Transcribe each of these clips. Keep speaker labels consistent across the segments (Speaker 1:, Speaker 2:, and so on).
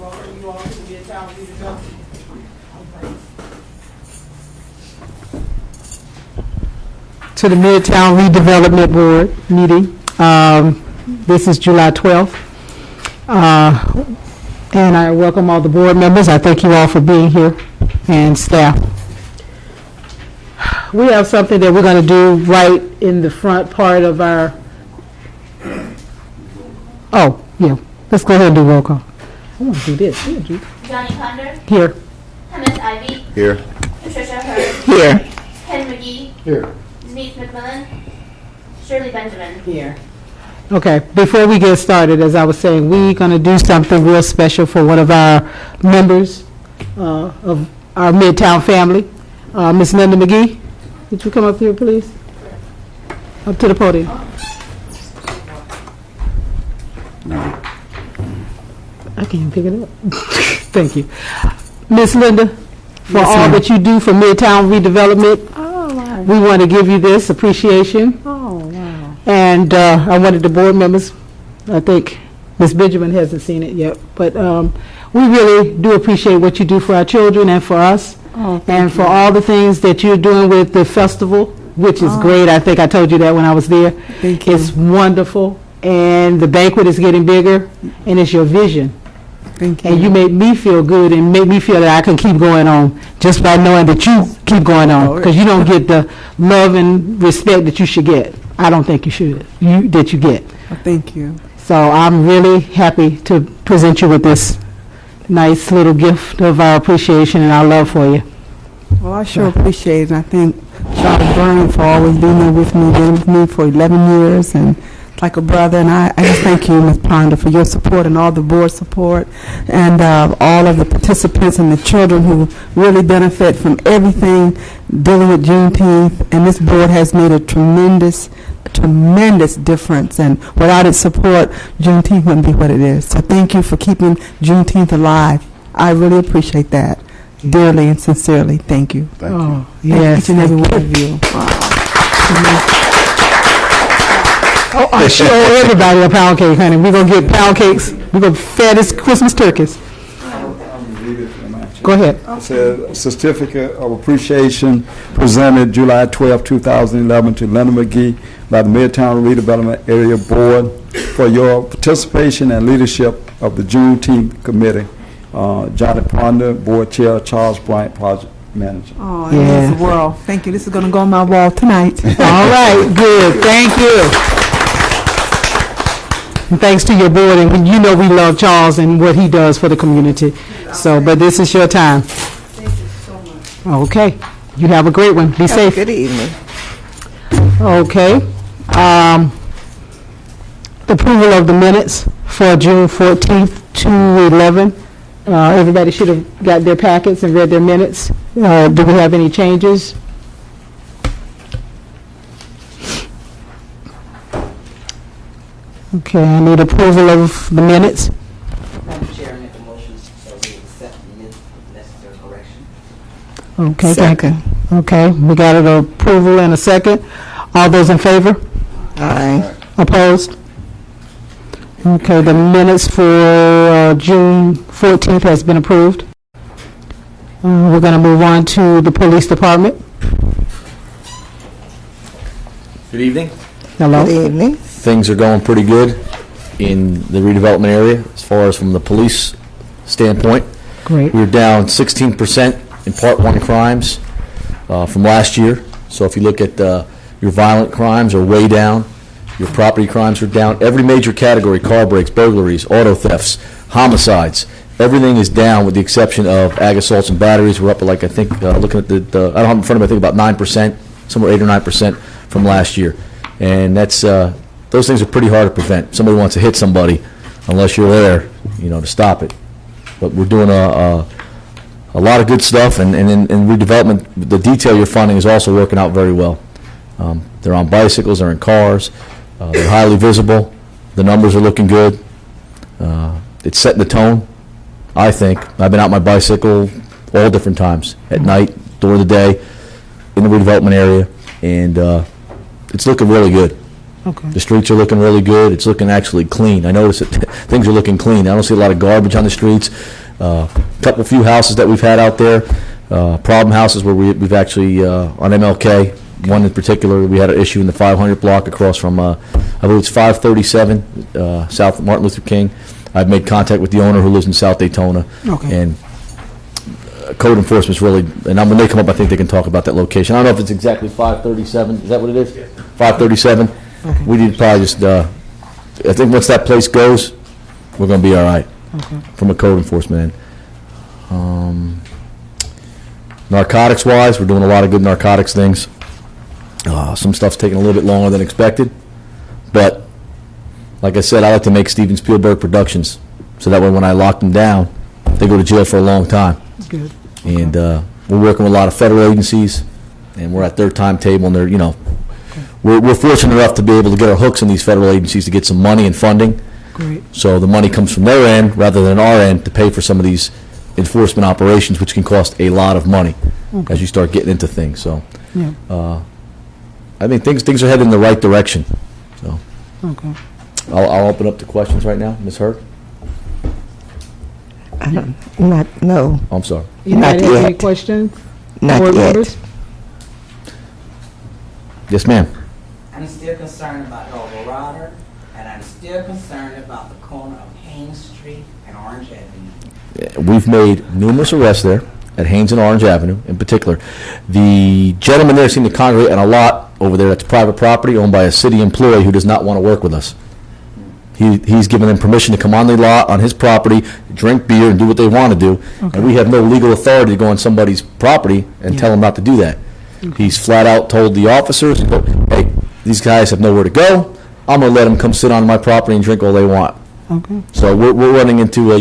Speaker 1: welcome you all to the Midtown Redevelopment. To the Midtown Redevelopment Board meeting. This is July 12th. And I welcome all the board members. I thank you all for being here and staff. We have something that we're going to do right in the front part of our, oh, yeah. Let's go ahead and do roll call. I want to do this.
Speaker 2: Johnny Ponder.
Speaker 1: Here.
Speaker 2: Thomas Ivy.
Speaker 3: Here.
Speaker 2: Patricia Hurd.
Speaker 1: Here.
Speaker 2: Ken McGee.
Speaker 3: Here.
Speaker 2: Denise McMillan. Shirley Benjamin.
Speaker 1: Here. Okay, before we get started, as I was saying, we're going to do something real special for one of our members of our Midtown family, Miss Linda McGee. Would you come up here, please? Up to the podium.
Speaker 3: No.
Speaker 1: I can't pick it up. Thank you. Miss Linda, for
Speaker 4: Yes,
Speaker 1: all
Speaker 4: ma'am.
Speaker 1: that you do for Midtown Redevelopment,
Speaker 4: Oh, wow.
Speaker 1: we want to give you this appreciation.
Speaker 4: Oh, wow.
Speaker 1: And I wanted the board members, I think Ms. Benjamin hasn't seen it yet, but we really do appreciate what you do for our children and for us,
Speaker 4: Oh,
Speaker 1: and for all the things that you're doing with the festival, which is great. I think I told you that when I was there.
Speaker 4: thank you.
Speaker 1: It's wonderful, and the banquet is getting bigger, and it's your vision.
Speaker 4: Thank you.
Speaker 1: And you make me feel good and make me feel that I can keep going on just by knowing that you keep going on, because you don't get the love and respect that you should get. I don't think you should, that you get.
Speaker 4: Oh, thank you.
Speaker 1: So I'm really happy to present you with this nice little gift of our appreciation and our love for you.
Speaker 4: Well, I sure appreciate it. And I thank Charlie Vernon for always being there with me, been with me for 11 years, and like a brother. And I just thank you, Ms. Ponder, for your support and all the board support, and all of the participants and the children who really benefit from everything dealing with Juneteenth. And this board has made a tremendous difference, and without its support, Juneteenth wouldn't be what it is. So thank you for keeping Juneteenth alive. I really appreciate that dearly and sincerely. Thank you.
Speaker 3: Thank you.
Speaker 1: Oh, yes.
Speaker 4: Each and every one of you.
Speaker 1: Oh, I show everybody a pound cake, honey. We're going to get pound cakes. We're going to fed as Christmas turkeys. Go ahead.
Speaker 3: It says certificate of appreciation presented July 12, 2011 to Linda McGee by the Midtown Redevelopment Area Board for your participation and leadership of the Juneteenth Committee. Johnny Ponder, Board Chair, Charles Bryant, Project Manager.
Speaker 4: Oh,
Speaker 1: Yeah.
Speaker 4: it means the world. Thank you. This is going to go on my wall tonight.
Speaker 1: All right, good. Thank you. And thanks to your board, and you know we love Charles and what he does for the community. So, but this is your time.
Speaker 4: Thank you so much.
Speaker 1: Okay. You have a great one. Be safe.
Speaker 4: Good evening.
Speaker 1: Okay. Approval of the minutes for June 14th, 2011. Everybody should have got their packets and read their minutes. Do we have any changes? Okay, I need approval of the minutes.
Speaker 5: Madam Chair, I make a motion that we accept the minutes with necessary correction.
Speaker 1: Okay, thank you. Okay, we got an approval and a second. All those in favor?
Speaker 4: Aye.
Speaker 1: Opposed? Okay, the minutes for June 14th has been approved. We're going to move on to the police department.
Speaker 6: Good evening.
Speaker 1: Hello?
Speaker 4: Good evening.
Speaker 6: Things are going pretty good in the redevelopment area as far as from the police standpoint.
Speaker 1: Great.
Speaker 6: We're down 16% in Part 1 crimes from last year. So if you look at your violent crimes are way down. Your property crimes are down. Every major category, car breaks, burglaries, auto thefts, homicides, everything is down with the exception of ag assaults and batteries. We're up at, like, I think, looking at the I don't have in front of me, I think about 9%, somewhere 8 or 9% from last year. And that's, those things are pretty hard to prevent. Somebody wants to hit somebody unless you're there, to stop it. But we're doing a lot of good stuff, and in redevelopment, the detail you're finding is also working out very well. They're on bicycles, they're in cars, they're highly visible, the numbers are looking good. It's setting the tone, I think. I've been out my bicycle all different times, at night, during the day, in the redevelopment area, and it's looking really good.
Speaker 1: Okay.
Speaker 6: The streets are looking really good. It's looking actually clean. I notice that things are looking clean. I don't see a lot of garbage on the streets. Couple few houses that we've had out there, problem houses where we've actually, on MLK, one in particular, we had an issue in the 500 block across from, I believe it's 537 South Martin Luther King. I've made contact with the owner who lives in South Daytona.
Speaker 1: Okay.
Speaker 6: And code enforcement's really, and when they come up, I think they can talk about that location. I don't know if it's exactly 537, is that what it is? Yes. 537?
Speaker 1: Okay.
Speaker 6: We need to probably just, I think once that place goes, we're going to be all right
Speaker 1: Okay.
Speaker 6: from a code enforcement end. Narcotics-wise, we're doing a lot of good narcotics things. Some stuff's taking a little bit longer than expected, but like I said, I like to make Steven Spielberg productions, so that way when I lock them down, they go to jail for a long time.
Speaker 1: Good.
Speaker 6: And we're working with a lot of federal agencies, and we're at their timetable, and they're, we're fortunate enough to be able to get our hooks in these federal agencies to get some money and funding.
Speaker 1: Great.
Speaker 6: So the money comes from their end rather than our end to pay for some of these enforcement operations, which can cost a lot of money as you start getting into things. So
Speaker 1: Yeah.
Speaker 6: I think things are headed in the right direction. So
Speaker 1: Okay.
Speaker 6: I'll open up to questions right now. Ms. Hurd?
Speaker 7: No,
Speaker 6: Oh, I'm sorry.
Speaker 1: Anybody have any
Speaker 7: yet.
Speaker 1: questions?
Speaker 7: not
Speaker 1: Board
Speaker 7: yet.
Speaker 1: members?
Speaker 6: Yes, ma'am.
Speaker 5: I'm still concerned about El Dorado, and I'm still concerned about the corner of Haynes Street and Orange Avenue.
Speaker 6: We've made numerous arrests there at Haynes and Orange Avenue in particular. The gentleman there seemed to congregate on a lot over there that's private property owned by a city employee who does not want to work with us. He's given them permission to come on the lot, on his property, drink beer, and do what they want to do. And we have no legal authority to go on somebody's property and tell them not to do that. He's flat out told the officers, hey, these guys have nowhere to go. I'm going to let them come sit on my property and drink all they want.
Speaker 1: Okay.
Speaker 6: So we're running into,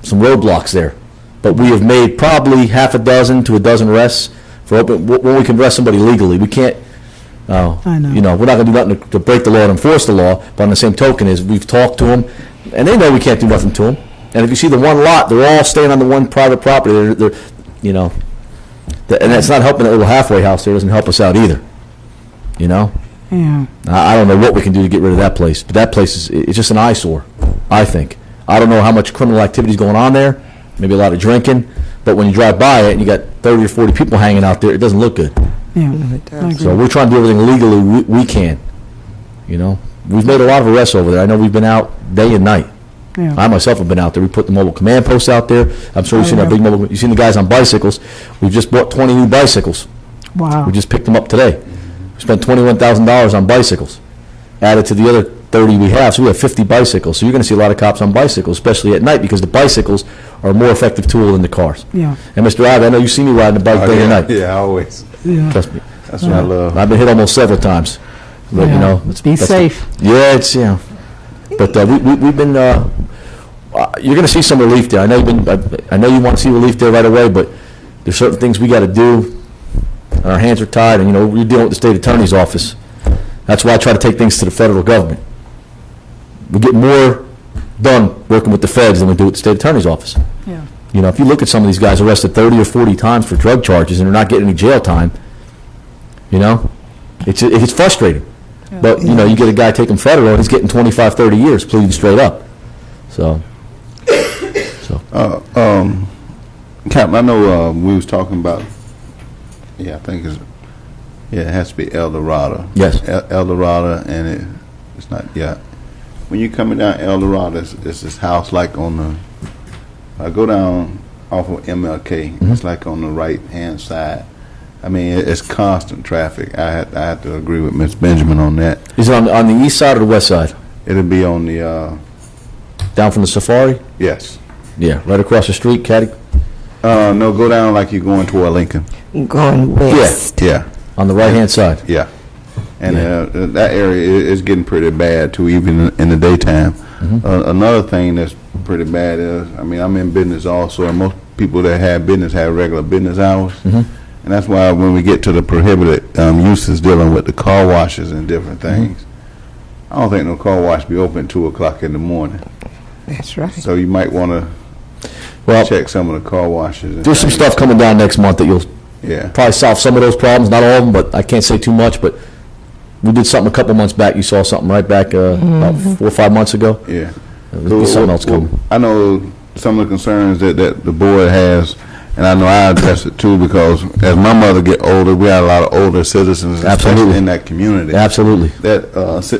Speaker 6: some roadblocks there. But we have made probably half a dozen to a dozen arrests for open, when we can arrest somebody legally. We can't,
Speaker 1: I know.
Speaker 6: we're not going to do nothing to break the law and enforce the law, but on the same token is we've talked to them, and they know we can't do nothing to them. And if you see the one lot, they're all staying on the one private property. They're and that's not helping that little halfway house there. Doesn't help us out either.
Speaker 1: Yeah.
Speaker 6: I don't know what we can do to get rid of that place, but that place it's just an eyesore, I think. I don't know how much criminal activity is going on there, maybe a lot of drinking, but when you drive by it and you got 30 or 40 people hanging out there, it doesn't look good.
Speaker 1: Yeah.
Speaker 7: It
Speaker 1: I
Speaker 7: does.
Speaker 1: agree.
Speaker 6: So we're trying to do everything legally we can, We've made a lot of arrests over there. I know we've been out day and night.
Speaker 1: Yeah.
Speaker 6: I myself have been out there. We put the mobile command posts out there. I'm sure you've seen our big mobile, you've seen the guys on bicycles. We've just bought 20 new bicycles.
Speaker 1: Wow.
Speaker 6: We just picked them up today. We spent $21,000 on bicycles, added to the other 30 we have, so we have 50 bicycles. So you're going to see a lot of cops on bicycles, especially at night, because the bicycles are a more effective tool than the cars.
Speaker 1: Yeah.
Speaker 6: And Mr. Ivey, I know you see me riding a bike day and night.
Speaker 3: Yeah, always.
Speaker 1: Yeah.
Speaker 6: Trust me.
Speaker 3: That's what I love.
Speaker 6: I've been hit almost several times. But,
Speaker 1: Yeah. Be
Speaker 6: that's-
Speaker 1: safe.
Speaker 6: Yeah, it's, But we've been, you're going to see some relief there. I know I know you want to see relief there right away, but there's certain things we got to do, and our hands are tied, and, we're dealing with the state attorney's office. That's why I try to take things to the federal government. We get more done working with the feds than we do with the state attorney's office.
Speaker 1: Yeah.
Speaker 6: If you look at some of these guys arrested 30 or 40 times for drug charges and they're not getting any jail time, it's frustrating. But, you get a guy taking federal and he's getting 25, 30 years pleading straight up. So.
Speaker 8: Captain, I know we was talking about, I think it has to be El Dorado.
Speaker 6: Yes.
Speaker 8: El Dorado, and it's not, when you're coming down El Dorado, it's this house like I go down off of MLK, it's like on the right-hand side. I mean, it's constant traffic. I have to agree with Ms. Benjamin on that.
Speaker 6: Is it on the east side or the west side?
Speaker 8: It'll be on the,
Speaker 6: Down from the Safari?
Speaker 8: yes.
Speaker 6: Yeah, right across the street, Caddy,
Speaker 8: No, go down like you're going toward Lincoln.
Speaker 7: Going west.
Speaker 8: Yeah.
Speaker 6: on the right-hand side.
Speaker 8: Yeah, and that area is getting pretty bad too, even in the daytime. Another thing that's pretty bad is, I'm in business also, and most people that have business have regular business hours, and that's why when we get to the prohibited uses dealing with the car washes and different things, I don't think no car wash be open 2 o'clock in the morning.
Speaker 7: That's right.
Speaker 8: So you might want to
Speaker 6: Well,
Speaker 8: check some of the car washes. And
Speaker 6: there's some
Speaker 8: things.
Speaker 6: stuff coming down next month that you'll
Speaker 8: Yeah.
Speaker 6: probably solve some of those problems, not all of them, but I can't say too much, but We did something a couple months back. You saw something right back about 4 or 5 months ago.
Speaker 8: Yeah.
Speaker 6: There'll be something else coming.
Speaker 8: I know some of the concerns that the board has, and I know I address it too, because as my mother get older, we have a lot of older citizens, especially
Speaker 6: Absolutely.
Speaker 8: in that community,
Speaker 6: Absolutely.
Speaker 8: that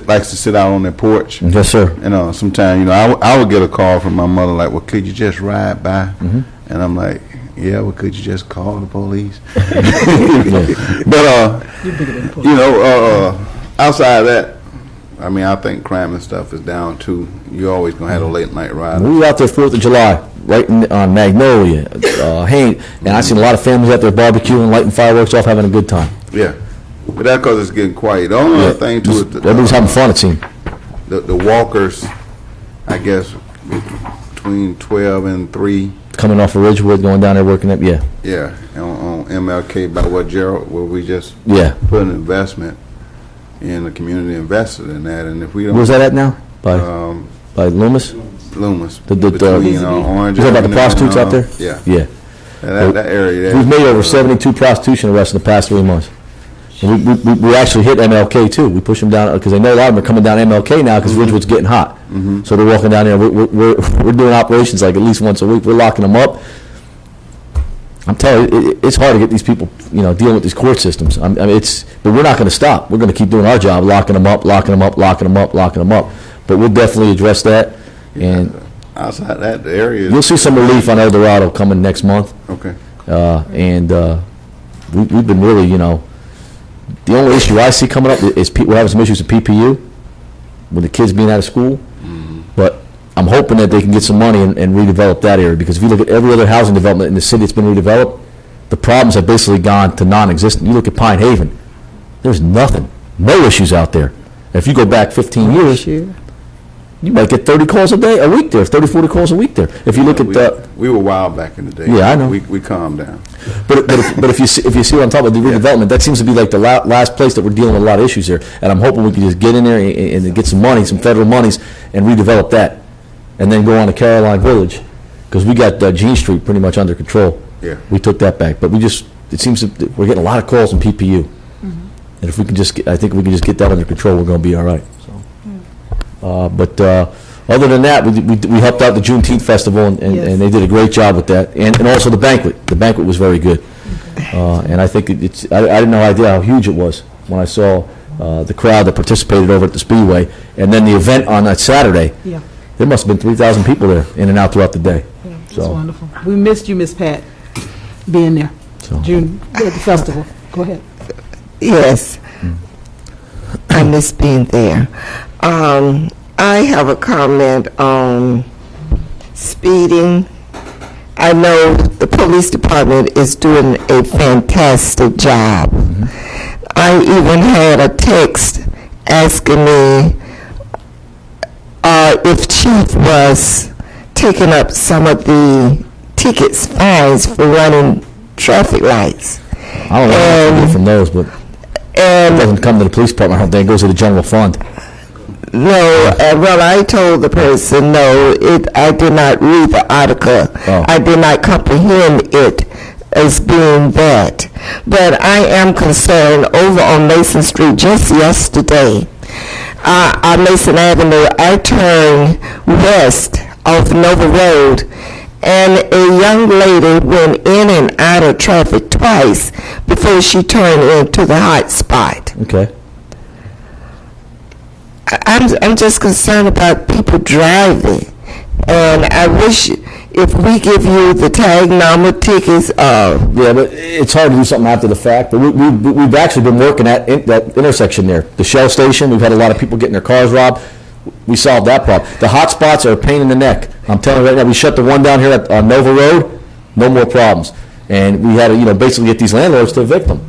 Speaker 8: likes to sit out on their porch.
Speaker 6: Yes, sir.
Speaker 8: And sometimes, I would get a call from my mother like, well, could you just ride by?
Speaker 6: Mm-hmm.
Speaker 8: And I'm like, yeah, well, could you just call the police? But, outside of that, I mean, I think crime and stuff is down too. You're always going to have a late night ride.
Speaker 6: We were out there 4th of July, right on Magnolia, Haines, and I seen a lot of families out there barbecuing, lighting fireworks off, having a good time.
Speaker 8: Yeah. But that's because it's getting quiet. The only other thing too is
Speaker 6: Everybody's having fun, it seemed.
Speaker 8: the walkers, I guess, between 12 and 3,
Speaker 6: Coming off of Ridgewood, going down there working up, yeah.
Speaker 8: yeah, on MLK by what Gerald, where we just
Speaker 6: Yeah.
Speaker 8: put an investment in the community, invested in that, and if we don't.
Speaker 6: Where's that at now? By Loomis?
Speaker 8: Loomis.
Speaker 6: The
Speaker 8: Between Orange.
Speaker 6: You talking about the
Speaker 8: Avenue
Speaker 6: prostitutes
Speaker 8: and,
Speaker 6: out there?
Speaker 8: Yeah.
Speaker 6: Yeah.
Speaker 8: That area there.
Speaker 6: We've made over 72 prostitution arrests in the past 3 months. And we actually hit MLK too. We push them down because they know a lot of them are coming down MLK now because Ridgewood's getting hot. So they're walking down there. We're doing operations like at least once a week. We're locking them up. I'm telling you, it's hard to get these people, dealing with these court systems. But we're not going to stop. We're going to keep doing our job, locking them up, locking them up, locking them up, locking them up. But we'll definitely address that. And
Speaker 8: Outside that, the area is.
Speaker 6: you'll see some relief on El Dorado coming next month.
Speaker 8: Okay.
Speaker 6: We've been really, the only issue I see coming up is we're having some issues with PPU, with the kids being out of school. But I'm hoping that they can get some money and redevelop that area, because if you look at every other housing development in the city that's been redeveloped, the problems have basically gone to non-existent. You look at Pine Haven, there's nothing, no issues out there. If you go back 15 years, you might get 30 calls a week there, 30, 40 calls a week there. If you look at
Speaker 8: We were wild back in the day.
Speaker 6: Yeah, I know.
Speaker 8: We calmed down.
Speaker 6: But if you see what I'm talking about, the redevelopment, that seems to be like the last place that we're dealing with a lot of issues here. And I'm hoping we can just get in there and get some money, some federal monies, and redevelop that. And then go on to Caroline Village, because we got Jean Street pretty much under control.
Speaker 8: Yeah.
Speaker 6: We took that back. But it seems that we're getting a lot of calls on PPU. And if we can I think if we can just get that under control, we're going to be all right. But other than that, we helped out the Juneteenth Festival, and they did a great job with that. And also the banquet. The banquet was very good. And I think I didn't know idea how huge it was when I saw the crowd that participated over at the Speedway. And then the event on that Saturday, there must have been 3,000 people there in and out throughout the day.
Speaker 1: That's wonderful. We missed you, Miss Pat, being there. June at the festival. Go ahead.
Speaker 7: Yes. I miss being there. I have a comment on speeding. I know the police department is doing a fantastic job. I even had a text asking me if Chief was taking up some of the fines for running traffic lights.
Speaker 6: I don't know what to get from those, but it doesn't come to the police department. I don't think it goes to the general fund.
Speaker 7: No, well, I told the person, no, I did not read the article.
Speaker 6: Oh.
Speaker 7: I did not comprehend it as being that. But I am concerned over on Mason Street just yesterday. On Mason Avenue, I turned west off Nova Road, and a young lady went in and out of traffic twice before she turned into the hot spot.
Speaker 6: Okay.
Speaker 7: I'm just concerned about people driving, and I wish if we give you the tag number tickets.
Speaker 6: Yeah, but it's hard to do something after the fact. But we've actually been working at that intersection there, the Shell station. We've had a lot of people getting their cars robbed. We solved that problem. The hot spots are a pain in the neck. I'm telling you right now, we shut the one down here on Nova Road, no more problems. And we had to, basically get these landlords to evict them.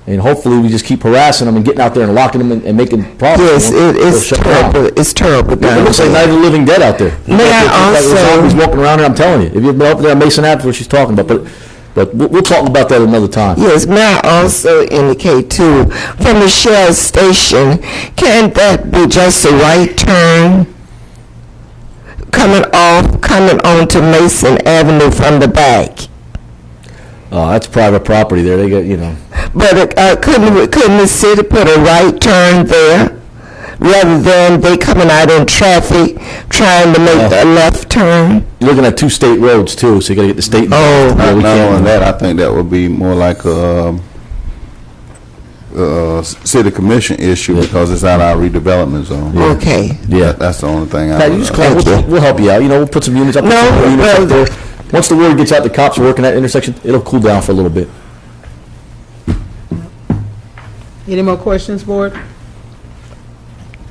Speaker 6: And hopefully we just keep harassing them and getting out there and locking them and making problems.
Speaker 7: Yes, it's terrible. It's terrible.
Speaker 6: It looks like Night of the Living Dead out there.
Speaker 7: May I also-
Speaker 6: Zombies walking around here, I'm telling you. If you've been up there on Mason Ave, what she's talking about. But we'll talk about that another time.
Speaker 7: Yes, may I also indicate too, from the Shell station, can't that be just a right turn coming on to Mason Avenue from the back?
Speaker 6: That's private property there. They get,
Speaker 7: But couldn't the city put a right turn there rather than they coming out in traffic trying to make a left turn?
Speaker 6: You're looking at two state roads too, so you gotta get the state.
Speaker 7: Oh.
Speaker 6: Yeah, we
Speaker 8: Not
Speaker 6: can't.
Speaker 8: only that, I think that would be more like a city commission issue because it's out our redevelopment zone.
Speaker 7: Okay.
Speaker 6: Yeah.
Speaker 8: That's the only thing I
Speaker 6: Pat,
Speaker 8: would.
Speaker 6: you just call, we'll help you out. You know, we'll put some units up.
Speaker 7: No,
Speaker 6: put some units up
Speaker 7: well,
Speaker 6: there. Once the word gets out, the cops are working that intersection, it'll cool down for a little bit.
Speaker 1: Any more questions, board?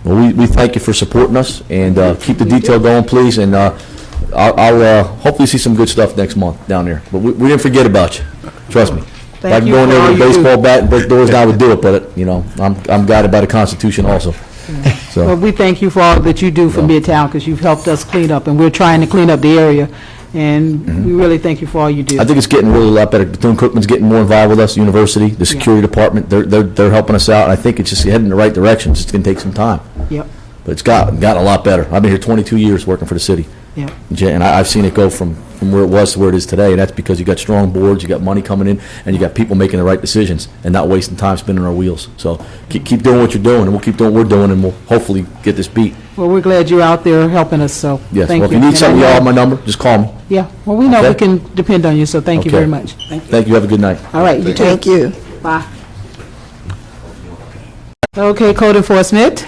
Speaker 6: Well, we thank you for supporting us, and keep the detail going, please, and I'll hopefully see some good stuff next month down there. But we didn't forget about you, trust me. If I
Speaker 1: Thank
Speaker 6: can
Speaker 1: you
Speaker 6: go in
Speaker 1: for
Speaker 6: there
Speaker 1: all
Speaker 6: with a
Speaker 1: you do.
Speaker 6: baseball bat and break doors down, I would do it, but, you know, I'm guided by the Constitution also.
Speaker 1: Well,
Speaker 6: So,
Speaker 1: we thank you for all that you do for Midtown, because you've helped us clean up, and we're trying to clean up the area, and we really thank you for all you do.
Speaker 6: I think it's getting really a lot better. Bethune-Cookman's getting more involved with us, the university, the security department, they're helping us out, and I think it's just heading in the right direction. It's just gonna take some time.
Speaker 1: Yep,
Speaker 6: But it's gotten a lot better. I've been here 22 years working for the city.
Speaker 1: yep.
Speaker 6: And I've seen it go from where it was to where it is today, and that's because you got strong boards, you got money coming in, and you got people making the right decisions and not wasting time spinning our wheels. So keep doing what you're doing, and we'll keep doing what we're doing, and we'll hopefully get this beat.
Speaker 1: Well, we're glad you're out there helping us, so
Speaker 6: Yes,
Speaker 1: thank
Speaker 6: well,
Speaker 1: you.
Speaker 6: if you need
Speaker 1: And
Speaker 6: something,
Speaker 1: I
Speaker 6: y'all
Speaker 1: know-
Speaker 6: have my number, just call me.
Speaker 1: Yeah, well, we know we
Speaker 6: Okay.
Speaker 1: can depend on you, so thank you
Speaker 6: Okay.
Speaker 1: very much. Thank you.
Speaker 6: Thank you, have a good night.
Speaker 1: All right, you too.
Speaker 7: Thank you.
Speaker 1: Bye. Okay, code enforcement.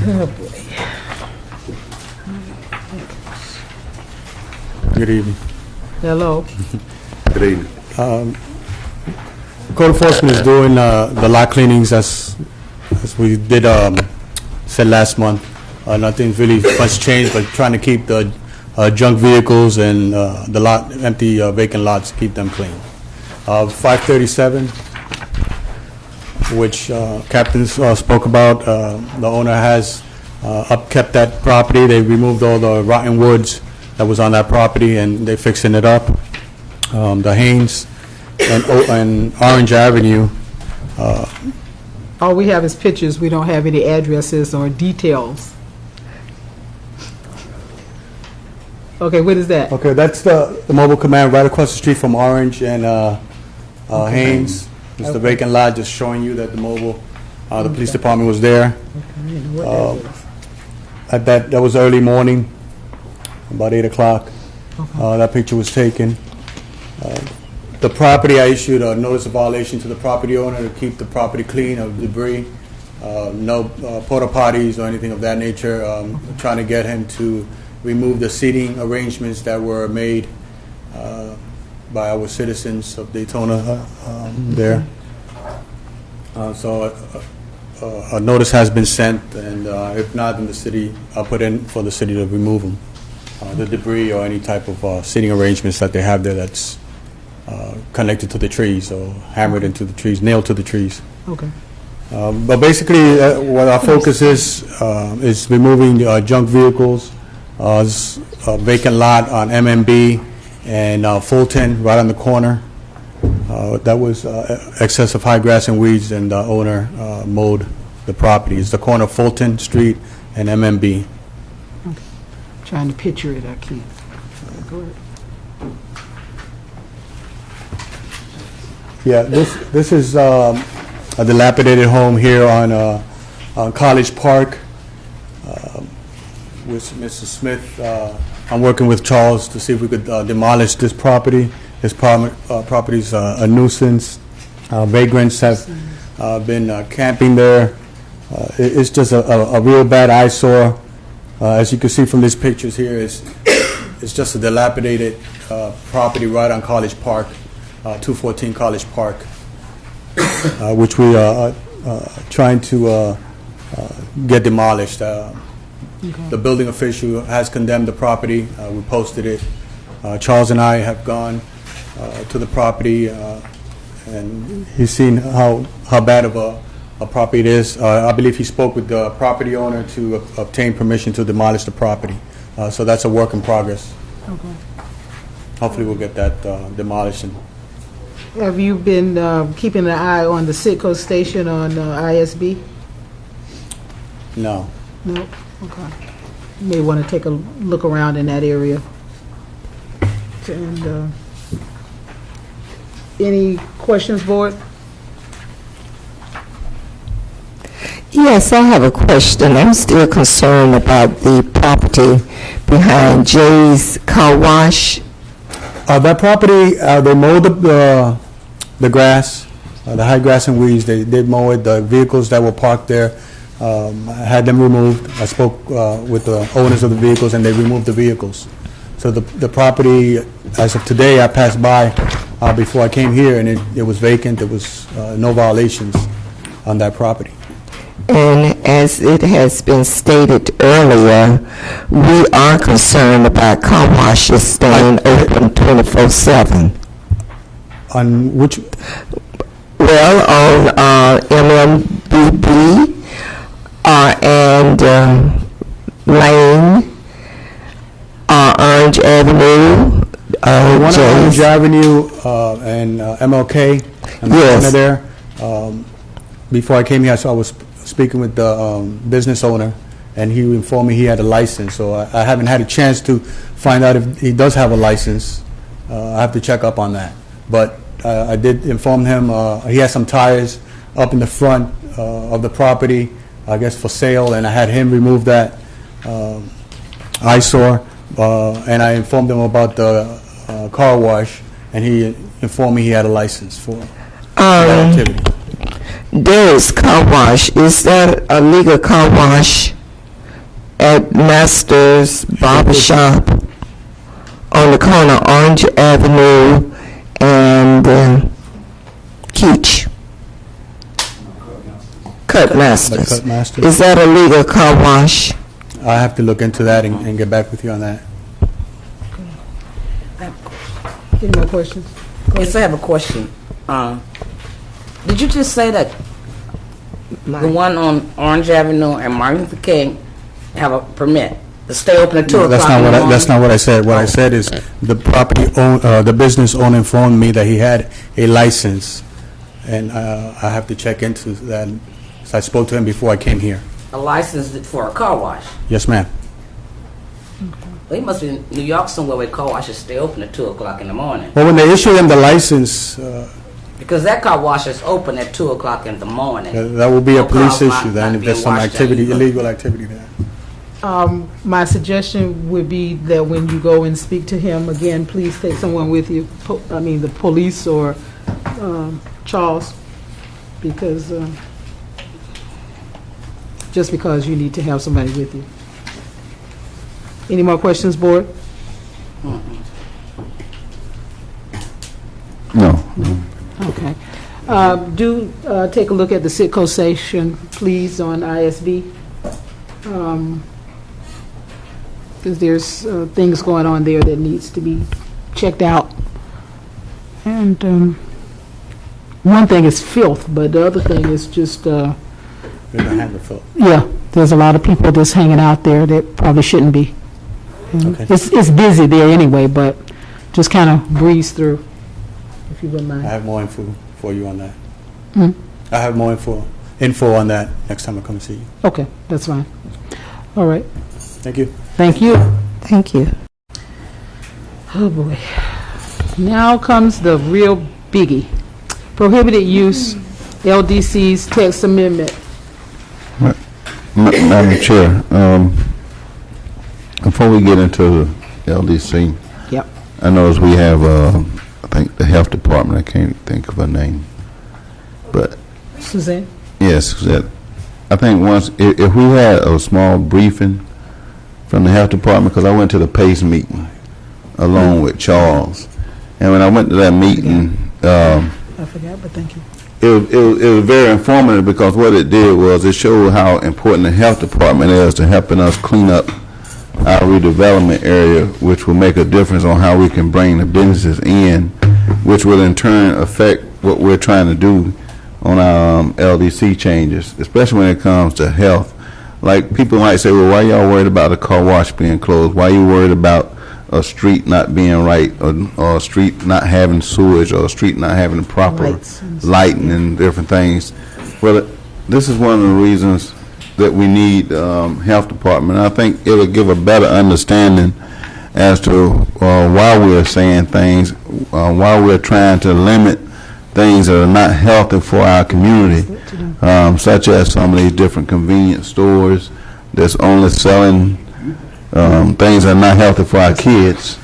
Speaker 1: Oh, boy.
Speaker 9: Good evening.
Speaker 1: Hello.
Speaker 8: Good evening.
Speaker 9: Code enforcement is doing the lot cleanings as we did said last month. Nothing's really much changed, but trying to keep the junk vehicles and the lot empty vacant lots, keep them clean. 537, which Captain spoke about, the owner has upkept that property. They removed all the rotten woods that was on that property, and they're fixing it up. The Haynes and Orange Avenue,
Speaker 1: All we have is pictures, we don't have any addresses or details. Okay, what is that?
Speaker 9: okay, that's the mobile command right across the street from Orange and Haynes. It's the vacant lot, just showing you that the mobile, the police department was there. That was early morning, about 8 o'clock. That picture was taken. The property, I issued a notice of violation to the property owner to keep the property clean of debris, no porta potties or anything of that nature. Trying to get him to remove the seating arrangements that were made by our citizens of Daytona there. So a notice has been sent, and if not, then the city, I'll put in for the city to remove them, the debris or any type of seating arrangements that they have there that's connected to the trees or hammered into the trees, nailed to the trees.
Speaker 1: Okay.
Speaker 9: But basically, what our focus is removing junk vehicles, a vacant lot on MMB and Fulton, right on the corner. That was excess of high grass and weeds, and the owner mowed the property. It's the corner of Fulton Street and MMB.
Speaker 1: Trying to picture it, I can't. Go ahead.
Speaker 9: Yeah, this is a dilapidated home here on College Park. With Mr. Smith, I'm working with Charles to see if we could demolish this property. This property's a nuisance. Vagrants have been camping there. It's just a real bad eyesore. As you can see from these pictures here, it's just a dilapidated property right on College Park, 214 College Park, which we are trying to get demolished. The building official has condemned the property. We posted it. Charles and I have gone to the property, and he's seen how bad of a property it is. I believe he spoke with the property owner to obtain permission to demolish the property. So that's a work in progress.
Speaker 1: Okay.
Speaker 9: Hopefully we'll get that demolished.
Speaker 1: Have you been keeping an eye on the Sitco station on ISB?
Speaker 9: No.
Speaker 1: No? Okay. You may want to take a look around in that area. And Any questions, board?
Speaker 7: Yes, I have a question. I'm still concerned about the property behind Jay's Car Wash.
Speaker 9: That property, they mowed the grass, the high grass and weeds. They did mow it. The vehicles that were parked there, I had them removed. I spoke with the owners of the vehicles, and they removed the vehicles. So the property, as of today, I passed by before I came here, and it was vacant. There was no violations on that property.
Speaker 7: And as it has been stated earlier, we are concerned about car washes staying open 24/7.
Speaker 9: On which,
Speaker 7: Well, on MMBB and Lane, Orange Avenue,
Speaker 9: one on Orange
Speaker 7: Jay's.
Speaker 9: Avenue and MLK, and the
Speaker 7: Yes.
Speaker 9: corner there. Before I came here, I was speaking with the business owner, and he informed me he had a license. So I haven't had a chance to find out if he does have a license. I have to check up on that. But I did inform him he has some tires up in the front of the property, I guess for sale, and I had him remove that eyesore. And I informed him about the car wash, and he informed me he had a license for that activity.
Speaker 7: There's Car Wash. Is that a legal car wash at Master's Barber Shop on the corner Orange Avenue and Keach? Cut Masters.
Speaker 9: Cut Masters.
Speaker 7: Is that a legal car wash?
Speaker 9: I have to look into that and get back with you on that.
Speaker 1: Any more questions?
Speaker 5: Yes, I have a question. Did you just say that the one on Orange Avenue and Martin Luther King have a permit to stay open at 2
Speaker 9: No,
Speaker 5: o'clock in the morning?
Speaker 9: that's not what I said. What I said is the the business owner informed me that he had a license, and I have to check into that. So I spoke to him before I came here.
Speaker 5: A license for a car wash?
Speaker 9: Yes, ma'am.
Speaker 5: Well, he must be in New York somewhere where car washes stay open at 2 o'clock in the morning.
Speaker 9: Well, when they issue him the license,
Speaker 5: Because that car wash is open at 2 o'clock in the morning.
Speaker 9: that will be a
Speaker 5: No
Speaker 9: police
Speaker 5: cars
Speaker 9: issue
Speaker 5: not
Speaker 9: then, if
Speaker 5: being
Speaker 9: there's some
Speaker 5: washed
Speaker 9: activity,
Speaker 5: anymore.
Speaker 9: illegal activity there.
Speaker 1: My suggestion would be that when you go and speak to him, again, please take someone with you, the police or Charles, because, just because you need to have somebody with you. Any more questions, board?
Speaker 8: No.
Speaker 1: Okay. Do take a look at the Sitco station, please, on ISB. Because there's things going on there that needs to be checked out. And one thing is filth, but the other thing is just,
Speaker 9: They're gonna handle Phil.
Speaker 1: yeah, there's a lot of people just hanging out there that probably shouldn't be. And
Speaker 9: Okay.
Speaker 1: It's busy there anyway, but just kind of breeze through, if you wouldn't
Speaker 9: I
Speaker 1: mind.
Speaker 9: have more info for you on that.
Speaker 1: Hmm?
Speaker 9: I have more info on that next time I come and see you.
Speaker 1: Okay, that's fine. All right,
Speaker 9: Thank you.
Speaker 1: thank you.
Speaker 7: Thank you.
Speaker 1: Oh, boy. Now comes the real biggie. Prohibited use, LDC's text amendment.
Speaker 8: Madam Chair, before we get into the LDC,
Speaker 1: Yep.
Speaker 8: I notice we have, I think, the Health Department, I can't think of her name, but,
Speaker 1: Suzanne?
Speaker 8: yes, that, I think once, if we had a small briefing from the Health Department, because I went to the PACE meeting along with Charles, and when I went to that meeting,
Speaker 1: I forgot, but thank you.
Speaker 8: it was very informative, because what it did was it showed how important the health department is to helping us clean up our redevelopment area, which will make a difference on how we can bring the businesses in, which will in turn affect what we're trying to do on our LDC changes, especially when it comes to health. Like, people might say, well, why y'all worried about a car wash being closed? Why you worried about a street not being right, or a street not having sewage, or a street not having proper
Speaker 1: Lights and stuff.
Speaker 8: lighting and different things? Well, this is one of the reasons that we need health department. I think it'll give a better understanding as to why we're saying things, why we're trying to limit things that are not healthy for our community, such as some of these different convenience stores that's only selling things that are not healthy for our kids.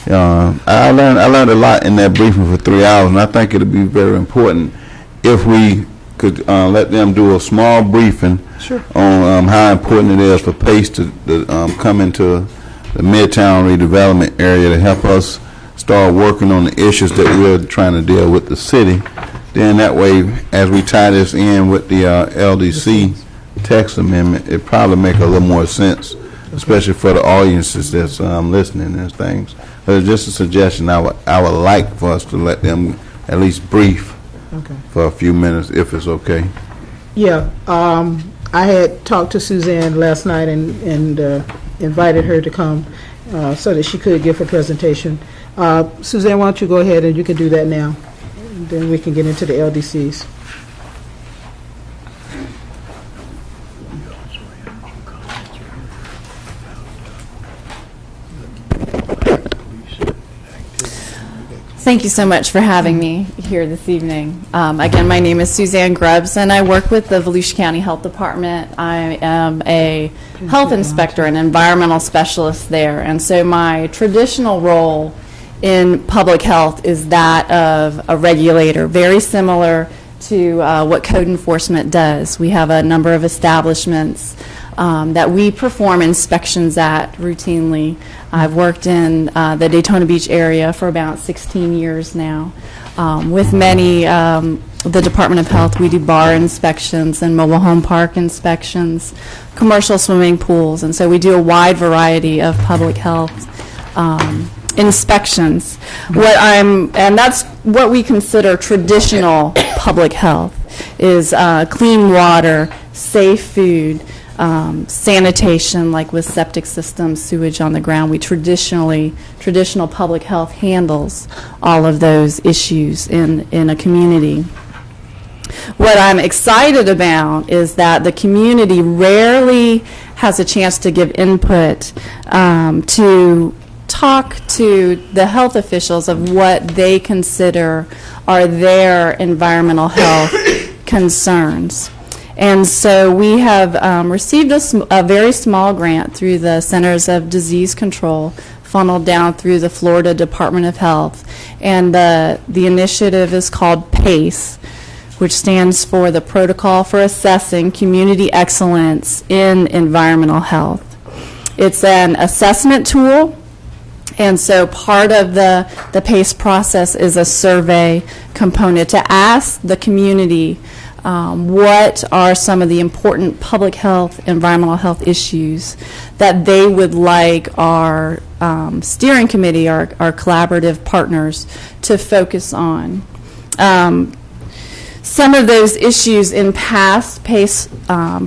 Speaker 8: I learned a lot in that briefing for 3 hours, and I think it'll be very important if we could let them do a small briefing on how important it is for PACE to come into the Midtown redevelopment area to help us start working on the issues that we're trying to deal with the city. Then that way, as we tie this in with the LDC text amendment, it probably make a little more sense, especially for the audiences that's listening and things. But it's just a suggestion. I would like for us to let them at least brief for a few minutes, if it's okay.
Speaker 1: Yeah, I had talked to Suzanne last night and invited her to come so that she could give her presentation. Suzanne, why don't you go ahead and you can do that now. And then we can get into the LDCs.
Speaker 10: Thank you so much for having me here this evening. Again, my name is Suzanne Grubbs, and I work with the Volusia County Health Department. I am a health inspector and environmental specialist there, and so my traditional role in public health is that of a regulator, very similar to what code enforcement does. We have a number of establishments that we perform inspections at routinely. I've worked in the Daytona Beach area for about 16 years now. With many, the Department of Health, we do bar inspections and mobile home park inspections, commercial swimming pools, and so we do a wide variety of public health inspections. And that's what we consider traditional public health, is clean water, safe food, sanitation, like with septic systems, sewage on the ground. Traditional public health handles all of those issues in a community. What I'm excited about is that the community rarely has a chance to give input, to talk to the health officials of what they consider are their environmental health concerns. And so we have received a very small grant through the Centers of Disease Control, funneled down through the Florida Department of Health. And the initiative is called PACE, which stands for the Protocol for Assessing Community Excellence in Environmental Health. It's an assessment tool, and so part of the PACE process is a survey component to ask the community what are some of the important public health, environmental health issues that they would like our steering committee, our collaborative partners, to focus on. Some of those issues in past PACE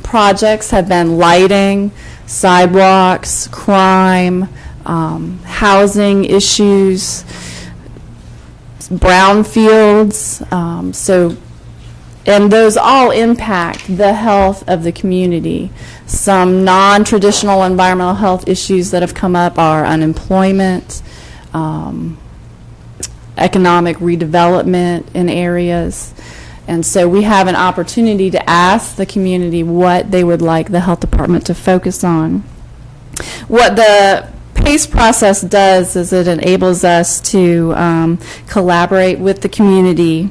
Speaker 10: projects have been lighting, sidewalks, crime, housing issues, brownfields, and those all impact the health of the community. Some non-traditional environmental health issues that have come up are unemployment, economic redevelopment in areas. And so we have an opportunity to ask the community what they would like the health department to focus on. What the PACE process does is it enables us to collaborate with the community.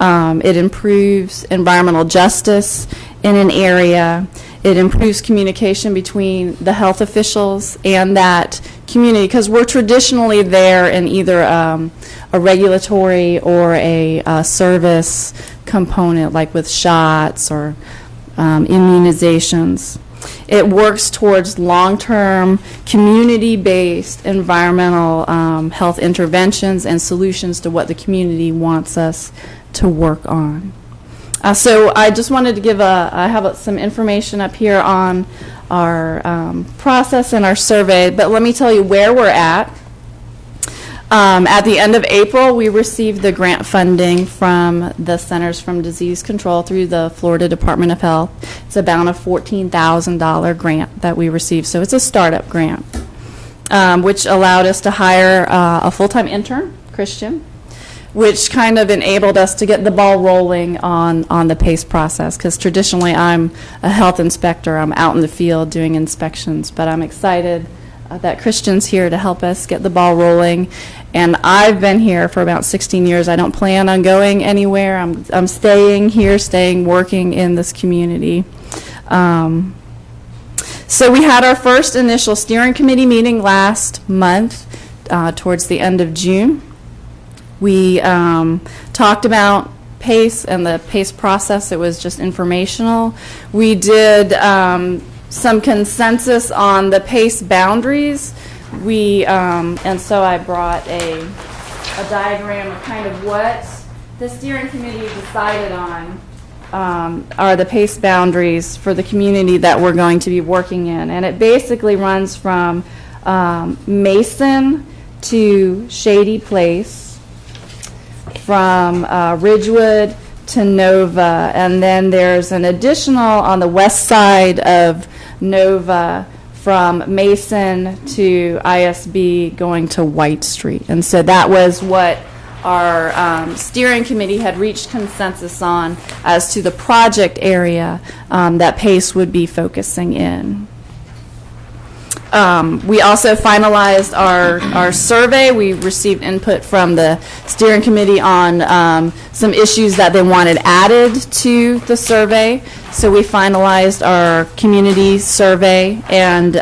Speaker 10: It improves environmental justice in an area. It improves communication between the health officials and that community, because we're traditionally there in either a regulatory or a service component, like with shots or immunizations. It works towards long-term, community-based environmental health interventions and solutions to what the community wants us to work on. So I just wanted to give I have some information up here on our process and our survey, but let me tell you where we're at. At the end of April, we received the grant funding from the Centers for Disease Control through the Florida Department of Health. It's about a $14,000 grant that we received, so it's a startup grant, which allowed us to hire a full-time intern, Christian. which kind of enabled us to get the ball rolling on the PACE process, because traditionally I'm a health inspector. I'm out in the field doing inspections, but I'm excited that Christian's here to help us get the ball rolling. And I've been here for about 16 years. I don't plan on going anywhere. I'm staying here, working in this community. So we had our first initial steering committee meeting last month, towards the end of June. We talked about PACE and the PACE process. It was just informational. We did some consensus on the PACE boundaries. And so I brought a diagram of kind of what the steering committee decided on are the PACE boundaries for the community that we're going to be working in. And it basically runs from Mason to Shady Place, from Ridgewood to Nova, and then there's an additional on the west side of Nova from Mason to ISB going to White Street. And so that was what our steering committee had reached consensus on as to the project area that PACE would be focusing in. We also finalized our survey. We received input from the steering committee on some issues that they wanted added to the survey. So we finalized our community survey, and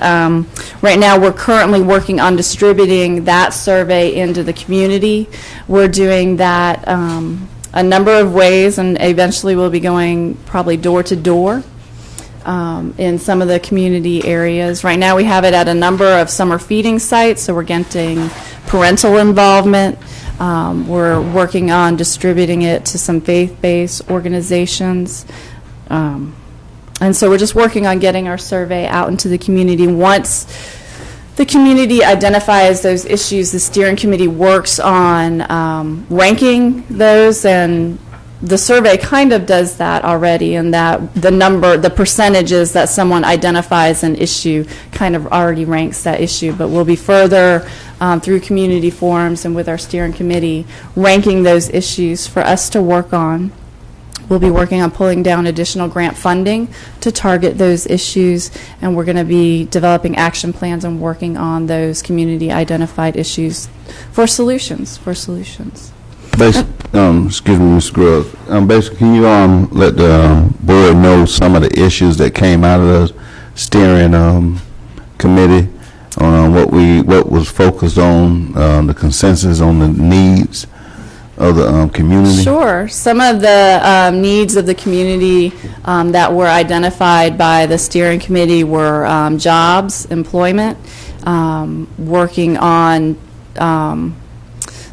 Speaker 10: right now we're currently working on distributing that survey into the community. We're doing that a number of ways, and eventually we'll be going probably door to door in some of the community areas. Right now we have it at a number of summer feeding sites, so we're getting parental involvement. We're working on distributing it to some faith-based organizations. And so we're just working on getting our survey out into the community. Once the community identifies those issues, the steering committee works on ranking those, and the survey kind of does that already, and that the percentages that someone identifies an issue kind of already ranks that issue. But we'll be further through community forums and with our steering committee ranking those issues for us to work on. We'll be working on pulling down additional grant funding to target those issues, and we're going to be developing action plans and working on those community identified issues for solutions.
Speaker 8: Excuse me, Ms. Scruggs. Basically, can you let the board know some of the issues that came out of the steering committee on what was focused on, the consensus on the needs of the community?
Speaker 10: Sure. Some of the needs of the community that were identified by the steering committee were jobs, employment, working on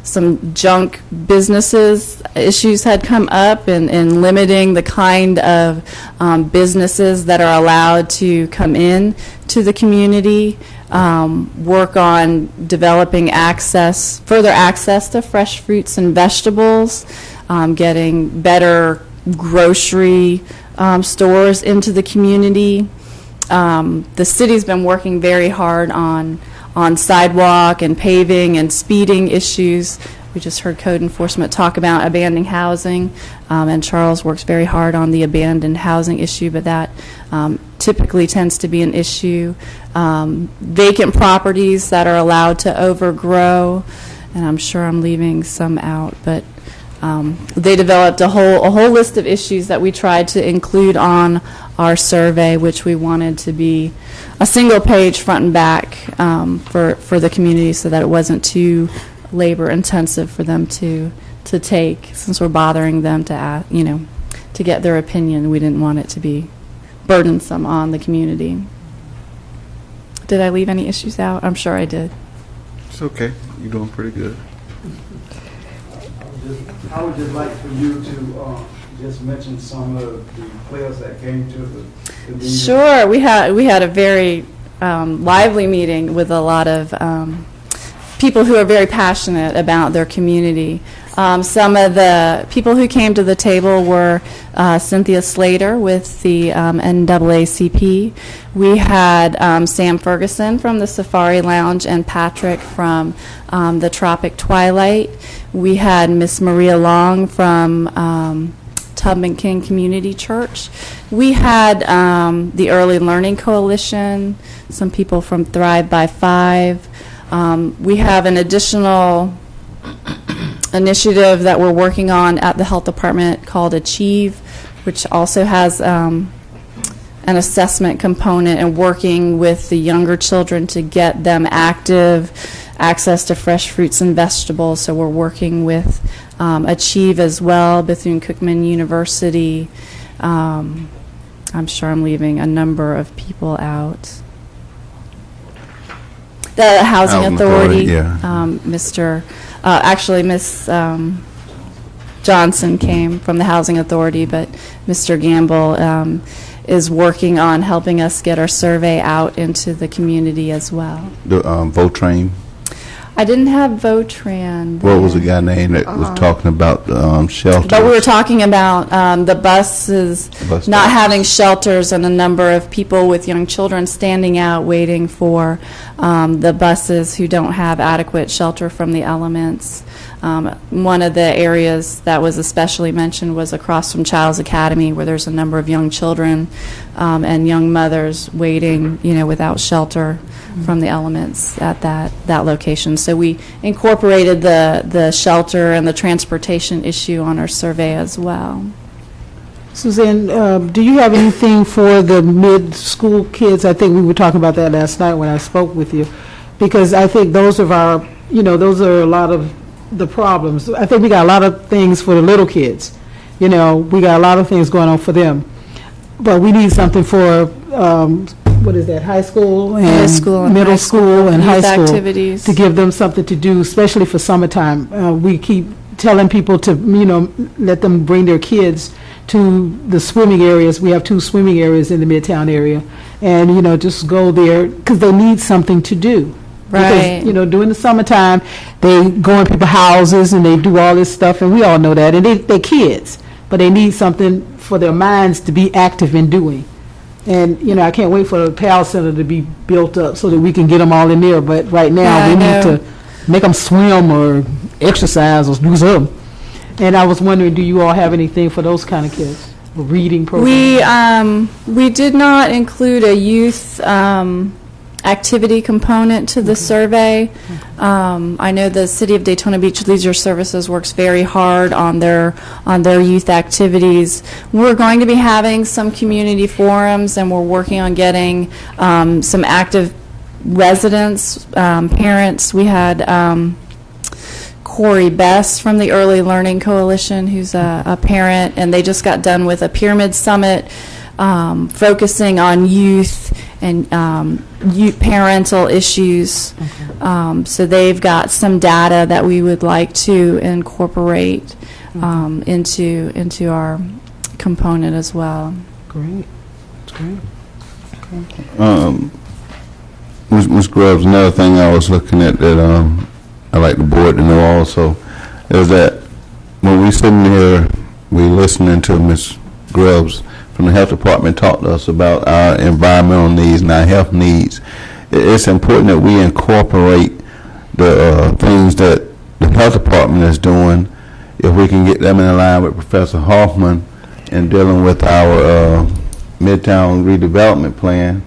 Speaker 10: some junk businesses. Issues had come up in limiting the kind of businesses that are allowed to come in to the community. Work on developing further access to fresh fruits and vegetables, getting better grocery stores into the community. The city's been working very hard on sidewalk and paving and speeding issues. We just heard code enforcement talk about abandoned housing, and Charles works very hard on the abandoned housing issue, but that typically tends to be an issue. Vacant properties that are allowed to overgrow, and I'm sure I'm leaving some out, but they developed a whole list of issues that we tried to include on our survey, which we wanted to be a single page front and back for the community, so that it wasn't too labor intensive for them to take, since we're bothering them to get their opinion. We didn't want it to be burdensome on the community. Did I leave any issues out? I'm sure I did.
Speaker 8: It's okay. You're doing pretty good.
Speaker 3: I would just like for you to just mention some of the players that came to the meeting.
Speaker 10: Sure. We had a very lively meeting with a lot of people who are very passionate about their community. Some of the people who came to the table were Cynthia Slater with the NAACP. We had Sam Ferguson from the Safari Lounge and Patrick from the Tropic Twilight. We had Miss Maria Long from Tubman King Community Church. We had the Early Learning Coalition, some people from Thrive by Five. We have an additional initiative that we're working on at the health department called Achieve, which also has an assessment component and working with the younger children to get them active, access to fresh fruits and vegetables. So we're working with Achieve as well, Bethune-Cookman University. I'm sure I'm leaving a number of people out. The Housing Authority,
Speaker 8: yeah.
Speaker 10: Miss Johnson came from the Housing Authority, but Mr. Gamble is working on helping us get our survey out into the community as well.
Speaker 8: The Votrain.
Speaker 10: I didn't have Votran there.
Speaker 8: What was the guy name that was talking about shelters?
Speaker 10: But we were talking about the buses
Speaker 8: Bus
Speaker 10: not
Speaker 8: stops.
Speaker 10: having shelters and a number of people with young children standing out waiting for the buses who don't have adequate shelter from the elements. One of the areas that was especially mentioned was across from Child's Academy, where there's a number of young children and young mothers waiting, without shelter from the elements at that location. So we incorporated the shelter and the transportation issue on our survey as well.
Speaker 1: Suzanne, do you have anything for the mid-school kids? I think we were talking about that last night when I spoke with you, because I think those are those are a lot of the problems. I think we got a lot of things for the little kids. We got a lot of things going on for them, but we need something for what is that, high school and middle school and high school
Speaker 10: activities
Speaker 1: to give them something to do, especially for summertime. We keep telling people to let them bring their kids to the swimming areas. We have 2 swimming areas in the Midtown area, and just go there because they need something to do.
Speaker 10: Right.
Speaker 1: Because, during the summertime, they go in people's houses and they do all this stuff, and we all know that. And they're kids, but they need something for their minds to be active in doing. And, I can't wait for the PAL Center to be built up so that we can get them all in there. But right now, we need to make them swim or exercise or do something. And I was wondering, do you all have anything for those kind of kids? A reading program?
Speaker 10: We did not include a youth activity component to the survey. I know the City of Daytona Beach Leisure Services works very hard on their youth activities. We're going to be having some community forums, and we're working on getting some active residents, parents. We had Corey Best from the Early Learning Coalition, who's a parent, and they just got done with a Pyramid Summit focusing on youth and youth parental issues. Okay. So they've got some data that we would like to incorporate into our component as well.
Speaker 1: Great. That's great.
Speaker 8: Ms. Grubbs, another thing I was looking at that I'd like the board to know also is that when we sitting here, we listening to Ms. Grubbs from the health department talk to us about our environmental needs and our health needs. It's important that we incorporate the things that the health department is doing. If we can get them in line with Professor Hoffman in dealing with our Midtown redevelopment plan,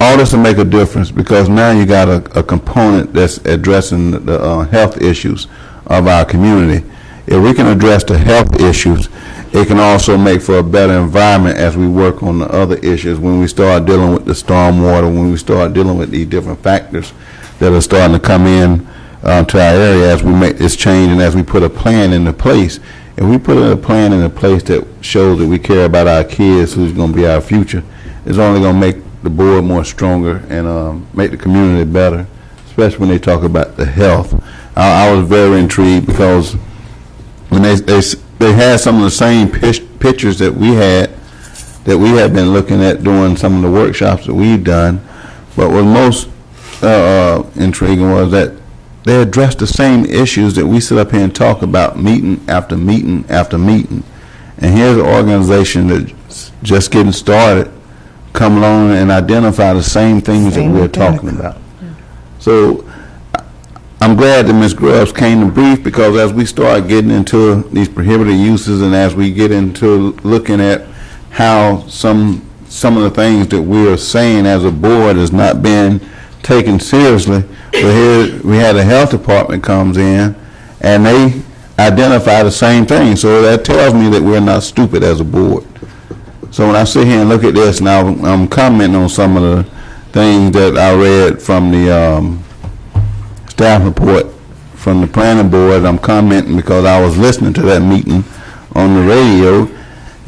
Speaker 8: all this will make a difference, because now you got a component that's addressing the health issues of our community. If we can address the health issues, it can also make for a better environment as we work on the other issues. When we start dealing with the stormwater, when we start dealing with these different factors that are starting to come in to our area as we make this change and as we put a plan into place. If we put a plan into place that shows that we care about our kids, who's going to be our future, it's only going to make the board more stronger and make the community better, especially when they talk about the health. I was very intrigued because when they had some of the same pictures that we had been looking at during some of the workshops that we've done, but what most intriguing was that they address the same issues that we sit up here and talk about meeting after meeting after meeting. And here's an organization that's just getting started, come along and identify the same things that we're talking about. So I'm glad that Ms. Grubbs came to brief, because as we start getting into these prohibited uses and as we get into looking at how some of the things that we are saying as a board is not being taken seriously, but here we had the health department comes in and they identify the same thing. So that tells me that we're not stupid as a board. So when I sit here and look at this, now I'm commenting on some of the things that I read from the staff report from the planning board. I'm commenting because I was listening to that meeting on the radio,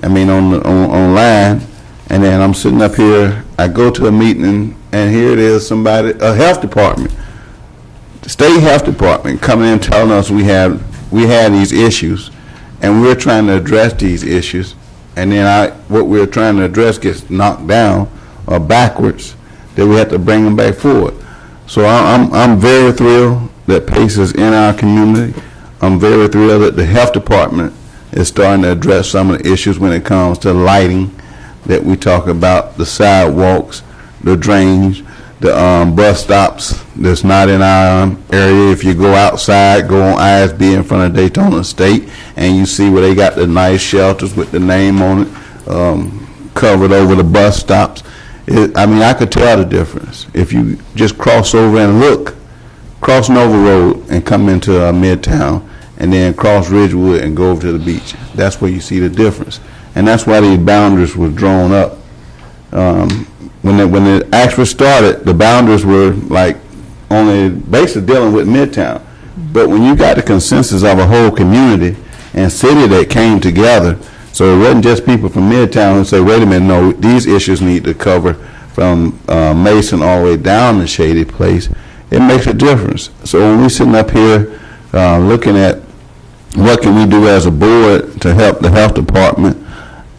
Speaker 8: online, and then I'm sitting up here, I go to a meeting, and here it is, a health department, the state health department coming in telling us we had these issues, and we're trying to address these issues, and then what we're trying to address gets knocked down or backwards, that we have to bring them back forward. So I'm very thrilled that PACE is in our community. I'm very thrilled that the health department is starting to address some of the issues when it comes to lighting that we talk about, the sidewalks, the drains, the bus stops that's not in our area. If you go outside, go on ISB in front of Daytona State, and you see where they got the nice shelters with the name on it, covered over the bus stops. I could tell the difference. If you just cross over and look, cross Nova Road and come into Midtown, and then cross Ridgewood and go over to the beach. That's where you see the difference. And that's why these boundaries were drawn up. When it actually started, the boundaries were like only basically dealing with Midtown. But when you got the consensus of a whole community and city that came together, so it wasn't just people from Midtown who say, wait a minute, no, these issues need to cover from Mason all the way down to Shady Place. It makes a difference. So when we're sitting up here looking at what can we do as a board to help the health department,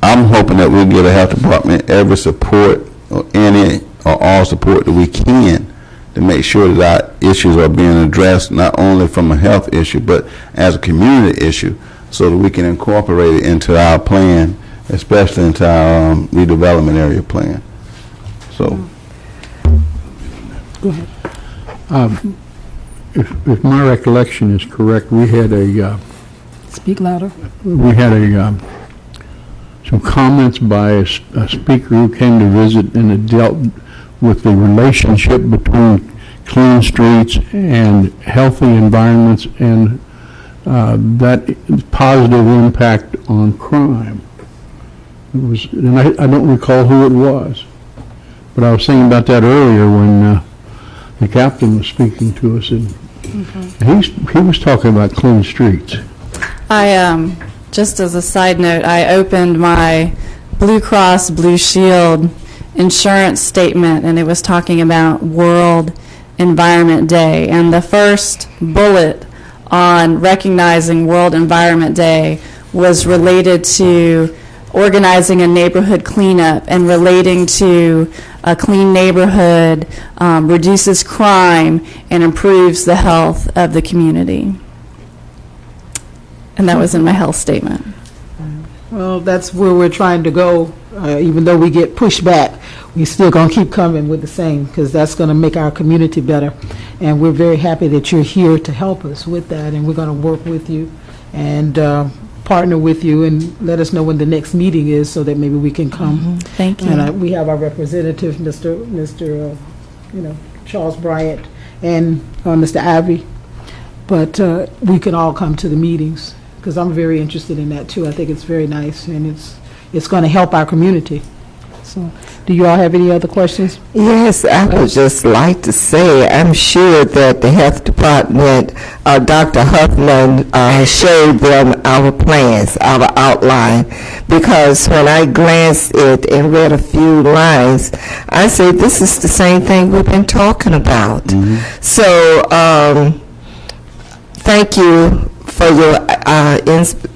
Speaker 8: I'm hoping that we'll give the health department every support or any or all support that we can to make sure that our issues are being addressed not only from a health issue but as a community issue, so that we can incorporate it into our plan, especially into our redevelopment area plan. So.
Speaker 1: Go ahead.
Speaker 11: If my recollection is correct, we had
Speaker 1: Speak louder.
Speaker 11: some comments by a speaker who came to visit, and it dealt with the relationship between clean streets and healthy environments and that positive impact on crime. It was, and I don't recall who it was, but I was thinking about that earlier when the captain was speaking to us, and he was talking about clean streets.
Speaker 10: Just as a side note, I opened my Blue Cross Blue Shield insurance statement, and it was talking about World Environment Day, and the first bullet on recognizing World Environment Day was related to organizing a neighborhood cleanup and relating to a clean neighborhood reduces crime and improves the health of the community. And that was in my health statement.
Speaker 1: Well, that's where we're trying to go. Even though we get pushed back, we're still going to keep coming with the same, because that's going to make our community better. And we're very happy that you're here to help us with that, and we're going to work with you and partner with you and let us know when the next meeting is so that maybe we can come.
Speaker 10: Thank you.
Speaker 1: And we have our representative, Mr. Charles Bryant, and Mr. Ivy. But we can all come to the meetings, because I'm very interested in that too. I think it's very nice, and it's going to help our community. So, do you all have any other questions?
Speaker 7: Yes, I would just like to say, I'm sure that the health department, Dr. Huffman, showed them our plans, our outline, because when I glanced it and read a few lines, I said, this is the same thing we've been talking about. So, thank you for your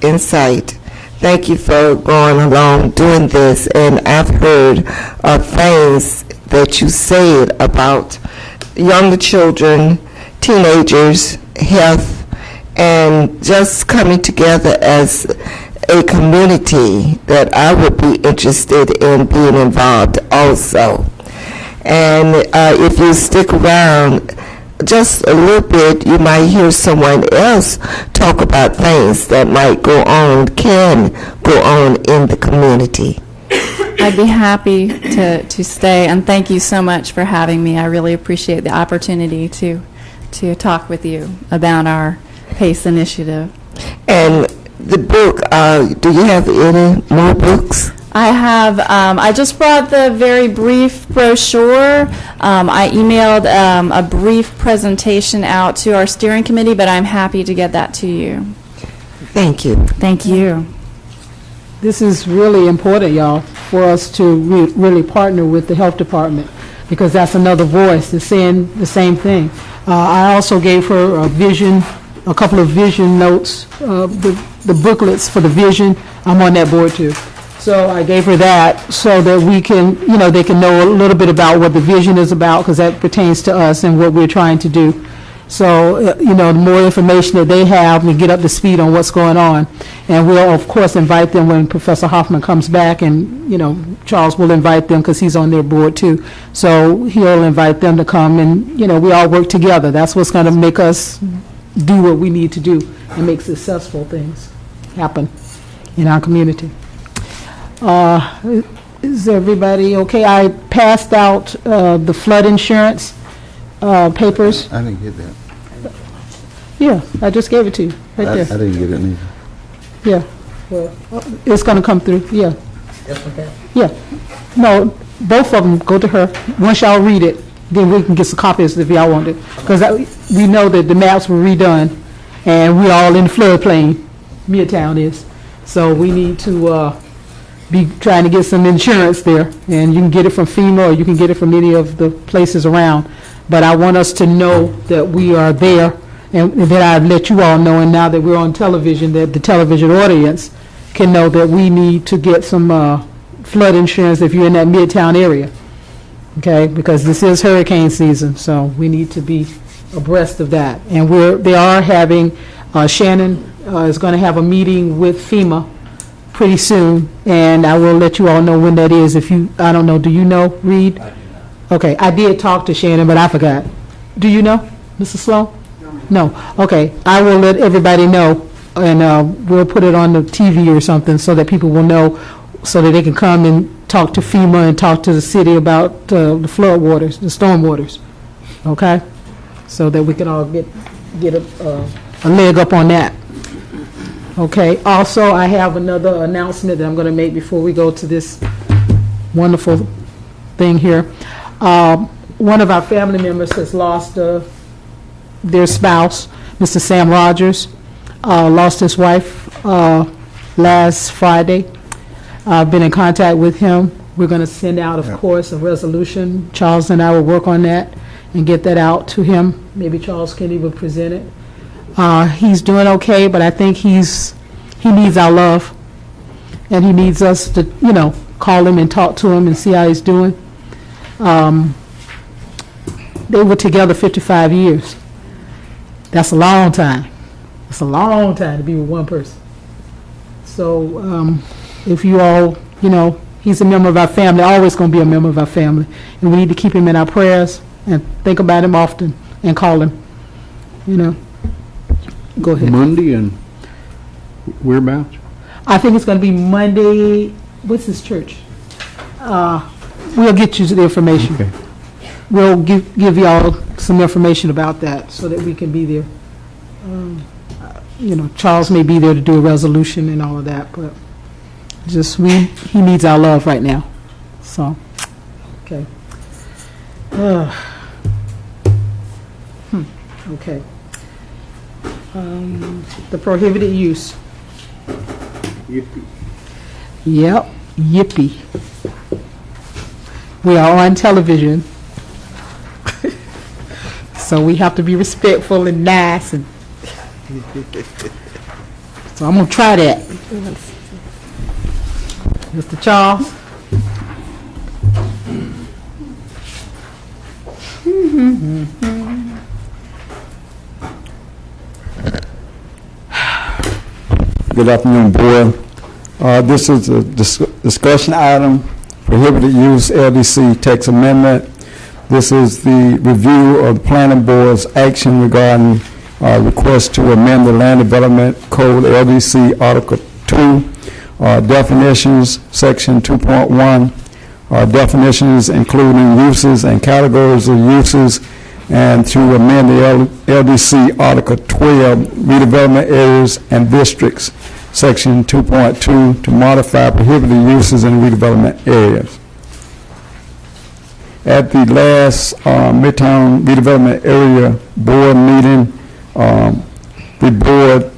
Speaker 7: insight. Thank you for going along doing this. And I've heard things that you said about younger children teenagers' health, and just coming together as a community that I would be interested in being involved also. And if you stick around just a little bit, you might hear someone else talk about things that might go on, can go on in the community.
Speaker 10: I'd be happy to stay, and thank you so much for having me. I really appreciate the opportunity to talk with you about our PACE initiative.
Speaker 7: And the book, do you have any more books?
Speaker 10: I have, I just brought the very brief brochure. I emailed a brief presentation out to our steering committee, but I'm happy to get that to you.
Speaker 7: Thank you.
Speaker 10: Thank you.
Speaker 1: This is really important, y'all, for us to really partner with the health department, because that's another voice that's saying the same thing. I also gave her a couple of vision notes, the booklets for the vision. I'm on that board too. So I gave her that so that we can, they can know a little bit about what the vision is about, because that pertains to us and what we're trying to do. So, the more information that they have, we get up to speed on what's going on. And we'll, of course, invite them when Professor Hoffman comes back, and, Charles will invite them because he's on their board too. So he'll invite them to come, and, we all work together. That's what's going to make us do what we need to do and make successful things happen in our community. Is everybody okay? I passed out the flood insurance papers.
Speaker 8: I didn't get that.
Speaker 1: Yeah, I just gave it to you, right
Speaker 8: I
Speaker 1: there.
Speaker 8: didn't get it neither.
Speaker 1: Yeah, well, it's going to come through, yeah. Yeah. No, both of them go to her. Once y'all read it, then we can get some copies if y'all want it. Because we know that the maps were redone, and we're all in the floodplain, Midtown is. So we need to be trying to get some insurance there. And you can get it from FEMA, or you can get it from any of the places around. But I want us to know that we are there, and that I've let you all know, and now that we're on television, that the television audience can know that we need to get some flood insurance if you're in that Midtown area, okay? Because this is hurricane season, so we need to be abreast of that. And they are having, Shannon is going to have a meeting with FEMA pretty soon, and I will let you all know when that is. I don't know, do you know, Reed? I do not. Okay, I did talk to Shannon, but I forgot. Do you know, Mrs. Sloan? No. Okay, I will let everybody know, and we'll put it on the TV or something so that people will know, so that they can come and talk to FEMA and talk to the city about the flood waters, the storm waters, okay? So that we can all get a leg up on that. Okay, also I have another announcement that I'm going to make before we go to this wonderful thing here. One of our family members has lost their spouse, Mr. Sam Rogers, lost his wife last Friday. I've been in contact with him. We're going to send out, of course, a resolution. Charles and I will work on that and get that out to him. Maybe Charles can even present it. He's doing okay, but I think he needs our love, and he needs us to, call him and talk to him and see how he's doing. They were together 55 years. That's a long time. It's a long time to be with one person. So if you all, he's a member of our family, always going to be a member of our family. And we need to keep him in our prayers and think about him often and call him. Go ahead.
Speaker 11: Monday, and whereabouts?
Speaker 1: I think it's going to be Monday. What's his church? We'll get you the information.
Speaker 11: Okay.
Speaker 1: We'll give y'all some information about that so that we can be there. Charles may be there to do a resolution and all of that, but he needs our love right now. So, okay. Okay. The prohibited use.
Speaker 11: Yippee.
Speaker 1: Yep, yippee. We are on television. So we have to be respectful and nice, and so I'm gonna try that. Mr. Charles.
Speaker 3: Good afternoon, Board. This is a discussion item, prohibited use LDC text amendment. This is the review of the Planning Board's action regarding request to amend the Land Development Code LDC Article 2, definitions, Section 2.1, definitions including uses and categories of uses, and to amend the LDC Article 12, redevelopment areas and districts, Section 2.2, to modify prohibited uses in redevelopment areas. At the last Midtown Redevelopment Area Board meeting, the board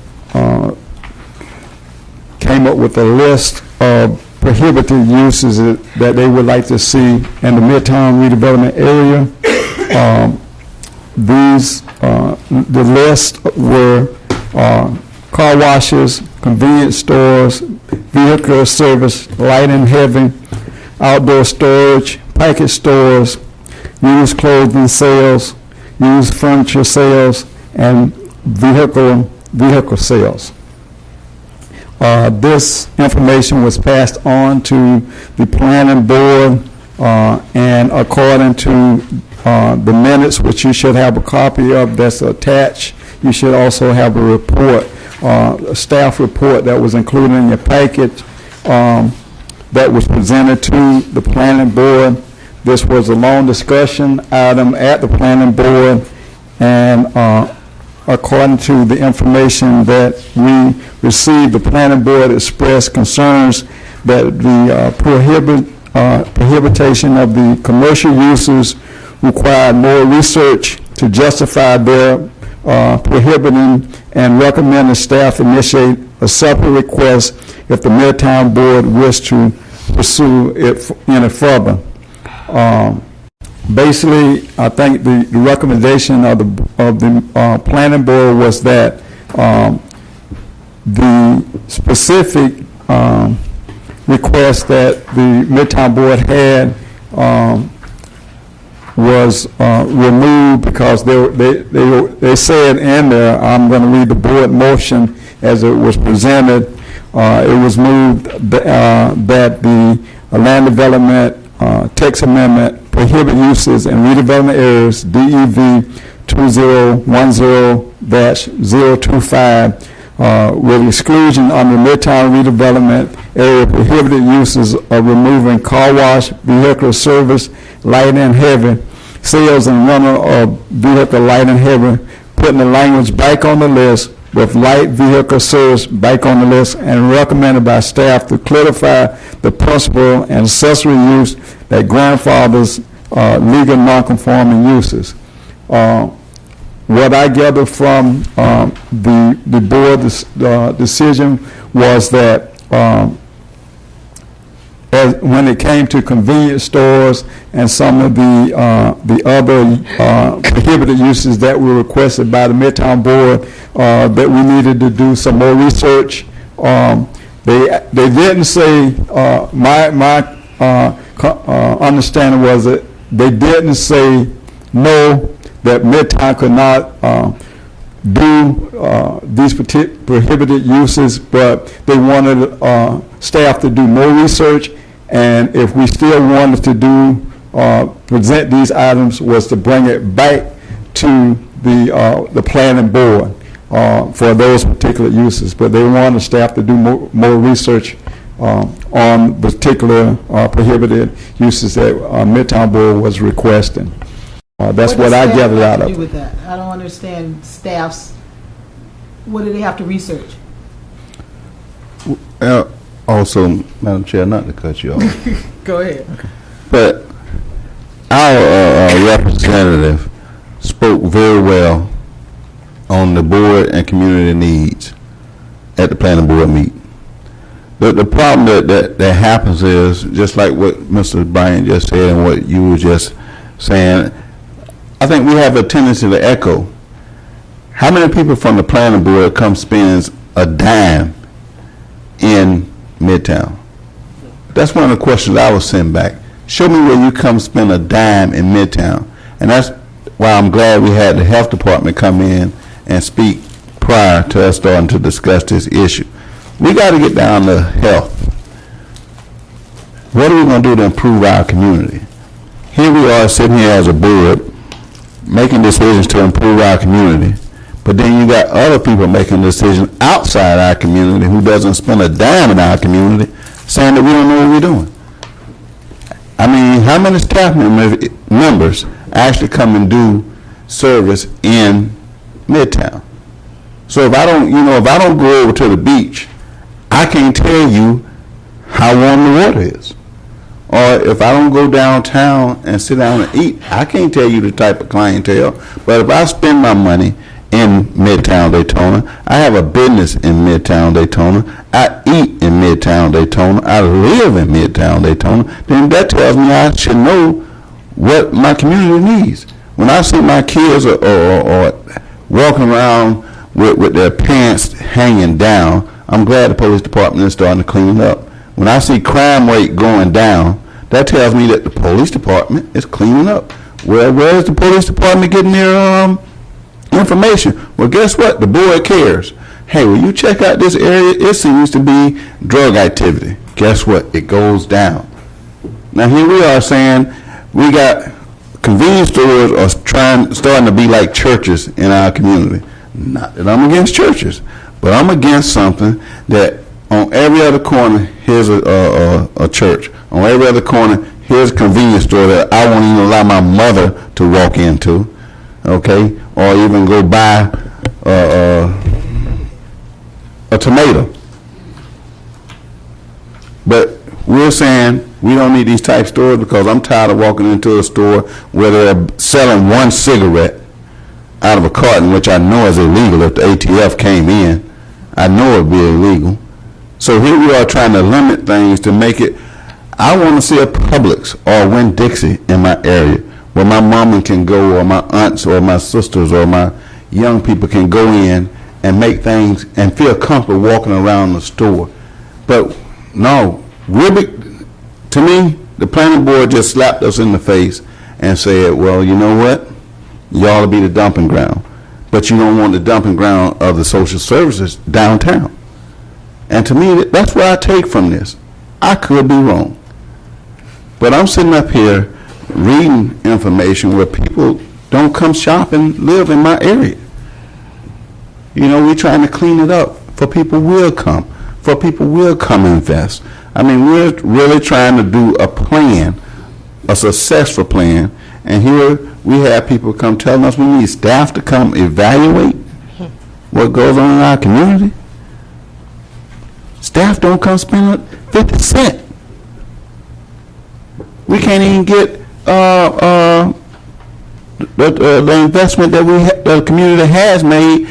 Speaker 3: came up with a list of prohibited uses that they would like to see in the Midtown Redevelopment Area. The list were car washes, convenience stores, vehicle service, light and heavy, outdoor storage, package stores, used clothing sales, used furniture sales, and vehicle sales. This information was passed on to the planning board, and according to the minutes, which you should have a copy of that's attached, you should also have a report, a staff report that was included in your package that was presented to the planning board. This was a long discussion item at the planning board, and according to the information that we received, the planning board expressed concerns that the prohibition of the commercial uses required more research to justify their prohibiting, and recommended staff initiate a separate request if the Midtown board wished to pursue it any further. Basically, I think the recommendation of the planning board was that the specific request that the Midtown board had was removed because they said in there, I'm going to read the board motion as it was presented. It was moved that the land development text amendment prohibit uses in redevelopment areas, DEV 2010-025, with exclusion under Midtown redevelopment area prohibited uses of removing car wash, vehicle service, light and heavy, sales and rental of vehicle light and heavy, putting the language back on the list with light vehicle service back on the list, and recommended by staff to clarify the principal and accessory use that grandfathers legal non-conforming uses. What I gathered from the board's decision was that when it came to convenience stores and some of the other prohibited uses that were requested by the Midtown board, that we needed to do some more research. They didn't say, my understanding was that they didn't say no, that Midtown could not do these prohibited uses, but they wanted staff to do more research, and if we still wanted to do present these items, was to bring it back to the planning board for those particular uses. But they wanted staff to do more research on particular prohibited uses that Midtown board was requesting. That's what I gathered out of it.
Speaker 1: I don't understand staff's, what do they have to research?
Speaker 8: Also, Madam Chair, not to cut you off,
Speaker 1: Go ahead.
Speaker 8: but our representative spoke very well on the board and community needs at the planning board meeting. The problem that happens is, just like what Mr. Bryant just said and what you were just saying, I think we have a tendency to echo. How many people from the planning board come spends a dime in Midtown? That's one of the questions I was sent back. Show me where you come spend a dime in Midtown. And that's why I'm glad we had the health department come in and speak prior to us starting to discuss this issue. we got to get down to health. What are we going to do to improve our community? Here we are sitting here as a board making decisions to improve our community, but then you got other people making decisions outside our community who doesn't spend a dime in our community saying that we don't know what we're doing. I mean, how many staff members actually come and do service in Midtown? So if I don't, if I don't go over to the beach, I can't tell you how warm the water is. Or if I don't go downtown and sit down and eat, I can't tell you the type of clientele. But if I spend my money in Midtown Daytona, I have a business in Midtown Daytona, I eat in Midtown Daytona, I live in Midtown Daytona, then that tells me I should know what my community needs. When I see my kids or walking around with their pants hanging down, I'm glad the police department is starting to clean up. When I see crime rate going down, that tells me that the police department is cleaning up. Well, where is the police department getting their information? Well, guess what? The board cares. Hey, will you check out this area? It seems to be drug activity. Guess what? It goes down. Now, here we are saying we got convenience stores are starting to be like churches in our community. Not that I'm against churches, but I'm against something that on every other corner, here's a church. On every other corner, here's a convenience store that I won't even allow my mother to walk into, okay? Or even go buy a tomato. But we're saying we don't need these type stores because I'm tired of walking into a store where they're selling one cigarette out of a carton, which I know is illegal. If the ATF came in, I know it would be illegal. So here we are trying to limit things to make it. I want to see a Publix or a Winn-Dixie in my area where my mama can go, or my aunts or my sisters or my young people can go in and make things and feel comfortable walking around the store. But no, to me, the planning board just slapped us in the face and said, well, you know what? You ought to be the dumping ground. But you don't want the dumping ground of the social services downtown. And to me, that's what I take from this. I could be wrong. But I'm sitting up here reading information where people don't come shop and live in my area. We're trying to clean it up for people will come. For people will come invest. I mean, we're really trying to do a plan, a successful plan. And here we have people come telling us we need staff to come evaluate what goes on in our community. Staff don't come spend 50 cents. We can't even get the investment that the community has made.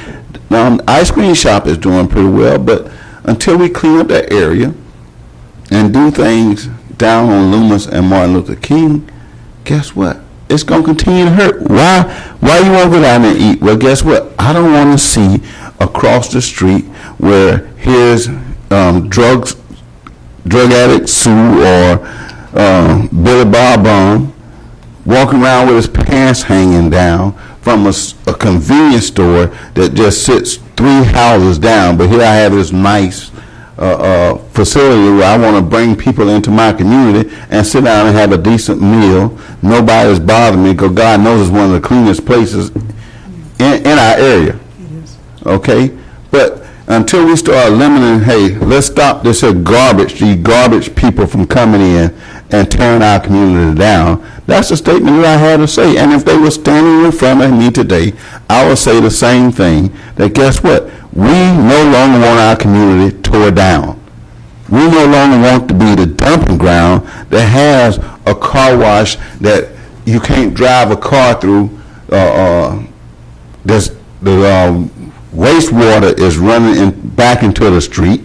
Speaker 8: Ice cream shop is doing pretty well, but until we clean up that area and do things down on Loomis and Martin Luther King, guess what? It's going to continue to hurt. Why you want to go down there and eat? Well, guess what? I don't want to see across the street where here's drug addict Sue or Billy Bob walking around with his pants hanging down from a convenience store that just sits 3 houses down. But here I have this nice facility where I want to bring people into my community and sit down and have a decent meal. Nobody's bothering me because God knows it's one of the cleanest places in our area. Okay? But until we start limiting, hey, let's stop this here garbage, these garbage people from coming in and tearing our community down. That's a statement that I had to say. And if they were standing in front of me today, I would say the same thing, that guess what? We no longer want our community tore down. We no longer want to be the dumping ground that has a car wash that you can't drive a car through. Wastewater is running back into the street,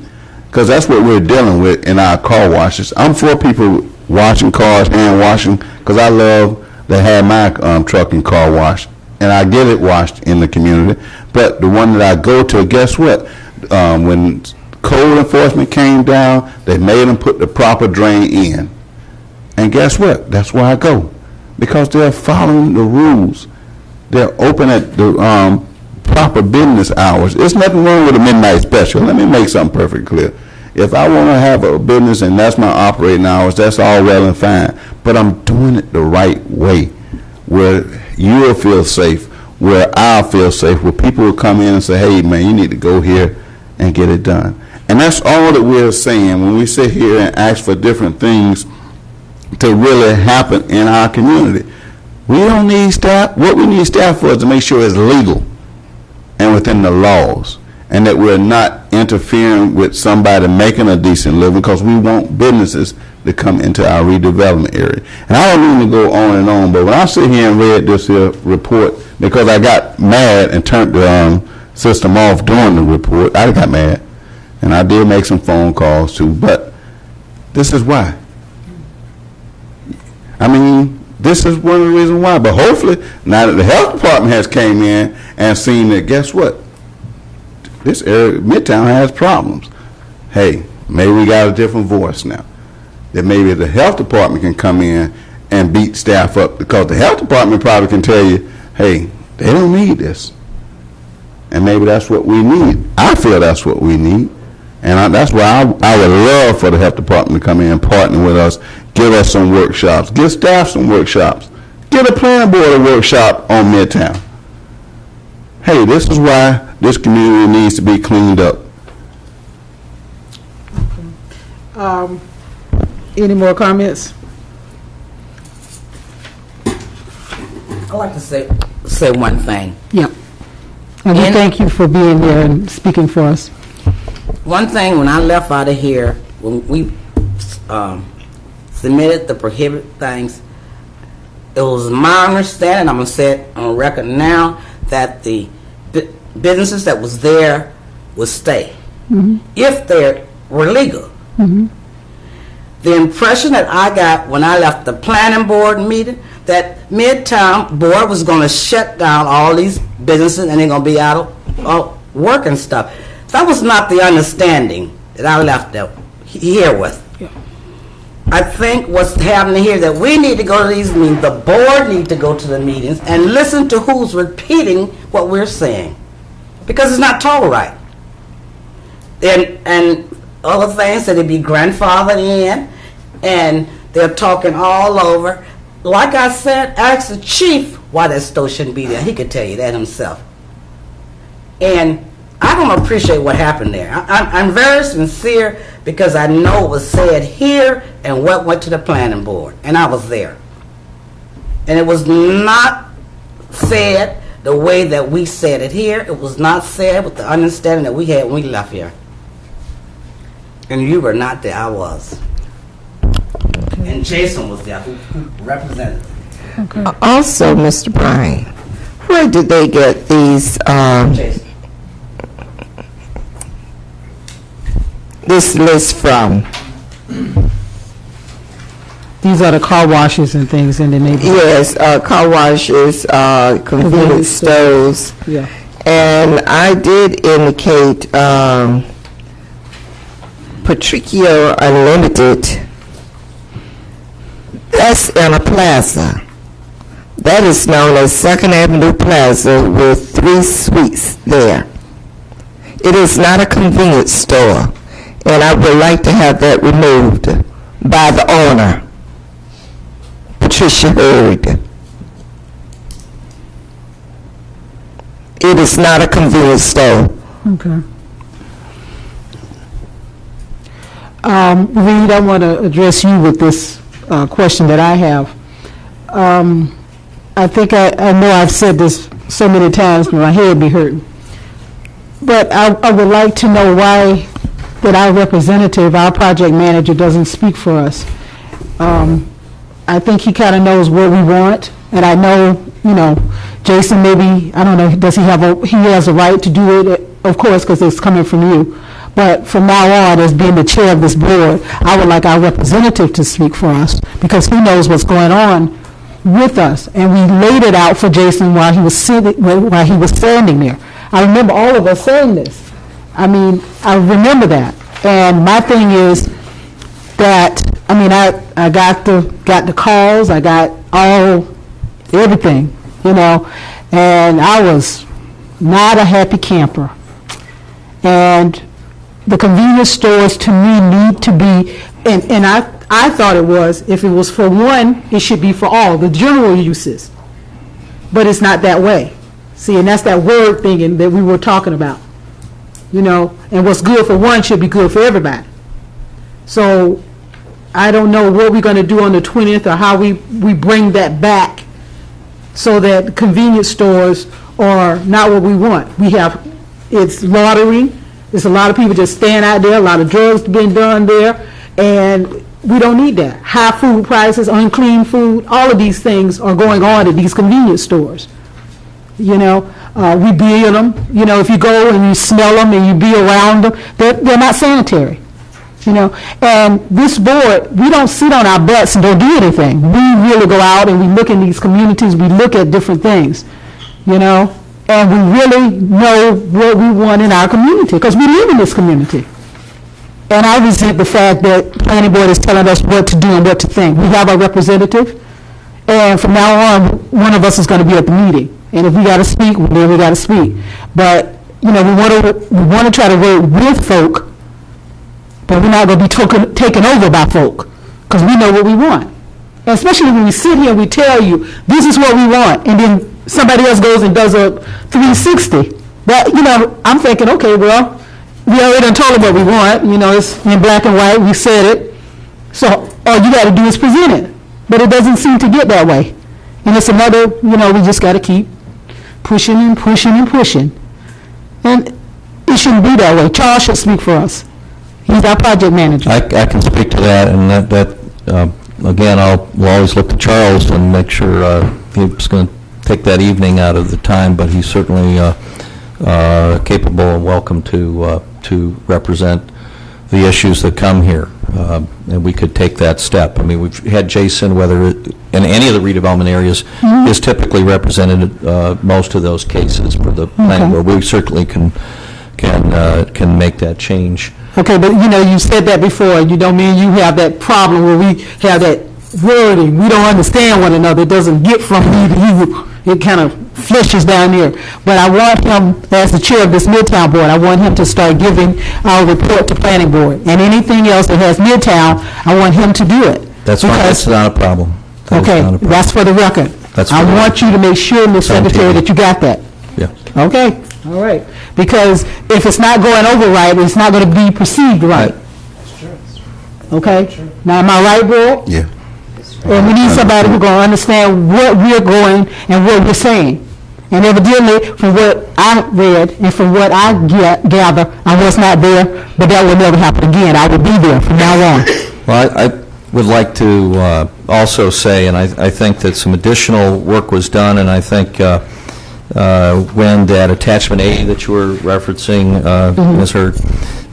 Speaker 8: because that's what we're dealing with in our car washes. I'm for people washing cars, hand washing, because I love to have my truck and car washed, and I get it washed in the community. But the one that I go to, guess what? When code enforcement came down, they made them put the proper drain in. And guess what? That's where I go, because they're following the rules. They're open at the proper business hours. There's nothing wrong with a midnight special. Let me make something perfectly clear. If I want to have a business and that's my operating hours, that's all well and fine. But I'm doing it the right way, where you'll feel safe, where I'll feel safe, where people will come in and say, hey, man, you need to go here and get it done. And that's all that we're saying when we sit here and ask for different things to really happen in our community. We don't need staff. What we need staff for is to make sure it's legal and within the laws, and that we're not interfering with somebody making a decent living, because we want businesses to come into our redevelopment area. And I don't mean to go on and on, but when I sit here and read this here report, because I got mad and turned the system off during the report, I got mad, and I did make some phone calls too, but this is why. I mean, this is one of the reasons why. But hopefully, now that the health department has came in and seen that, guess what? This area, Midtown, has problems. Hey, maybe we got a different voice now. That maybe the health department can come in and beat staff up, because the health department probably can tell you, hey, they don't need this. And maybe that's what we need. I feel that's what we need. And that's why I would love for the health department to come in and partner with us, give us some workshops, give staff some workshops, give the planning board a workshop on Midtown. Hey, this is why this community needs to be cleaned up.
Speaker 1: Any more comments?
Speaker 5: I'd like to say one thing.
Speaker 1: Yeah. And we thank you for being here and speaking for us.
Speaker 5: One thing, when I left out of here, when we submitted the prohibited things, it was my understanding, I'm going to say it on record now, that the businesses that was there would stay, if they were legal. The impression that I got when I left the planning board meeting, that Midtown board was going to shut down all these businesses and they're going to be out of work and stuff. That was not the understanding that I left here with.
Speaker 1: Yeah.
Speaker 5: I think what's happening here, that we need to go to these meetings, the board need to go to the meetings and listen to who's repeating what we're saying, because it's not told right. And other things that it be grandfathered in, and they're talking all over. Like I said, ask the chief why that store shouldn't be there. He could tell you that himself. And I don't appreciate what happened there. I'm very sincere, because I know what was said here and what went to the planning board, and I was there. And it was not said the way that we said it here. It was not said with the understanding that we had when we left here. And you were not there, I was. And Jason was there, who represented.
Speaker 1: Okay.
Speaker 7: Also, Mr. Bryan, where did they get these,
Speaker 5: Jason.
Speaker 7: this list from?
Speaker 1: These are the car washes and things in the neighborhood.
Speaker 7: Yes, car washes, convenience stores.
Speaker 1: Yeah.
Speaker 7: And I did indicate Patricio Unlimited. That's in a plaza. That is known as 2nd Avenue Plaza, with 3 suites there. It is not a convenience store, and I would like to have that removed by the owner, Patricia Hurd. It is not a convenience store.
Speaker 1: Okay. Reed, I want to address you with this question that I have. I think I know I've said this so many times, but my head be hurting. But I would like to know why that our representative, our project manager, doesn't speak for us. I think he kind of knows what we want, and I know, Jason, maybe, I don't know, does he has a right to do it, of course, because it's coming from you. But from now on, as being the chair of this board, I would like our representative to speak for us, because he knows what's going on with us. And we laid it out for Jason while he was standing there. I remember all of us saying this. I mean, I remember that. And my thing is that, I got the calls, I got everything, and I was not a happy camper. And the convenience stores, to me, need to be, and I thought it was, if it was for one, it should be for all, the general uses. But it's not that way. See, and that's that word thing that we were talking about. You know, and what's good for one should be good for everybody. So I don't know what we're going to do on the 20th or how we bring that back so that convenience stores are not what we want. It's lottery. There's a lot of people just staying out there, a lot of drugs being done there, and we don't need that. High food prices, unclean food, all of these things are going on at these convenience stores. You know, we build them. You know, if you go and you smell them and you be around them, they're not sanitary. You know, and this board, we don't sit on our butts and don't do anything. We really go out and we look in these communities, we look at different things, you know, and we really know what we want in our community, because we live in this community. And I resent the fact that planning board is telling us what to do and what to think. We have our representative, and from now on, one of us is going to be at the meeting. And if we got to speak, then we got to speak. But, you know, we want to try to work with folk, but we're not going to be taken over by folk, because we know what we want. And especially when we sit here and we tell you, this is what we want, and then somebody else goes and does a 360. That, you know, I'm thinking, okay, well, we already done told them what we want. You know, it's in black and white. We said it. So all you got to do is present it. But it doesn't seem to get that way. And it's another, you know, we just got to keep pushing and pushing and pushing. And it shouldn't be that way. Charles should speak for us. He's our project manager.
Speaker 12: I can speak to that, and that again, we'll always look to Charles and make sure he's going to take that evening out of the time, but he's certainly capable and welcome to represent the issues that come here, and we could take that step. I mean, we've had Jason, whether in any of the redevelopment areas, is typically represented most of those cases for the planning board. We certainly can make that change.
Speaker 1: Okay, but you know, you said that before. You don't mean you have that problem where we have that wording. We don't understand one another. It doesn't get from me to you. It kind of flushes down here. But I want him, as the chair of this Midtown board, I want him to start giving our report to planning board. And anything else that has Midtown, I want him to do it.
Speaker 12: That's fine. That's not a problem.
Speaker 1: Okay, that's for the record. I want you to make sure, Ms. Secretary, that you got that.
Speaker 12: Yeah.
Speaker 1: Okay, all right. Because if it's not going over right, it's not going to be perceived right. Okay? Now, am I right, Bill?
Speaker 8: Yeah.
Speaker 1: And we need somebody who's going to understand what we're going and what we're saying. And evidently, from what I read and from what I gather, I was not there, but that will never happen again. I will be there from now on.
Speaker 12: Well, I would like to also say, and I think that some additional work was done, and I think when that attachment A that you were referencing, Ms. Hurd,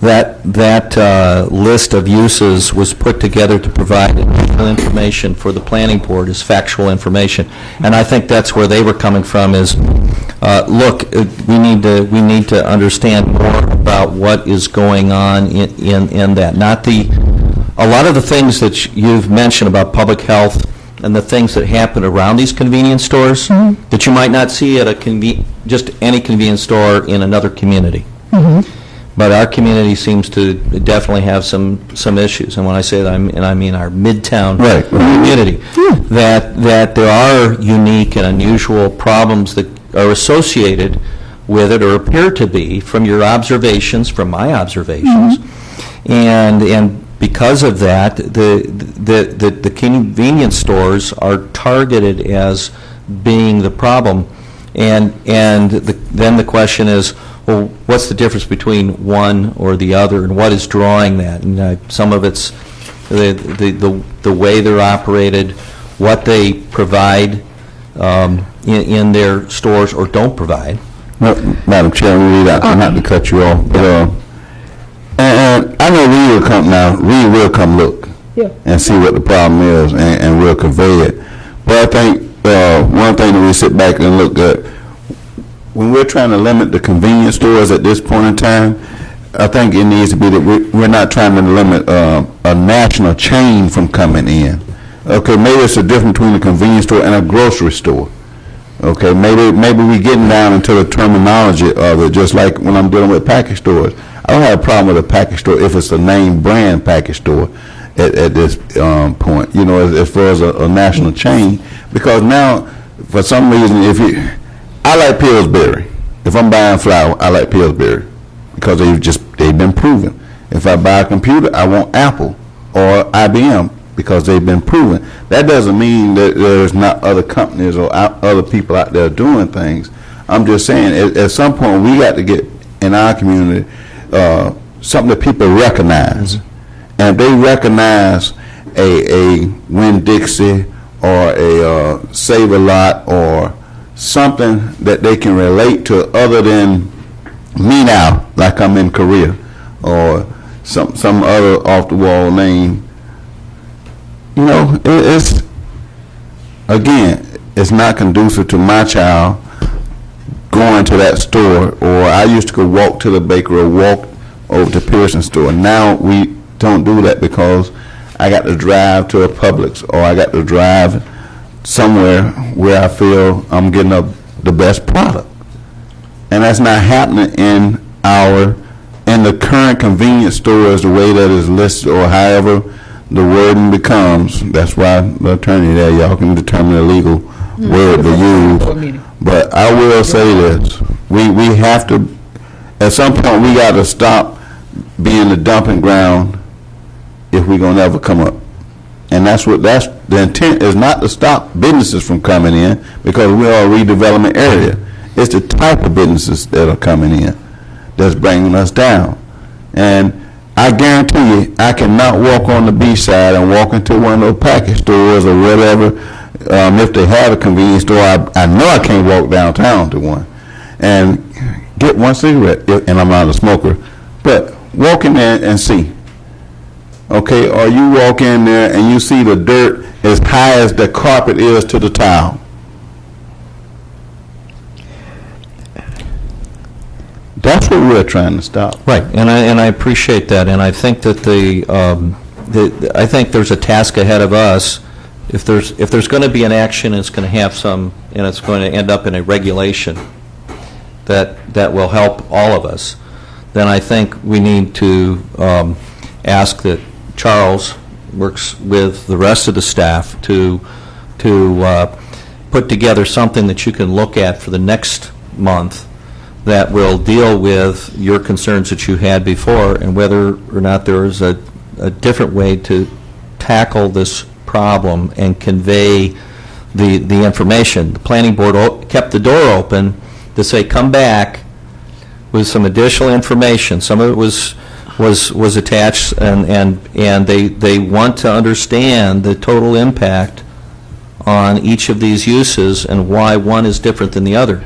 Speaker 12: that list of uses was put together to provide additional information for the planning board as factual information. And I think that's where they were coming from is, look, we need to understand more about what is going on in that. Not a lot of the things that you've mentioned about public health and the things that happen around these convenience stores that you might not see at just any convenience store in another community. But our community seems to definitely have some issues, and when I say that, I mean our Midtown community, that there are unique and unusual problems that are associated with it, or appear to be, from your observations, from my observations, and because of that, the convenience stores are targeted as being the problem, and then the question is, well, what's the difference between one or the other, and what is drawing that? And some of it's the way they're operated, what they provide in their stores or don't provide.
Speaker 8: Madam Chairman, not to cut you off, but and I know Reed will come now. Reed will come look and see what the problem is, and we'll convey it. But I think one thing that we sit back and look at, when we're trying to limit the convenience stores at this point in time, I think it needs to be that we're not trying to limit a national chain from coming in. Okay, maybe it's a difference between a convenience store and a grocery store. Okay, maybe we getting down into the terminology of it, just like when I'm dealing with package stores. I don't have a problem with a package store if it's a name brand package store at this point, you know, as far as a national chain. Because now, for some reason, I like Pillsbury. If I'm buying flour, I like Pillsbury because they've been proven. If I buy a computer, I want Apple or IBM because they've been proven. That doesn't mean that there's not other companies or other people out there doing things. I'm just saying, at some point, we got to get in our community something that people recognize. And if they recognize a Winn-Dixie or a Save-A-Lot or something that they can relate to other than me now, like I'm in Korea, or some other off-the-wall name. You know, it's not conducive to my child going to that store, or I used to go walk to the bakery or walk over to Pearson's store. Now we don't do that because I got to drive to a Publix, or I got to drive somewhere where I feel I'm getting the best product. And that's not happening in the current convenience stores the way that is listed, or however the wording becomes. That's why the attorney there, y'all can determine the legal word to use. But I will say this, we have to, at some point, we got to stop being the dumping ground if we're going to ever come up. And the intent is not to stop businesses from coming in because we are a redevelopment area. It's the type of businesses that are coming in that's bringing us down. And I guarantee you, I cannot walk on the beach side and walk into one of those package stores or whatever. If they have a convenience store, I know I can't walk downtown to one and get one cigarette, and I'm not a smoker. But walk in there and see. Okay, or you walk in there and you see the dirt as high as the carpet is to the tile. That's what we're trying to stop.
Speaker 12: Right, and I appreciate that, and I think that I think there's a task ahead of us. If there's going to be an action, it's going to have some, and it's going to end up in a regulation that will help all of us, then I think we need to ask that Charles works with the rest of the staff to put together something that you can look at for the next month that will deal with your concerns that you had before, and whether or not there is a different way to tackle this problem and convey the information. The planning board kept the door open to say, come back with some additional information. Some of it was attached, and they want to understand the total impact on each of these uses and why one is different than the other.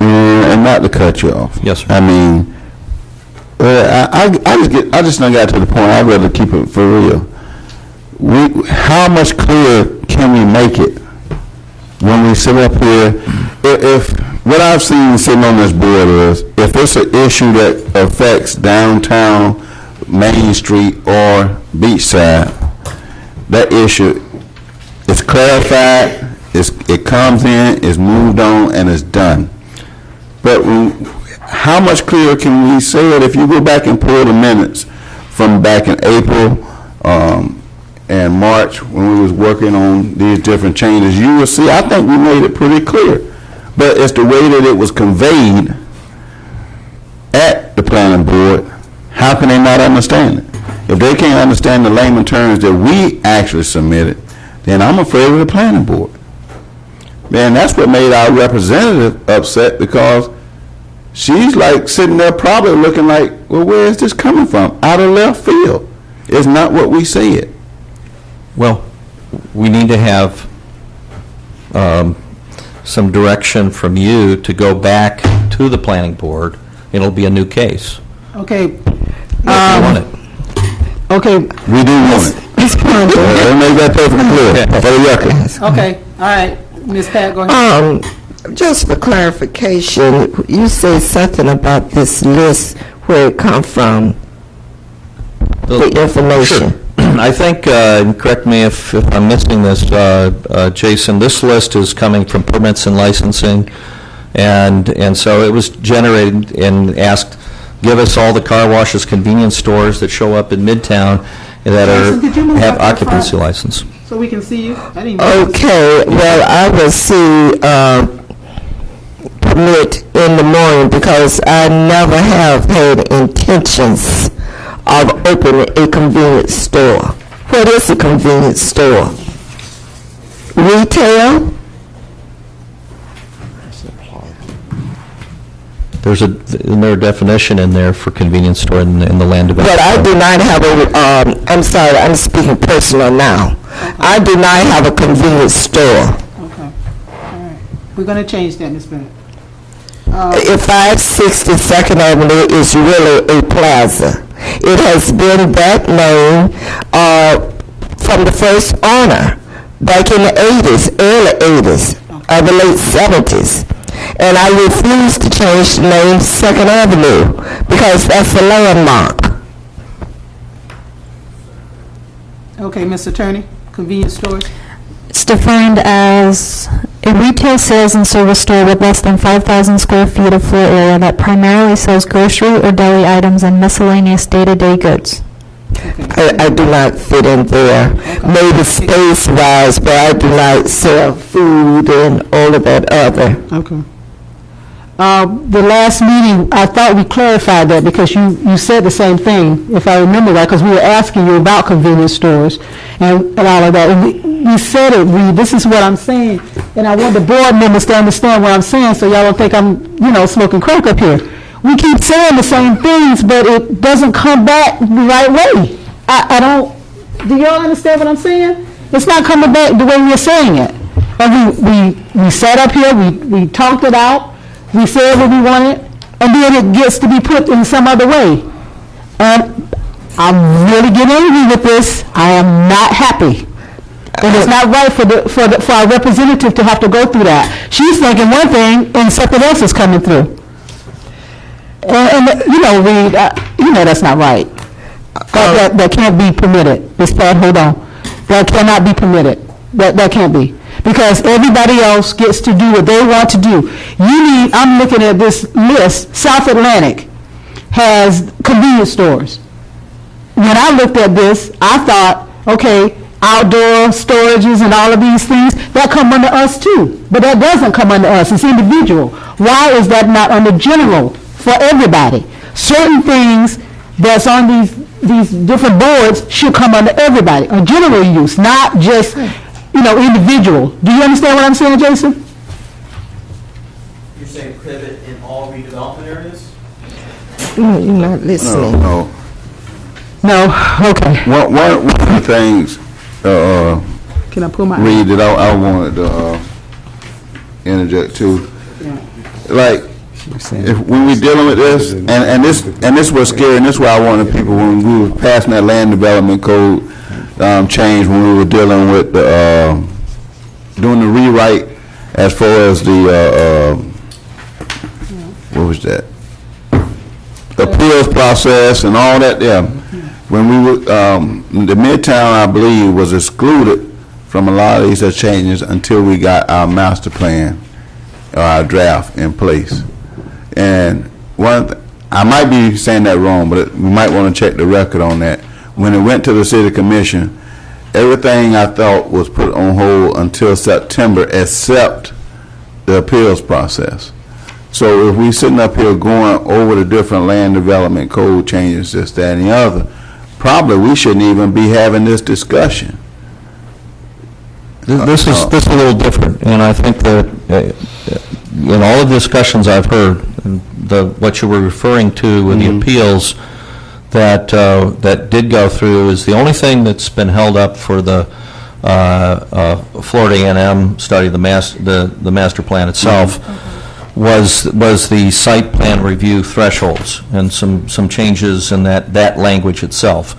Speaker 8: And not to cut you off.
Speaker 12: Yes, sir.
Speaker 8: I mean, I just don't got to the point. I'd rather keep it for real. How much clearer can we make it when we sit up here? If what I've seen sitting on this board is, if it's an issue that affects downtown, Main Street, or Beachside, that issue is clarified, it comes in, is moved on, and is done. But how much clearer can we say it if you go back and pull the minutes from back in April and March when we was working on these different changes? You will see, I think we made it pretty clear. But it's the way that it was conveyed at the planning board. How can they not understand it? If they can't understand the layman terms that we actually submitted, then I'm afraid of the planning board. Man, that's what made our representative upset, because she's like sitting there probably looking like, well, where is this coming from? Out of left field. It's not what we said.
Speaker 12: Well, we need to have some direction from you to go back to the planning board. It'll be a new case.
Speaker 1: Okay.
Speaker 12: If you want it.
Speaker 1: Okay.
Speaker 8: We do want it.
Speaker 1: Ms. Ponder.
Speaker 8: Let's make that perfectly clear for the record.
Speaker 1: Okay, all right. Ms. Pat, go ahead.
Speaker 7: Just for clarification, you said something about this list, where it come from, the information.
Speaker 12: Sure. I think, and correct me if I'm missing this, Jason, this list is coming from permits and licensing, and so it was generated and asked, give us all the car washes, convenience stores that show up in Midtown that
Speaker 1: Jason, could you move
Speaker 12: have
Speaker 1: up to the
Speaker 12: occupancy
Speaker 1: front?
Speaker 12: license.
Speaker 1: So we can see you? I didn't even-
Speaker 7: Okay, well, I will see permit in the morning because I never have had intentions of opening a convenience store. What is a convenience store? Retail?
Speaker 12: Isn't there a definition in there for convenience store in the land development?
Speaker 7: But I do not have a, I'm sorry, I'm speaking personal now. I do not have a convenience store.
Speaker 1: Okay, all right. We're going to change that, Ms. Bennett.
Speaker 7: If 560 Second Avenue is really a plaza. It has been that name from the first owner back in the 80s, early 80s, or the late 70s. And I refuse to change the name Second Avenue because that's a landmark.
Speaker 1: Okay, Ms. Attorney, convenience stores?
Speaker 13: It's defined as a retail sales and service store with less than 5,000 square feet of floor area that primarily sells grocery or deli items and miscellaneous day-to-day goods.
Speaker 7: I do not fit in there, maybe space-wise, but I do not sell food and all of that other.
Speaker 1: Okay. The last meeting, I thought we clarified that because you said the same thing, if I remember right, because we were asking you about convenience stores and all of that. And we said it, this is what I'm saying, and I want the board members to understand what I'm saying so y'all don't think I'm, smoking crack up here. We keep saying the same things, but it doesn't come back the right way. I don't, do y'all understand what I'm saying? It's not coming back the way we're saying it. And we sat up here, we talked it out, we said what we wanted, and then it gets to be put in some other way. And I'm really getting angry with this. I am not happy. And it's not right for our representative to have to go through that. She's thinking one thing and something else is coming through. And that's not right. That can't be permitted. Ms. Todd, hold on. That cannot be permitted. That can't be. Because everybody else gets to do what they want to do. I'm looking at this list, South Atlantic has convenience stores. When I looked at this, I thought, okay, outdoor storages and all of these things, that come under us too. But that doesn't come under us, it's individual. Why is that not under general for everybody? Certain things that's on these different boards should come under everybody, a general use, not just individual. Do you understand what I'm saying, Jason?
Speaker 14: You're saying prohibit in all redevelopment areas?
Speaker 7: No, you're not listening.
Speaker 8: No.
Speaker 1: No, okay.
Speaker 8: One of the things,
Speaker 1: Can I pull my?
Speaker 8: Reed, that I wanted to interject too. Like, when we dealing with this, and this was scary, and this is why I wanted people, when we were passing that land development code change, when we were dealing with doing the rewrite as far as the what was that? Appeals process and all that there. When we were, the Midtown, I believe, was excluded from a lot of these changes until we got our master plan, our draft in place. And I might be saying that wrong, but we might want to check the record on that. When it went to the city commission, everything I thought was put on hold until September except the appeals process. So if we sitting up here going over the different land development code changes, this, that, and the other, probably we shouldn't even be having this discussion.
Speaker 12: This is a little different, and I think that in all of the discussions I've heard, what you were referring to with the appeals that did go through is the only thing that's been held up for the Florida A&M study, the master plan itself, was the site plan review thresholds and some changes in that language itself.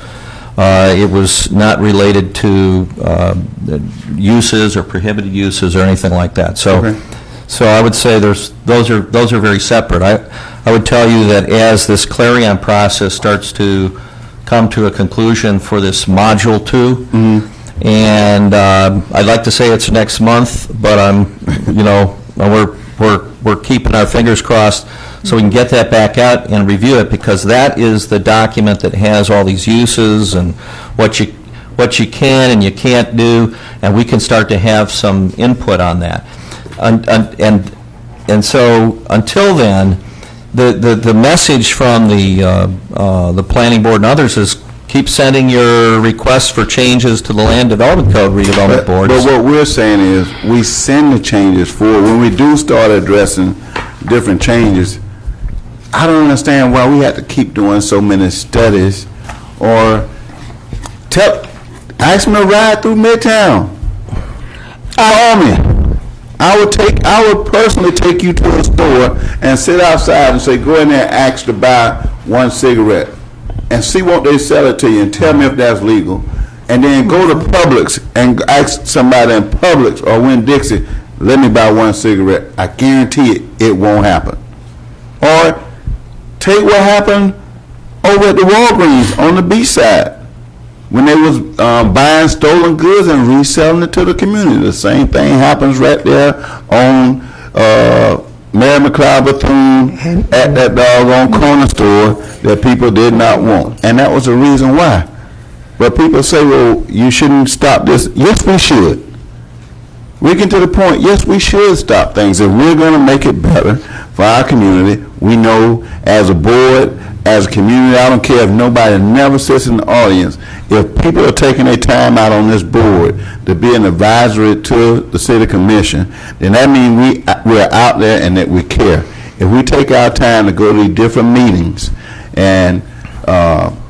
Speaker 12: It was not related to uses or prohibited uses or anything like that. So I would say those are very separate. I would tell you that as this clarion process starts to come to a conclusion for this Module 2. And I'd like to say it's next month, but we're keeping our fingers crossed so we can get that back out and review it, because that is the document that has all these uses and what you can and you can't do, and we can start to have some input on that. And so until then, the message from the planning board and others is keep sending your requests for changes to the Land Development Code redevelopment boards.
Speaker 8: But what we're saying is, we send the changes forward. When we do start addressing different changes, I don't understand why we have to keep doing so many studies, or ask me to ride through Midtown. Call me. I would personally take you to a store and sit outside and say, go in there and ask to buy one cigarette and see what they sell it to you and tell me if that's legal. And then go to Publix and ask somebody in Publix or Winn-Dixie, let me buy one cigarette. I guarantee it won't happen. Or take what happened over at the Walgreens on the beach side when they was buying stolen goods and reselling it to the community. The same thing happens right there on Mary McLeod Bethune at that doggone corner store that people did not want. And that was the reason why. But people say, well, you shouldn't stop this. Yes, we should. We get to the point, yes, we should stop things. If we're going to make it better for our community, we know as a board, as a community, I don't care if nobody never sits in the audience, if people are taking their time out on this board to be an advisory to the city commission, then that means we're out there and that we care. If we take our time to go to these different meetings and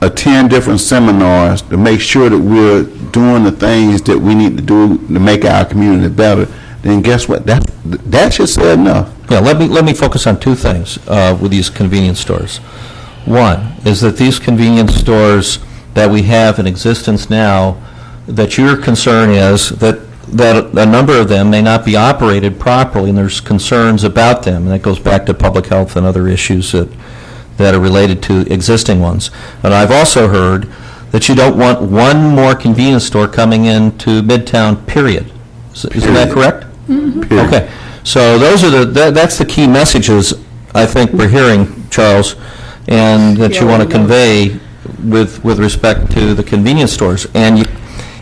Speaker 8: attend different seminars to make sure that we're doing the things that we need to do to make our community better, then guess what? That should say enough.
Speaker 12: Yeah, let me focus on two things with these convenience stores. One is that these convenience stores that we have in existence now, that your concern is that a number of them may not be operated properly, and there's concerns about them, and that goes back to public health and other issues that are related to existing ones. And I've also heard that you don't want one more convenience store coming into Midtown, period. Isn't that correct?
Speaker 8: Period.
Speaker 12: Okay. So those are that's the key messages I think we're hearing, Charles, and that you want to convey with respect to the convenience stores. And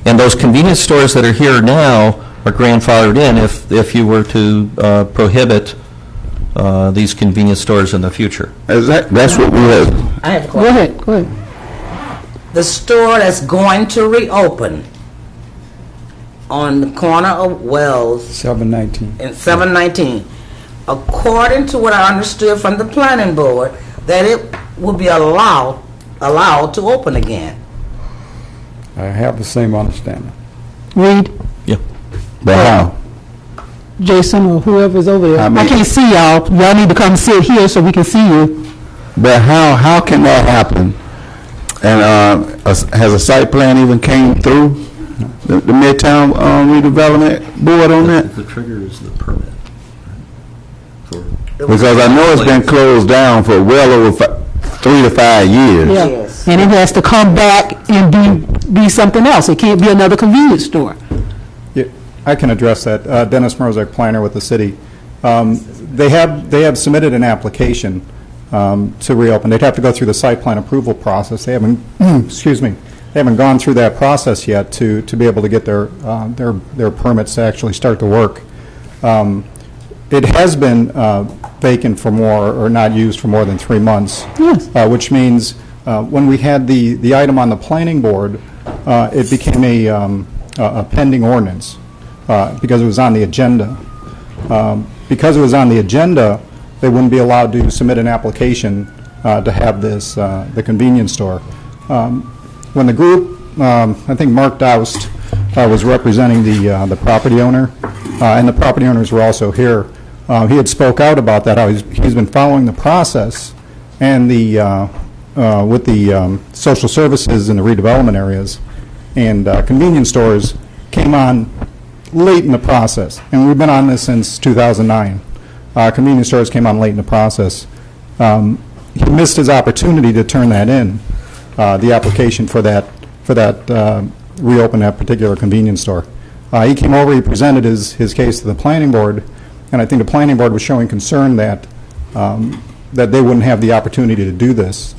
Speaker 12: those convenience stores that are here now are grandfathered in if you were to prohibit these convenience stores in the future.
Speaker 8: That's what we have.
Speaker 5: I have a question.
Speaker 1: Go ahead.
Speaker 5: The store that's going to reopen on the corner of Wells
Speaker 3: 719.
Speaker 5: and 719, according to what I understood from the planning board, that it will be allowed to open again.
Speaker 3: I have the same understanding.
Speaker 1: Reed,
Speaker 12: Yeah.
Speaker 8: But how?
Speaker 1: Jason, or whoever's over there. I can't see y'all. Y'all need to come sit here so we can see you.
Speaker 8: But how can that happen? And has a site plan even came through the Midtown redevelopment board on that?
Speaker 12: The trigger is the permit.
Speaker 8: Because I know it's been closed down for well over 3 to 5 years.
Speaker 1: Yeah.
Speaker 5: Yes.
Speaker 1: And it has to come back and be something else. It can't be another convenience store.
Speaker 15: Yeah, I can address that. Dennis Merzik, planner with the city. They have submitted an application to reopen. They'd have to go through the site plan approval process. They haven't, excuse me, they haven't gone through that process yet to be able to get their permits to actually start to work. It has been vacant for more, or not used for more than 3 months.
Speaker 1: Yes.
Speaker 15: Which means when we had the item on the planning board, it became a pending ordinance because it was on the agenda. Because it was on the agenda, they wouldn't be allowed to submit an application to have this, the convenience store. When the group, I think Mark Doust was representing the property owner, and the property owners were also here. He had spoke out about that, how he's been following the process and with the social services in the redevelopment areas, and convenience stores came on late in the process, and we've been on this since 2009. Convenience stores came on late in the process. He missed his opportunity to turn that in. the application for that reopen that particular convenience store. He came over, he presented his case to the planning board, and I think the planning board was showing concern that that they wouldn't have the opportunity to do this,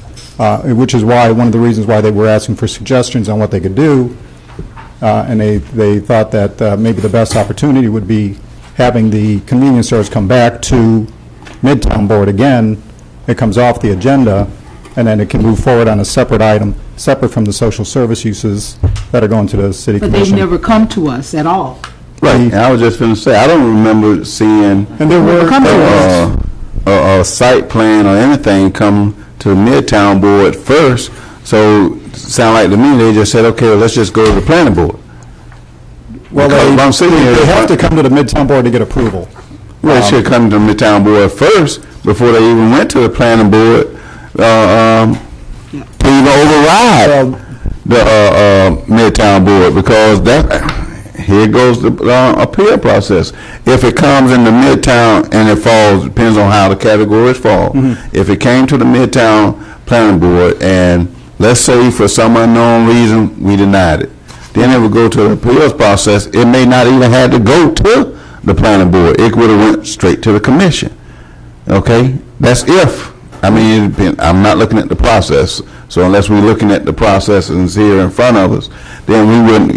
Speaker 15: which is why, one of the reasons why they were asking for suggestions on what they could do, and they thought that maybe the best opportunity would be having the convenience stores come back to Midtown Board again. It comes off the agenda, and then it can move forward on a separate item, separate from the social service uses that are going to the city
Speaker 1: But
Speaker 15: commission.
Speaker 1: they've never come to us at all.
Speaker 8: Right, and I was just going to say, I don't remember seeing
Speaker 15: And there were,
Speaker 1: Come to us.
Speaker 8: a site plan or anything come to the Midtown Board first, so sound like to me, they just said, okay, well, let's just go to the planning board.
Speaker 15: well,
Speaker 8: Because I'm sitting here-
Speaker 15: they have to come to the Midtown Board to get approval.
Speaker 8: Well, it should come to the Midtown Board first, before they even went to the planning board, to even override the Midtown Board, because here goes the appeal process. If it comes in the Midtown and it falls, depends on how the categories fall. If it came to the Midtown Planning Board and, let's say, for some unknown reason, we denied it, then it would go to the appeals process. It may not even have to go to the planning board. It would have went straight to the commission. Okay? That's if. I mean, I'm not looking at the process. So unless we're looking at the processes here in front of us, then we wouldn't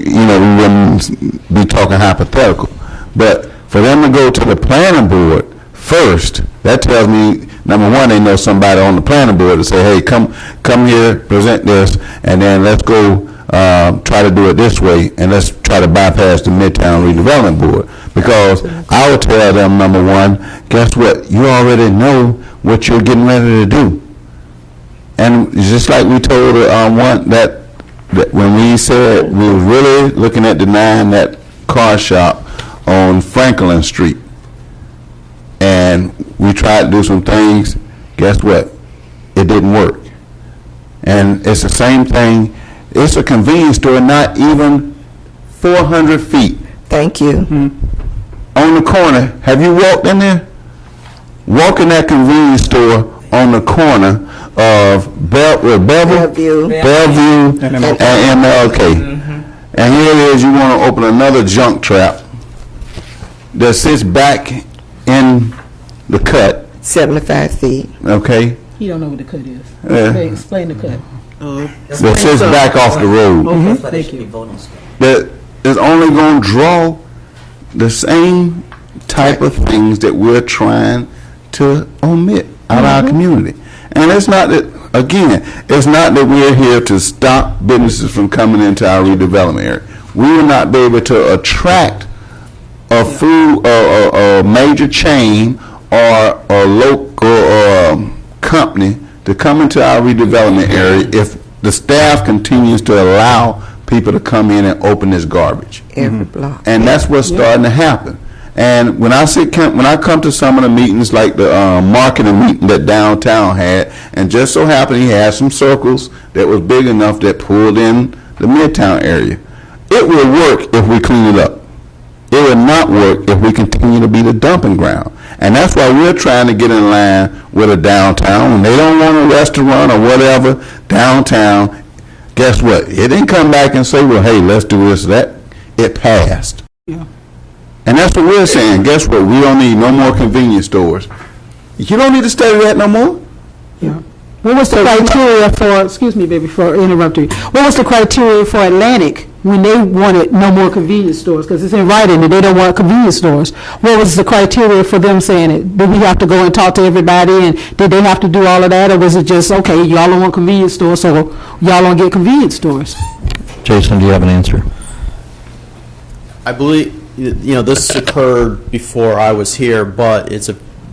Speaker 8: be talking hypothetical. But for them to go to the planning board first, that tells me, number one, they know somebody on the planning board to say, hey, come here, present this, and then let's go try to do it this way, and let's try to bypass the Midtown Redevelopment Board. Because I would tell them, number one, guess what? You already know what you're getting ready to do. And just like we told one that when we said we were really looking at denying that car shop on Franklin Street, and we tried to do some things, guess what? It didn't work. And it's the same thing. It's a convenience store, not even 400 feet.
Speaker 7: Thank you.
Speaker 8: On the corner. Have you walked in there? Walk in that convenience store on the corner of Bellevue and MLK. And here it is, you want to open another junk trap that sits back in the cut.
Speaker 7: 75 feet.
Speaker 8: Okay?
Speaker 1: He don't know what the cut is.
Speaker 8: Yeah.
Speaker 1: Explain the cut.
Speaker 8: That sits back off the road.
Speaker 1: Thank you.
Speaker 8: That is only going to draw the same type of things that we're trying to omit out of our community. And it's not that, again, it's not that we're here to stop businesses from coming into our redevelopment area. We will not be able to attract a food, a major chain or a local company to come into our redevelopment area if the staff continues to allow people to come in and open this garbage.
Speaker 7: Every block.
Speaker 8: And that's what's starting to happen. And when I come to some of the meetings, like the marketing meeting that downtown had, and just so happened he had some circles that was big enough that pulled in the Midtown area. It will work if we clean it up. It will not work if we continue to be the dumping ground. And that's why we're trying to get in line with a downtown. When they don't want a restaurant or whatever downtown, guess what? It didn't come back and say, well, hey, let's do this, that. It passed.
Speaker 1: Yeah.
Speaker 8: And that's what we're saying. Guess what? We don't need no more convenience stores. You don't need to study that no more.
Speaker 1: Yeah. What was the criteria for, excuse me, baby, for interrupting you. What was the criteria for Atlantic when they wanted no more convenience stores? Because it's in writing that they don't want convenience stores. What was the criteria for them saying it? Did we have to go and talk to everybody, and did they have to do all of that? Or was it just, okay, y'all don't want convenience stores, so y'all don't get convenience stores?
Speaker 12: Jason, do you have an answer?
Speaker 14: I believe, this occurred before I was here, but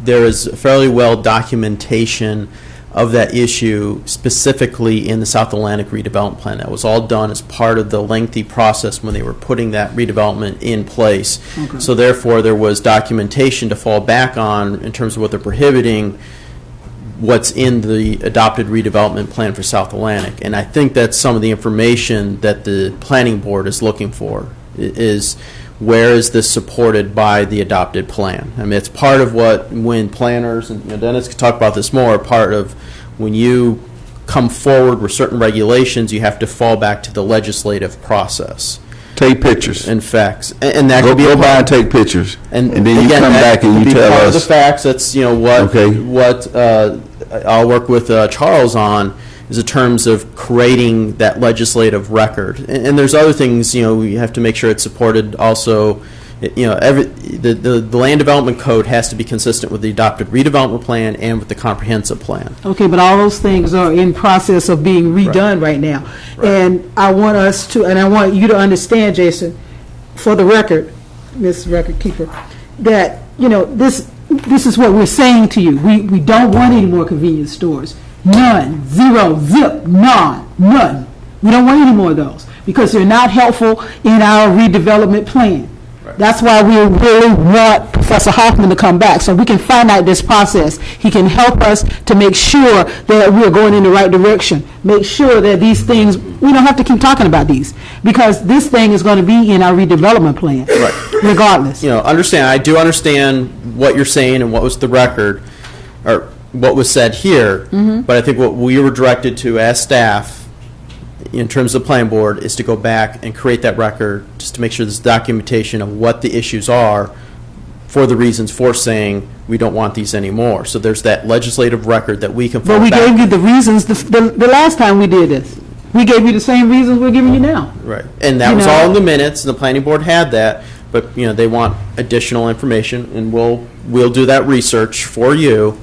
Speaker 14: there is fairly well documentation of that issue specifically in the South Atlantic redevelopment plan. That was all done as part of the lengthy process when they were putting that redevelopment in place. Okay. So therefore, there was documentation to fall back on in terms of what they're prohibiting, what's in the adopted redevelopment plan for South Atlantic. And I think that's some of the information that the planning board is looking for, is where is this supported by the adopted plan? I mean, it's part of what, when planners, and Dennis could talk about this more, part of when you come forward with certain regulations, you have to fall back to the legislative process.
Speaker 8: Take pictures.
Speaker 14: And facts. And that
Speaker 8: Go,
Speaker 14: could be
Speaker 8: go
Speaker 14: a
Speaker 8: by
Speaker 14: part.
Speaker 8: and take pictures.
Speaker 14: And
Speaker 8: then you
Speaker 14: again,
Speaker 8: come
Speaker 14: that
Speaker 8: back and
Speaker 14: could
Speaker 8: you
Speaker 14: be
Speaker 8: tell
Speaker 14: part of
Speaker 8: us.
Speaker 14: the facts. That's, what,
Speaker 8: Okay.
Speaker 14: I'll work with Charles on is in terms of creating that legislative record. And there's other things, we have to make sure it's supported also. The land development code has to be consistent with the adopted redevelopment plan and with the comprehensive plan.
Speaker 1: Okay, but all those things are in process of being redone right now. And I want us to, and I want you to understand, Jason, for the record, Ms. Record Keeper, that, this is what we're saying to you. We don't want any more convenience stores. None, zero, zip, none. We don't want any more of those because they're not helpful in our redevelopment plan. That's why we really want Professor Hoffman to come back, so we can find out this process. He can help us to make sure that we're going in the right direction. Make sure that these things, we don't have to keep talking about these, because this thing is going to be in our redevelopment plan, regardless.
Speaker 14: I do understand what you're saying and what was the record, or what was said here, but I think what we were directed to as staff, in terms of the planning board, is to go back and create that record just to make sure there's documentation of what the issues are for the reasons for saying we don't want these anymore. So there's that legislative record that we can fall
Speaker 1: But we
Speaker 14: back.
Speaker 1: gave you the reasons the last time we did this. We gave you the same reasons we're giving you now.
Speaker 14: Right. And that was all in the minutes, and the planning board had that, but they want additional information, and we'll do that research for you,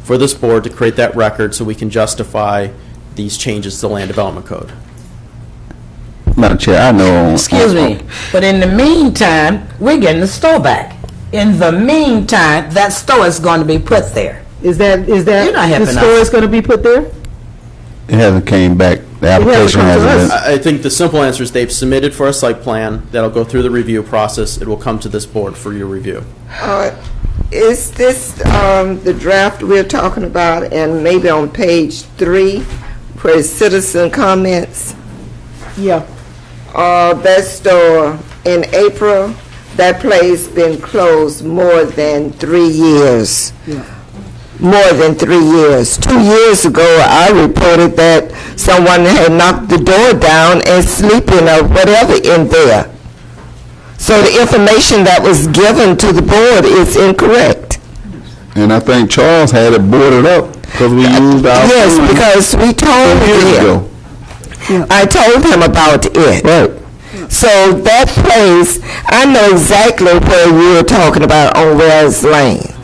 Speaker 14: for this board, to create that record so we can justify these changes to the land development code.
Speaker 8: Madam Chair, I know.
Speaker 7: Excuse me, but in the meantime, we're getting the store back. In the meantime, that store is going to be put there.
Speaker 1: Is that
Speaker 7: You're not helping
Speaker 1: the store
Speaker 7: us.
Speaker 1: is going to be put there?
Speaker 8: It hasn't came back. The application
Speaker 1: come to
Speaker 8: hasn't
Speaker 1: us.
Speaker 8: been.
Speaker 14: I think the simple answer is they've submitted for a site plan. That'll go through the review process. It will come to this board for your review.
Speaker 7: Is this the draft we're talking about, and maybe on page 3, where it's citizen comments?
Speaker 1: Yeah.
Speaker 7: That store in April, that place been closed more than 3 years. More than 3 years. 2 years ago, I reported that someone had knocked the door down and sleeping or whatever in there. So the information that was given to the board is incorrect.
Speaker 8: And I think Charles had it boarded up because we used our.
Speaker 7: Yes, because we told
Speaker 8: years
Speaker 7: him.
Speaker 8: ago.
Speaker 7: I told him about it.
Speaker 8: Right.
Speaker 7: So that place, I know exactly where you were talking about on Wells Lane.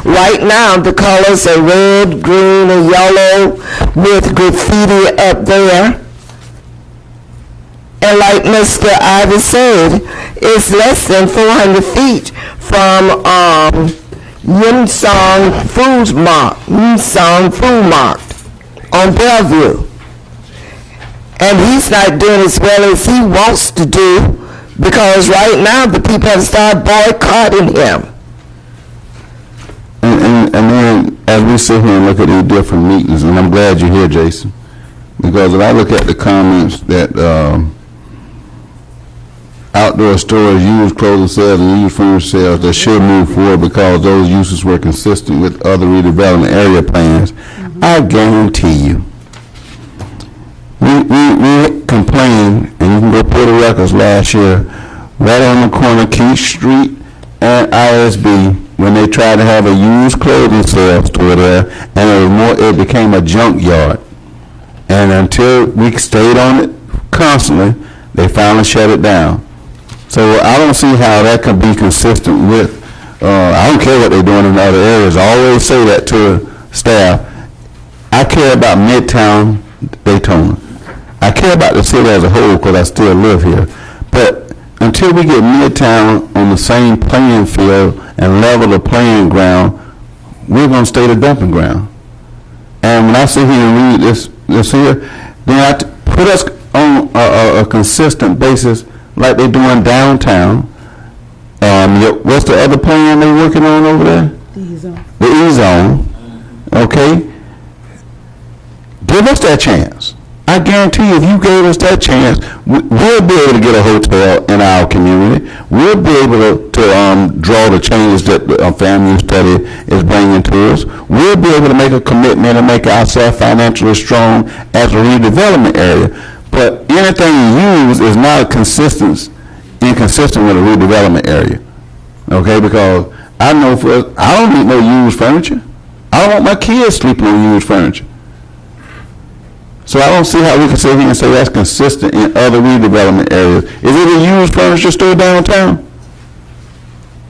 Speaker 7: Right now, the colors are red, green, and yellow with graffiti up there. And like Mr. Ivy said, it's less than 400 feet from Yimsong Food Mart on Bellevue. And he's not doing as well as he wants to do, because right now the people have started boycotting him.
Speaker 8: And then as we sit here and look at these different meetings, and I'm glad you're here, Jason, because if I look at the comments that outdoor stores, used clothing sales, and used furniture sales that should move forward because those uses were consistent with other redevelopment area plans, I guarantee you, we complained, and you can go pull the records last year, right on the corner of Keith Street and ISB, when they tried to have a used clothing sales store there, and it became a junkyard. And until we stayed on it constantly, they finally shut it down. So I don't see how that can be consistent with, I don't care what they're doing in other areas. I always say that to staff. I care about Midtown, Daytona. I care about the city as a whole because I still live here. But until we get Midtown on the same playing field and level the playing ground, we're going to stay the dumping ground. And when I sit here and read this here, then I put us on a consistent basis like they're doing downtown. What's the other plan they're working on over there?
Speaker 1: The E-zone.
Speaker 8: The E-zone. Okay. Give us that chance. I I guarantee you, if you gave us that chance, we'll be able to get a hotel in our community. We'll be able to draw the changes that the FAMU study is bringing to us. We'll be able to make a commitment and make ourselves financially strong as a redevelopment area. But anything you use is not inconsistent with a redevelopment area. Okay, because I know I don't need no used furniture. I don't want my kids sleeping on used furniture. So I don't see how we can sit here and say that's consistent in other redevelopment areas. Is it a used furniture store downtown?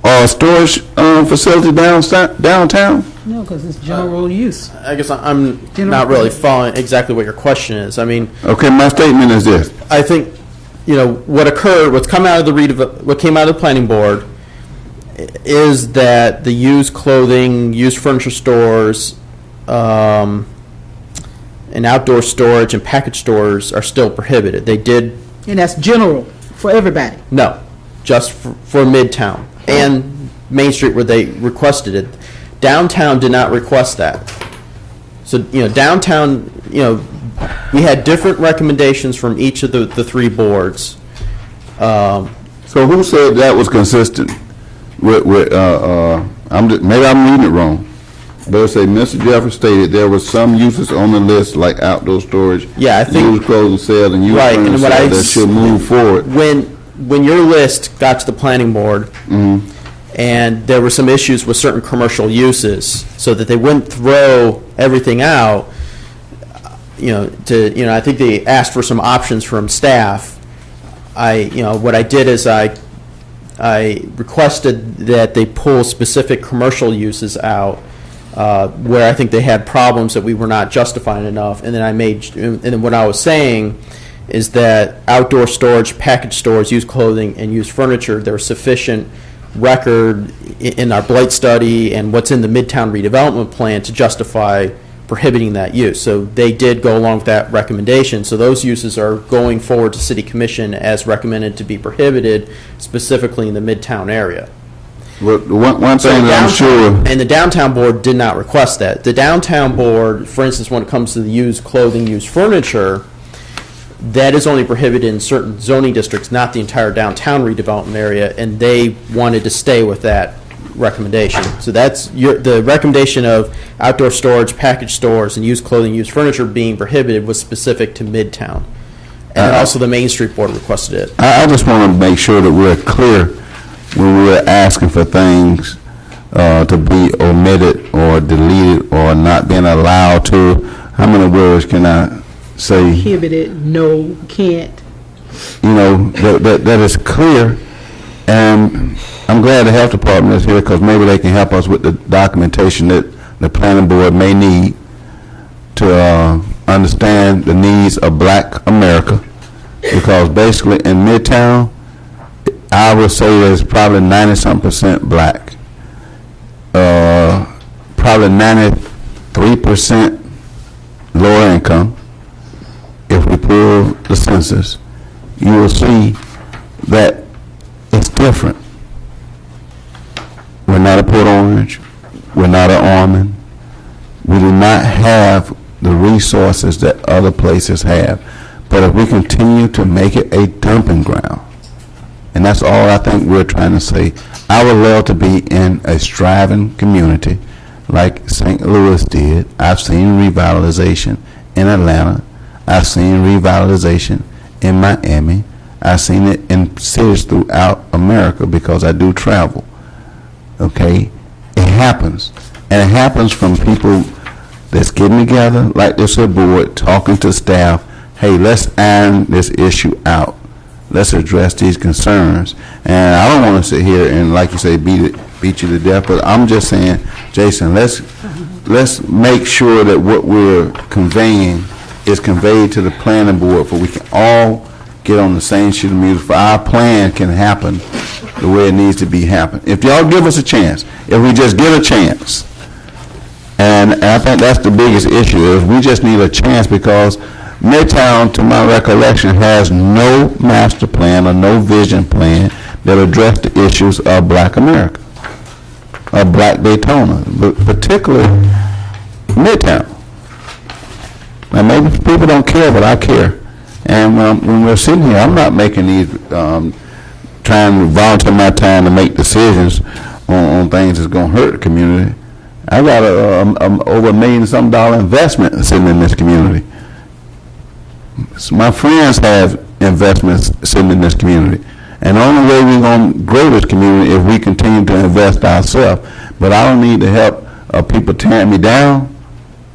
Speaker 8: Or a storage facility downtown?
Speaker 1: No, because it's general use.
Speaker 14: I guess I'm not really following exactly what your question is. I mean,
Speaker 8: okay, my statement is this.
Speaker 14: I think, what came out of the planning board is that the used clothing, used furniture stores, and outdoor storage and package stores are still prohibited. They did.
Speaker 1: And that's general for everybody.
Speaker 14: No, just for Midtown and Main Street where they requested it. Downtown did not request that. So, downtown, we had different recommendations from each of the three boards.
Speaker 8: So who said that was consistent with maybe I'm reading it wrong. But say Mr. Jeffers stated there were some uses on the list like outdoor storage,
Speaker 14: I think
Speaker 8: used clothing sales, and used furniture sales that should move forward.
Speaker 14: When your list got to the planning board, and there were some issues with certain commercial uses, so that they wouldn't throw everything out. I think they asked for some options from staff. What I did is I requested that they pull specific commercial uses out. Where I think they had problems that we were not justifying enough, and then what I was saying is that outdoor storage, package stores, used clothing, and used furniture, there was sufficient record in our blight study and what's in the Midtown redevelopment plan to justify prohibiting that use. So they did go along with that recommendation. So those uses are going forward to City Commission as recommended to be prohibited, specifically in the Midtown area.
Speaker 8: Well, one thing that I'm sure.
Speaker 14: And the downtown board did not request that. The downtown board, for instance, when it comes to the used clothing, used furniture, that is only prohibited in certain zoning districts, not the entire downtown redevelopment area, and they wanted to stay with that recommendation. So that's the recommendation of outdoor storage, package stores, and used clothing, used furniture being prohibited was specific to Midtown. And also the Main Street board requested it.
Speaker 8: I just want to make sure that we're clear when we're asking for things to be omitted or deleted or not being allowed to. How many words can I say?
Speaker 1: Prohibited, no, can't.
Speaker 8: That is clear. And I'm glad the health department is here because maybe they can help us with the documentation that the planning board may need to understand the needs of Black America. Because basically in Midtown, I would say there's probably 90-something% Black. Probably 93% lower income. If we pull the census, you will see that it's different. We're not a Port Orange. We're not an Ormond. We do not have the resources that other places have. But if we continue to make it a dumping ground, and that's all I think we're trying to say, I would love to be in a striving community like St. Louis did. I've seen revitalization in Atlanta. I've seen revitalization in Miami. I've seen it in cities throughout America because I do travel. Okay? It happens. And it happens from people that's getting together, like this board, talking to staff, hey, let's iron this issue out. Let's address these concerns. And I don't want to sit here and, like you say, beat you to death, but I'm just saying, Jason, let's make sure that what we're conveying is conveyed to the planning board for we can all get on the same sheet of music for our plan can happen the way it needs to be happen. If y'all give us a chance, if we just get a chance, and I think that's the biggest issue, is we just need a chance because Midtown, to my recollection, has no master plan or no vision plan that address the issues of Black America, of Black Daytona, but particularly Midtown. Now maybe people people don't care, but I care. And when we're sitting here, I'm not making these, trying to volunteer my time to make decisions on things that's going to hurt the community. I got over $1 million investment sitting in this community. So my friends have investments sitting in this community. And the only way we're going to grow this community is if we continue to invest ourselves. But I don't need the help of people tearing me down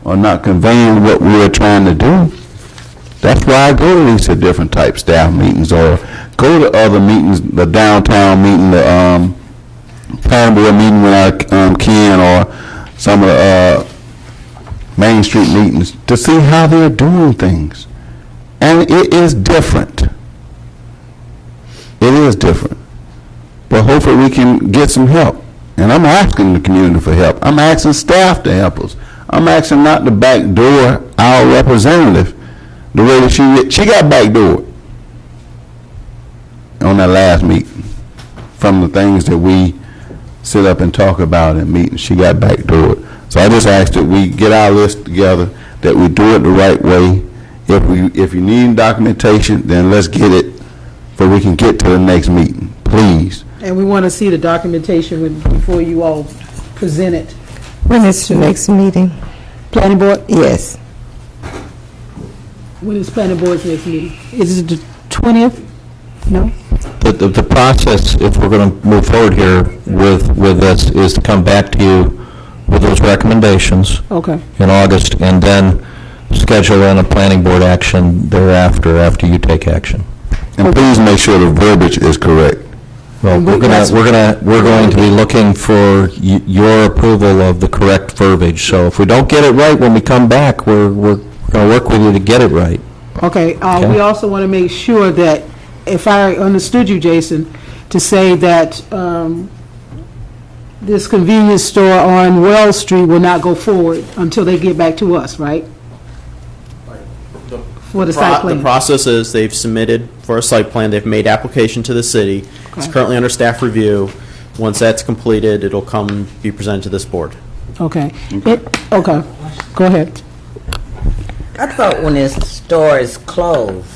Speaker 8: or not conveying what we're trying to do. That's why I go to these different type staff meetings or go to other meetings, the downtown meeting, the planning board meeting when I can, or some of the Main Street meetings to see how they're doing things. And it is different. It is different. But hopefully we can get some help. And I'm asking the community for help. I'm asking staff to help us. I'm asking not to backdoor our representative the way that she got backdoored on that last meeting from the things that we sit up and talk about in meetings. She got backdoored. So I just ask that we get our list together, that we do it the right way. If you need documentation, then let's get it so we can get to the next meeting, please.
Speaker 1: And we want to see the documentation before you all present it.
Speaker 7: When is the next meeting?
Speaker 1: Planning board?
Speaker 7: Yes.
Speaker 1: When is planning board's next meeting? Is it the 20th? No?
Speaker 12: The process, if we're going to move forward here with this, is to come back to you with those recommendations
Speaker 1: Okay.
Speaker 12: in August, and then schedule in a planning board action thereafter, after you take action.
Speaker 8: And please make sure the verbiage is correct.
Speaker 12: Well, we're going to be looking for your approval of the correct verbiage. So if we don't get it right when we come back, we're going to work with you to get it right.
Speaker 1: Okay. We also want to make sure that, if I understood you, Jason, to say that this convenience store on Wells Street will not go forward until they get back to us, right? For the site plan.
Speaker 14: The process is they've submitted for a site plan, they've made application to the city. It's
Speaker 1: Okay.
Speaker 14: currently under staff review. Once that's completed, it'll come be presented to this board.
Speaker 1: Okay. Okay. Go ahead.
Speaker 5: I thought when this store is closed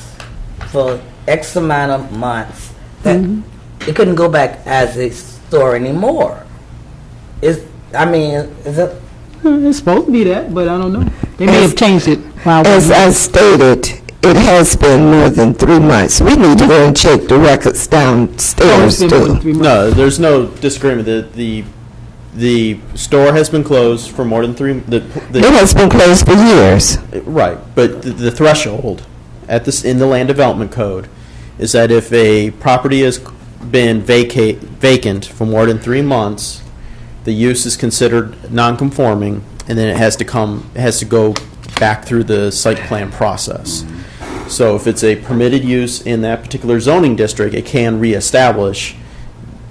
Speaker 5: for X amount of months, that it couldn't go back as a store anymore. Is it?
Speaker 1: It's supposed to be that, but I don't know. They may have changed it.
Speaker 7: As I stated, it has been more than 3 months. We need to go and check the records downstairs, too.
Speaker 14: No, there's no disagreement. The store has been closed for more than
Speaker 7: It has been closed for years.
Speaker 14: Right, but the threshold in the land development code is that if a property has been vacant for more than 3 months, the use is considered non-conforming, and then it has to go back through the site plan process. So if it's a permitted use in that particular zoning district, it can reestablish,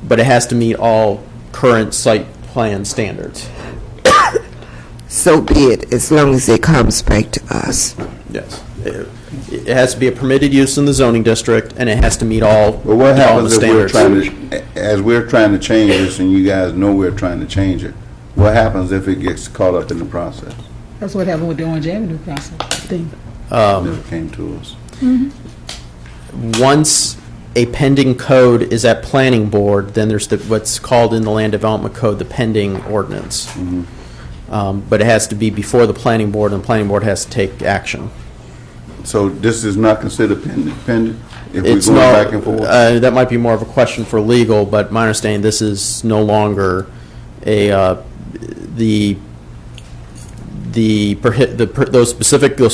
Speaker 14: but it has to meet all current site plan standards.
Speaker 7: So be it, as long as it comes back to us.
Speaker 14: Yes. It has to be a permitted use in the zoning district, and it has to meet all
Speaker 8: But what happens if
Speaker 14: standards.
Speaker 8: we're trying to change this and you guys know we're trying to change it? What happens if it gets caught up in the process?
Speaker 1: That's what happened with the Orange Avenue process thing.
Speaker 8: Never came to us.
Speaker 14: Once a pending code is at planning board, then there's what's called in the land development code the pending ordinance. But it has to be before the planning board, and the planning board has to take action.
Speaker 8: So this is not considered pending? If
Speaker 14: It's
Speaker 8: we're going
Speaker 14: no,
Speaker 8: back and forth?
Speaker 14: that might be more of a question for legal, but my understanding, this is no longer those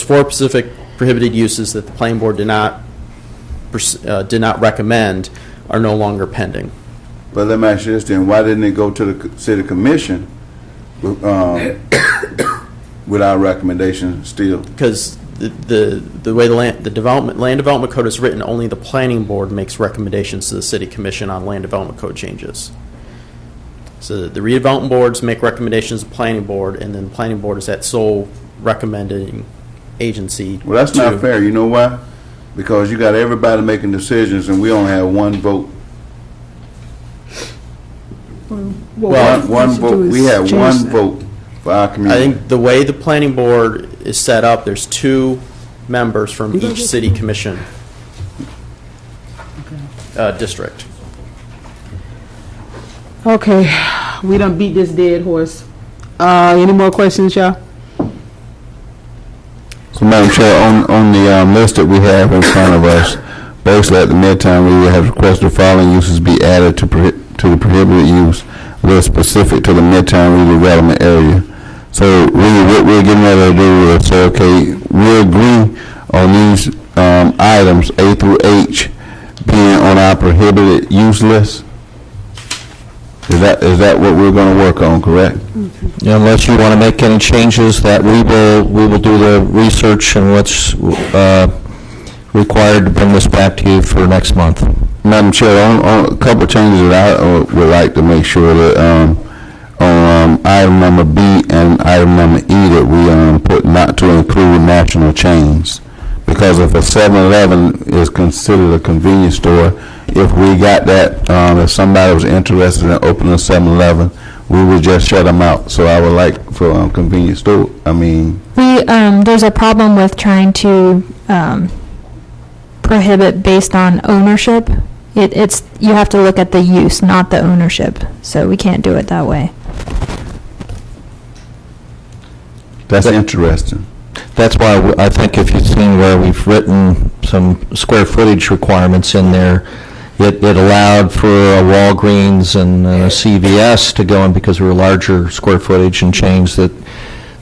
Speaker 14: four specific prohibited uses that the planning board did not recommend are no longer pending.
Speaker 8: But let me ask you this then, why didn't it go to the city commission with our recommendation still?
Speaker 14: Because the way the land development code is written, only the planning board makes recommendations to the city commission on land development code changes. So the redevelopment boards make recommendations to the planning board, and then the planning board is that sole recommending agency.
Speaker 8: Well, that's not fair. You know why? Because you got everybody making decisions and we only have one vote. One vote. We have one vote for our
Speaker 14: I
Speaker 8: community.
Speaker 14: think the way the planning board is set up, there's two members from each city commission district.
Speaker 1: Okay, we done beat this dead horse. Any more questions, y'all?
Speaker 8: So, Madam Chair, on the list that we have in front of us, basically at the Midtown, we have requested the following uses be added to the prohibited use list specific to the Midtown redevelopment area. So, really, what we're getting ready to do is say, okay, we agree on these items, A through H, being on our prohibited use list. Is that what we're going to work on, correct?
Speaker 12: Unless you want to make any changes, that we will do the research and what's required to bring this back to you for next month.
Speaker 8: Madam Chair, on a couple of changes that I would like to make sure that on item number B and item number E that we put not to include national chains. Because if a 7-Eleven is considered a convenience store, if we got that, if somebody was interested in opening a 7-Eleven, we would just shut them out. So I would like for convenience store,
Speaker 13: There's a problem with trying to prohibit based on ownership. You have to look at the use, not the ownership. So we can't do it that way.
Speaker 8: that's interesting.
Speaker 12: That's why I think if you've seen where we've written some square footage requirements in there, it allowed for a Walgreens and a CVS to go in because we were larger square footage and chains and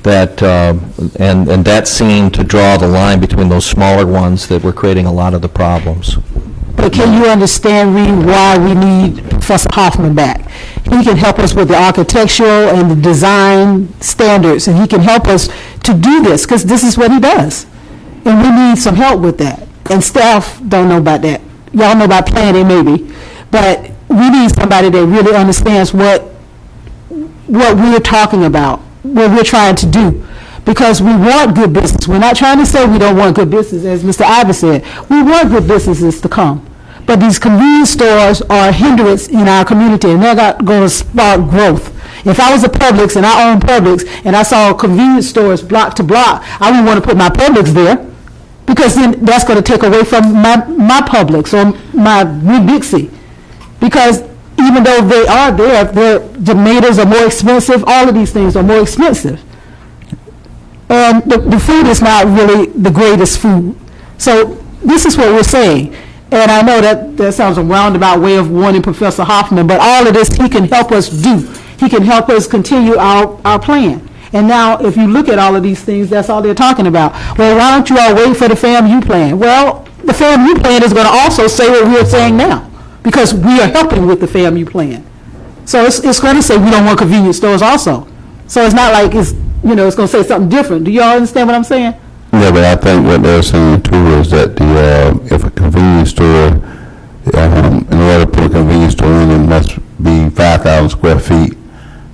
Speaker 12: that seemed to draw the line between those smaller ones that were creating a lot of the problems.
Speaker 1: But can you understand, Reed, why we need Professor Hoffman back? He can help us with the architectural and the design standards, and he can help us to do this, because this is what he does. And we need some help with that. And staff don't know about that. Y'all know about planning, maybe. But we need somebody that really understands what we're talking about, what we're trying to do. Because we want good business. We're not trying to say we don't want good business, as Mr. Ivey said. We want good businesses to come. But these convenience stores are a hindrance in our community, and they're not going to spark growth. If I was a Publix and I own Publix and I saw convenience stores block to block, I wouldn't want to put my Publix there, because then that's going to take away from my Publix or my Winn-Dixie. Because even though they are there, the tomatoes are more expensive, all of these things are more expensive. And the food is not really the greatest food. So this is what we're saying. And I know that sounds a roundabout way of wanting Professor Hoffman, but all of this he can help us do. He can help us continue our plan. And now, if you look at all of these things, that's all they're talking about. Well, why don't you all wait for the FAMU plan? Well, the FAMU plan is going to also say what we're saying now, because we are helping with the FAMU plan. So it's going to say we don't want convenience stores also. So it's not like it's going to say something different. Do you all understand what I'm saying?
Speaker 8: Yeah, but I think what they're saying too is that if a convenience store, in order to put a convenience store in, it must be 5,000 square feet,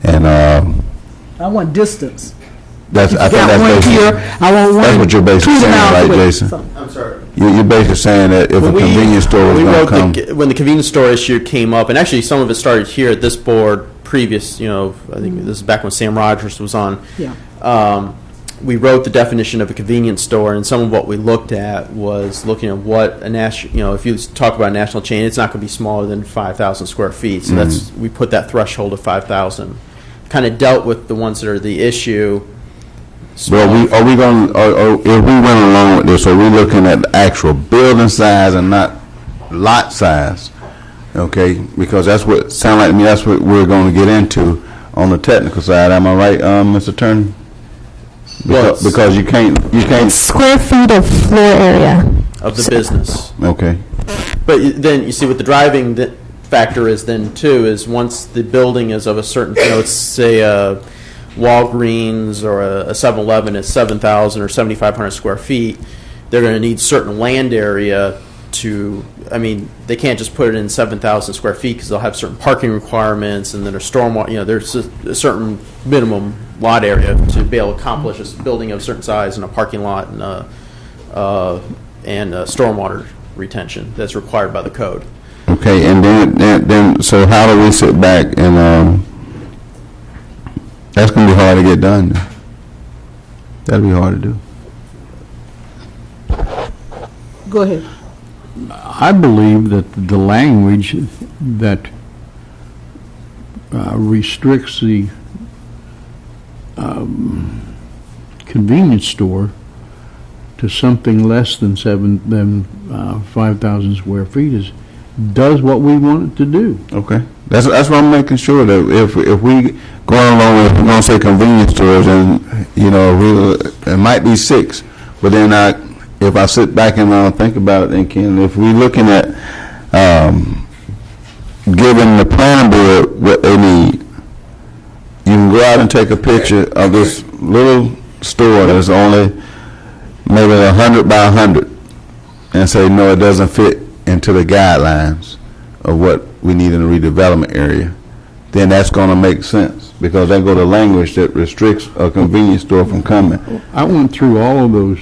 Speaker 8: and
Speaker 1: I want distance.
Speaker 8: I think that's what you're basically saying, right, Jason?
Speaker 14: I'm sorry.
Speaker 8: You're basically saying that if a convenience store was going to come.
Speaker 14: When the convenience store issue came up, and actually some of it started here at this board previous, I think this is back when Sam Rogers was on.
Speaker 1: Yeah.
Speaker 14: We wrote the definition of a convenience store, and some of what we looked at was looking at what a national, if you talk about a national chain, it's not going to be smaller than 5,000 square feet. So we put that threshold of 5,000. Kind of dealt with the ones that are the issue.
Speaker 8: Well, if we went along with this, are we looking at the actual building size and not lot size? Okay, because that's what sound like to me. That's what we're going to get into on the technical side. Am I right, Mr. Attorney? Because you can't
Speaker 13: Square feet of floor area.
Speaker 14: Of the business.
Speaker 8: Okay.
Speaker 14: But then you see what the driving factor is then too, is once the building is of a certain, let's say a Walgreens or a 7-Eleven is 7,000 or 7,500 square feet, they're going to need certain land area to, they can't just put it in 7,000 square feet because they'll have certain parking requirements, and then a stormwater, there's a certain minimum lot area to be able to accomplish a building of a certain size and a parking lot and stormwater retention that's required by the code.
Speaker 8: Okay, and then so how do we sit back and that's going to be hard to get done. That'll be hard to do.
Speaker 1: Go ahead.
Speaker 11: I believe that the language that restricts the convenience store to something less than 5,000 square feet does what we want it to do.
Speaker 8: Okay, that's what I'm making sure that if we going along with, we're gonna say convenience stores, and it might be 6, but then if I sit back and think about it, and if we're looking at giving the planning board what they need, you can go out and take a picture of this little store that's only maybe 100 by 100, and say no, it doesn't fit into the guidelines of what we need in the redevelopment area, then that's going to make sense, because they go to language that restricts a convenience store from coming.
Speaker 11: I went through all of those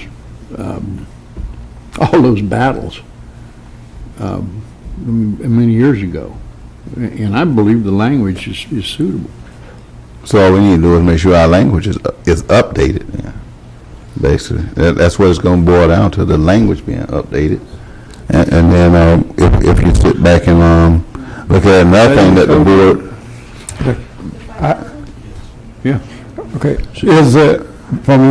Speaker 11: battles many years ago, and I believe the language is suitable.
Speaker 8: So all we need to do is make sure our language is updated. Yeah. Basically, that's what it's going to boil down to, the language being updated. And then if you sit back and look at another thing that the board.
Speaker 11: Yeah.
Speaker 3: Okay. Is it from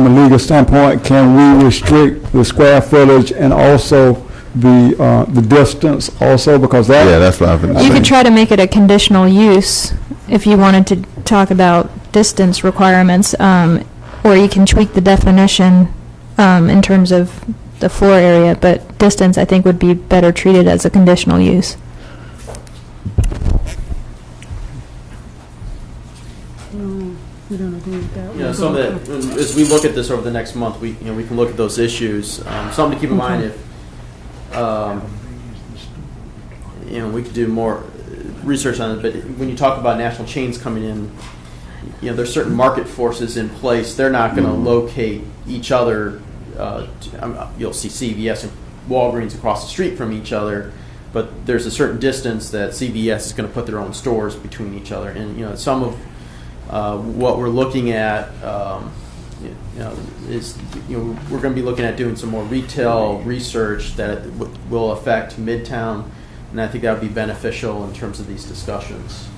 Speaker 3: a legal standpoint? Can we restrict the square footage and also the distance also, because that?
Speaker 8: Yeah, that's what I've been saying.
Speaker 13: You could try to make it a conditional use if you wanted to talk about distance requirements, or you can tweak the definition in terms of the floor area, but distance, I think, would be better treated as a conditional use.
Speaker 1: We don't agree with that.
Speaker 14: Some of that, as we look at this over the next month, we can look at those issues. Something to keep in mind, if we could do more research on it, but when you talk about national chains coming in, there's certain market forces in place. They're not going to locate each other. You'll see CVS and Walgreens across the street from each other, but there's a certain distance that CVS is going to put their own stores between each other. And some of what we're looking at is we're going to be looking at doing some more retail research that will affect Midtown, and I think that would be beneficial in terms of these discussions.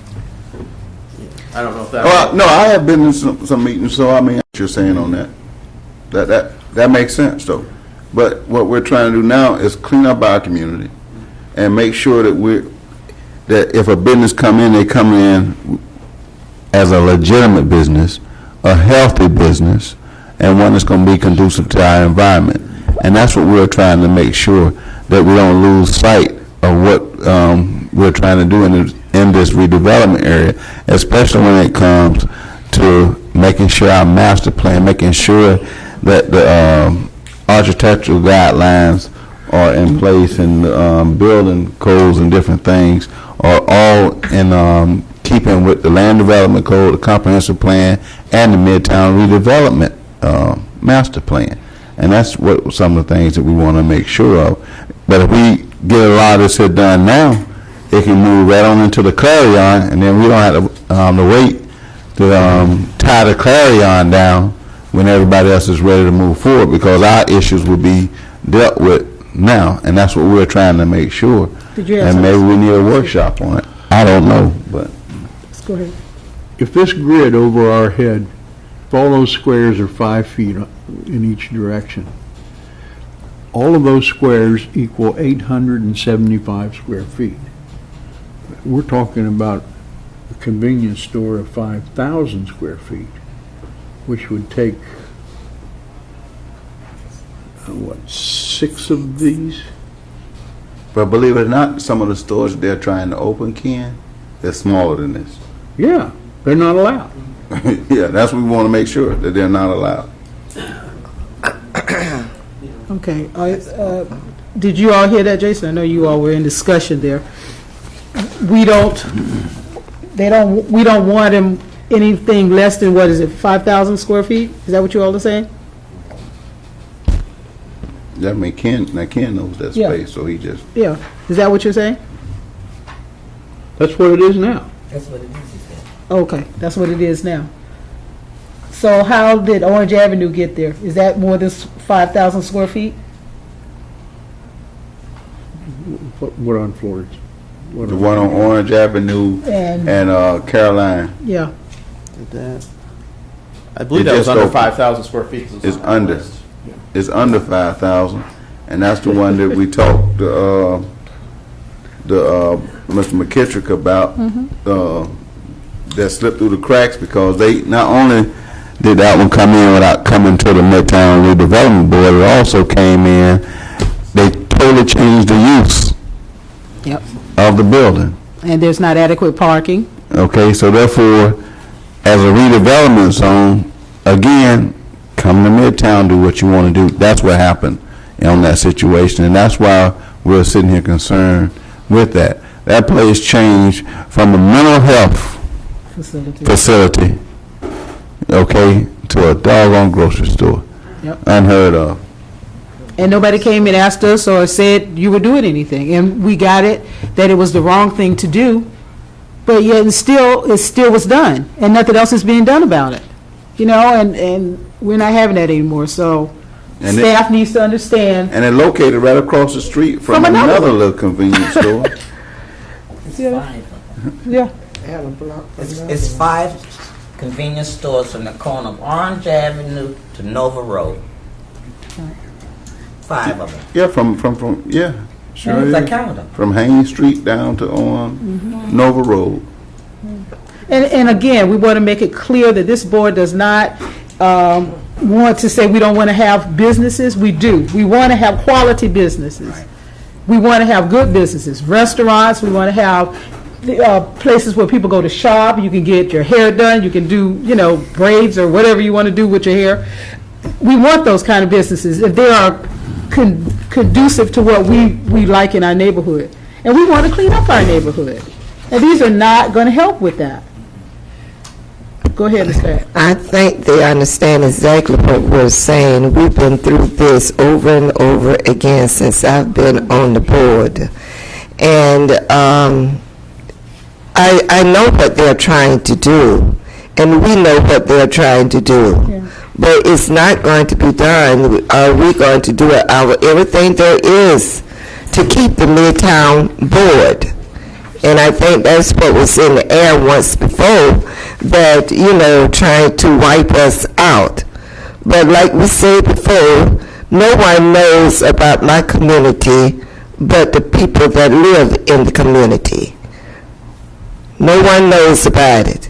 Speaker 14: I don't know if that.
Speaker 8: Well, no, I have been in some meetings, so I mean, what you're saying on that. That makes sense, though. But what we're trying to do now is clean up our community and make sure that if a business come in, they come in as a legitimate business, a healthy business, and one that's going to be conducive to our environment. And that's what we're trying to make sure, that we don't lose sight of what we're trying to do in this redevelopment area, especially when it comes to making sure our master plan, making sure that the architectural guidelines are in place, and building codes and different things are all in keeping with the land development code, the comprehensive plan, and the Midtown redevelopment master plan. And that's what some of the things that we want to make sure of. But if we get a lot of this here done now, it can move right on into the clarion, and then we don't have to wait to tie the clarion down when everybody else is ready to move forward, because our issues will be dealt with now, and that's what we're trying to make sure. And maybe we need a workshop on it. I don't know, but.
Speaker 1: Let's go ahead.
Speaker 11: If this grid over our head, if all those squares are 5 feet in each direction, all of those squares equal 875 square feet. We're talking about a convenience store of 5,000 square feet, which would take, 6 of these?
Speaker 8: But believe it or not, some of the stores they're trying to open, Ken, they're smaller than this.
Speaker 11: Yeah, they're not allowed.
Speaker 8: Yeah, that's what we want to make sure, that they're not allowed.
Speaker 1: Okay. Did you all hear that, Jason? I know you all were in discussion there. We don't want them anything less than, 5,000 square feet? Is that what you all are saying?
Speaker 8: I mean, Ken knows that
Speaker 1: Yeah.
Speaker 8: space, so he just.
Speaker 1: Yeah. Is that what you're saying?
Speaker 11: That's what it is now.
Speaker 5: That's what it is.
Speaker 1: Okay, that's what it is now. So how did Orange Avenue get there? Is that more than 5,000 square feet?
Speaker 11: What on Florence? What
Speaker 8: The one on Orange Avenue
Speaker 1: And,
Speaker 8: and Caroline.
Speaker 1: yeah,
Speaker 14: I believe
Speaker 8: It
Speaker 14: that was
Speaker 8: just
Speaker 14: under
Speaker 8: opened.
Speaker 14: 5,000 square feet.
Speaker 8: It's under. It's under 5,000, and that's the one that we talked to Mr. McKittrick about. That slipped through the cracks because they not only did that one come in without coming to the Midtown Redevelopment Board, it also came in. They totally changed the use
Speaker 1: yep.
Speaker 8: of the building.
Speaker 1: And there's not adequate parking.
Speaker 8: Okay, so therefore, as a redevelopment zone, again, come to Midtown, do what you want to do. That's what happened on that situation, and that's why we're sitting here concerned with that. That place changed from a mental health facility, okay, to a doggone grocery store.
Speaker 1: Yep.
Speaker 8: Unheard of.
Speaker 1: And nobody came and asked us or said you were doing anything. And we got it, that it was the wrong thing to do, but yet it still was done, and nothing else is being done about it. You know, and we're not having that anymore, so
Speaker 8: And
Speaker 1: staff needs to understand.
Speaker 8: And they're located right across the street from another little convenience store.
Speaker 1: Yeah.
Speaker 5: It's 5 convenience stores from the corner of Orange Avenue to Nova Road. 5 of them.
Speaker 8: Yeah, from yeah, sure.
Speaker 5: Yes, I
Speaker 8: is.
Speaker 5: counted them.
Speaker 8: From Haynes Street down to Nova Road.
Speaker 1: And again, we want to make it clear that this board does not want to say we don't want to have businesses. We do. We want to have quality businesses. We want to have good businesses, restaurants. We want to have places where people go to shop. You can get your hair done. You can do, braids or whatever you want to do with your hair. We want those kind of businesses if they are conducive to what we like in our neighborhood. And we want to clean up our neighborhood. And these are not going to help with that. Go ahead, Ms. Pat.
Speaker 7: I think they understand exactly what we're saying. We've been through this over and over again since I've been on the board. And I know what they're trying to do, and we know what they're trying to do.
Speaker 1: Yeah.
Speaker 7: But it's not going to be done. Are we going to do everything there is to keep the Midtown board? And I think that's what was in the air once before, that, trying to wipe us out. But like we said before, no one knows about my community but the people that live in the community. No one knows about it.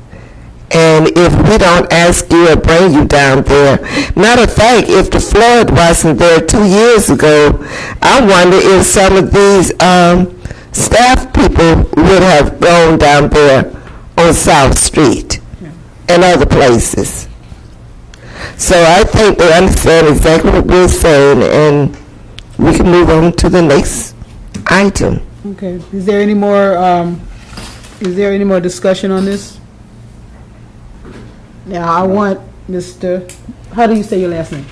Speaker 7: And if we don't ask you or bring you down there, matter of fact, if the flood wasn't there 2 years ago, I wonder if some of these staff people would have gone down there on South Street and other places. So I think they understand exactly what we're saying, and we can move on to the next item.
Speaker 1: Okay. Is there any more discussion on this? Now, I want Mr., how do you say your last name?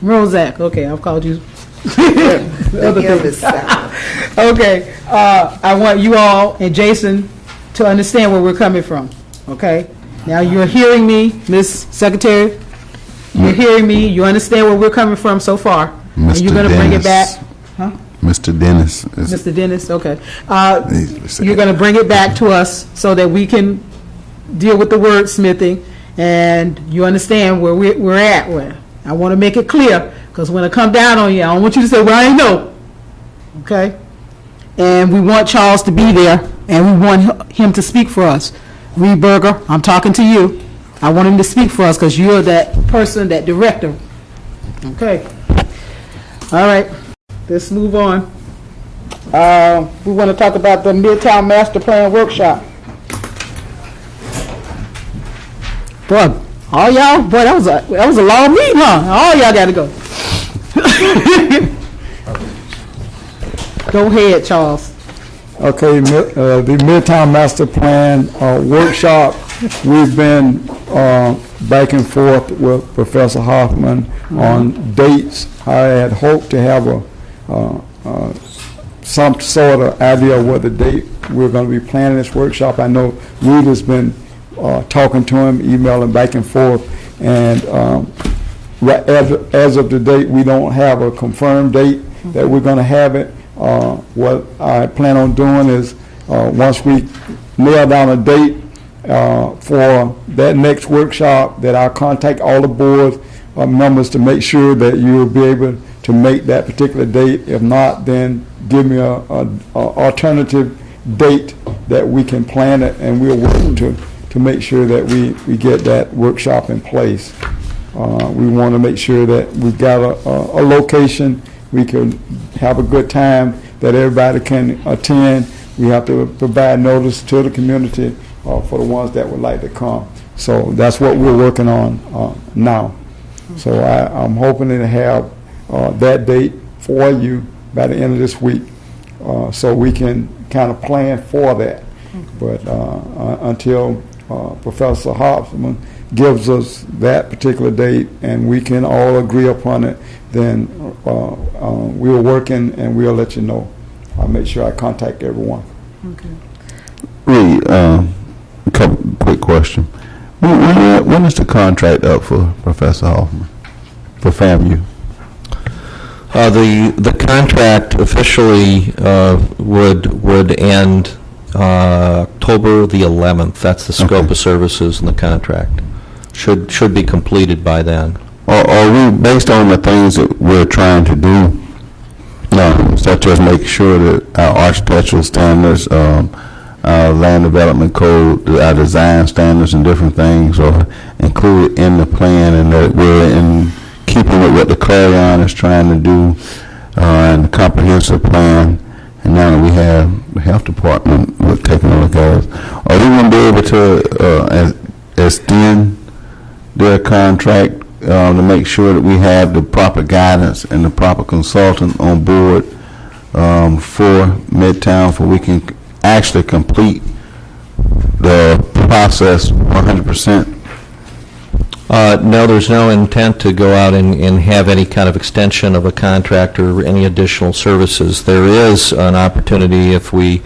Speaker 1: Rozak. Okay, I've called you. Other things. Okay, I want you all and Jason to understand where we're coming from, okay? Now, you're hearing me, Ms. Secretary. You're hearing me. You understand where we're coming from so far. Are you going to bring it back? Huh?
Speaker 8: Mr. Dennis.
Speaker 1: Mr. Dennis, okay. You're going to bring it back to us so that we can deal with the wordsmithing, and you understand where we're at. I want to make it clear, because when I come down on you, I don't want you to say, well, I ain't know. Okay? And we want Charles to be there, and we want him to speak for us. Reed Berger, I'm talking to you. I want him to speak for us, because you're that person, that director. Okay. All right. Let's move on. We want to talk about the Midtown Master Plan Workshop. Boy, all y'all, boy, that was a long meeting, huh? All y'all got to go. Go ahead, Charles.
Speaker 3: Okay, the Midtown Master Plan Workshop, we've been back and forth with Professor Hoffman on dates. I had hoped to have some sort of idea of what the date we're going to be planning this workshop. I know Reed has been talking to him, emailing back and forth, and as of the date, we don't have a confirmed date that we're going to have it, What I plan on doing is, once we nail down a date for that next workshop, that I'll contact all the board members to make sure that you'll be able to make that particular date. If not, then give me a alternative date that we can plan it, and we'll work to make sure that we get that workshop in place. We want to make sure that we've got a location, we can have a good time, that everybody can attend. We have to provide notice to the community for the ones that would like to come. So that's what we're working on now. So I'm hoping to have that date for you by the end of this week, so we can kind of plan for that. But until Professor Hobson gives us that particular date and we can all agree upon it, then we'll work and we'll let you know. I'll make sure I contact everyone.
Speaker 4: Okay.
Speaker 8: Reed, a couple quick question. When is the contract up for Professor Hoffman for FAMU?
Speaker 12: The contract officially would end October the 11th. That's the scope of services in the contract. Should be completed by then.
Speaker 8: Are we, based on the things that we're trying to do, such as make sure that our architectural standards, our land development code, our design standards and different things are included in the plan, and that we're in keeping with what the Clarion is trying to do, and the comprehensive plan, and now that we have the health department taking a look at us, are we going to be able to extend their contract to make sure that we have the proper guidance and the proper consultant on board for Midtown, for we can actually complete the process 100%?
Speaker 12: No, there's no intent to go out and have any kind of extension of a contract or any additional services. There is an opportunity if we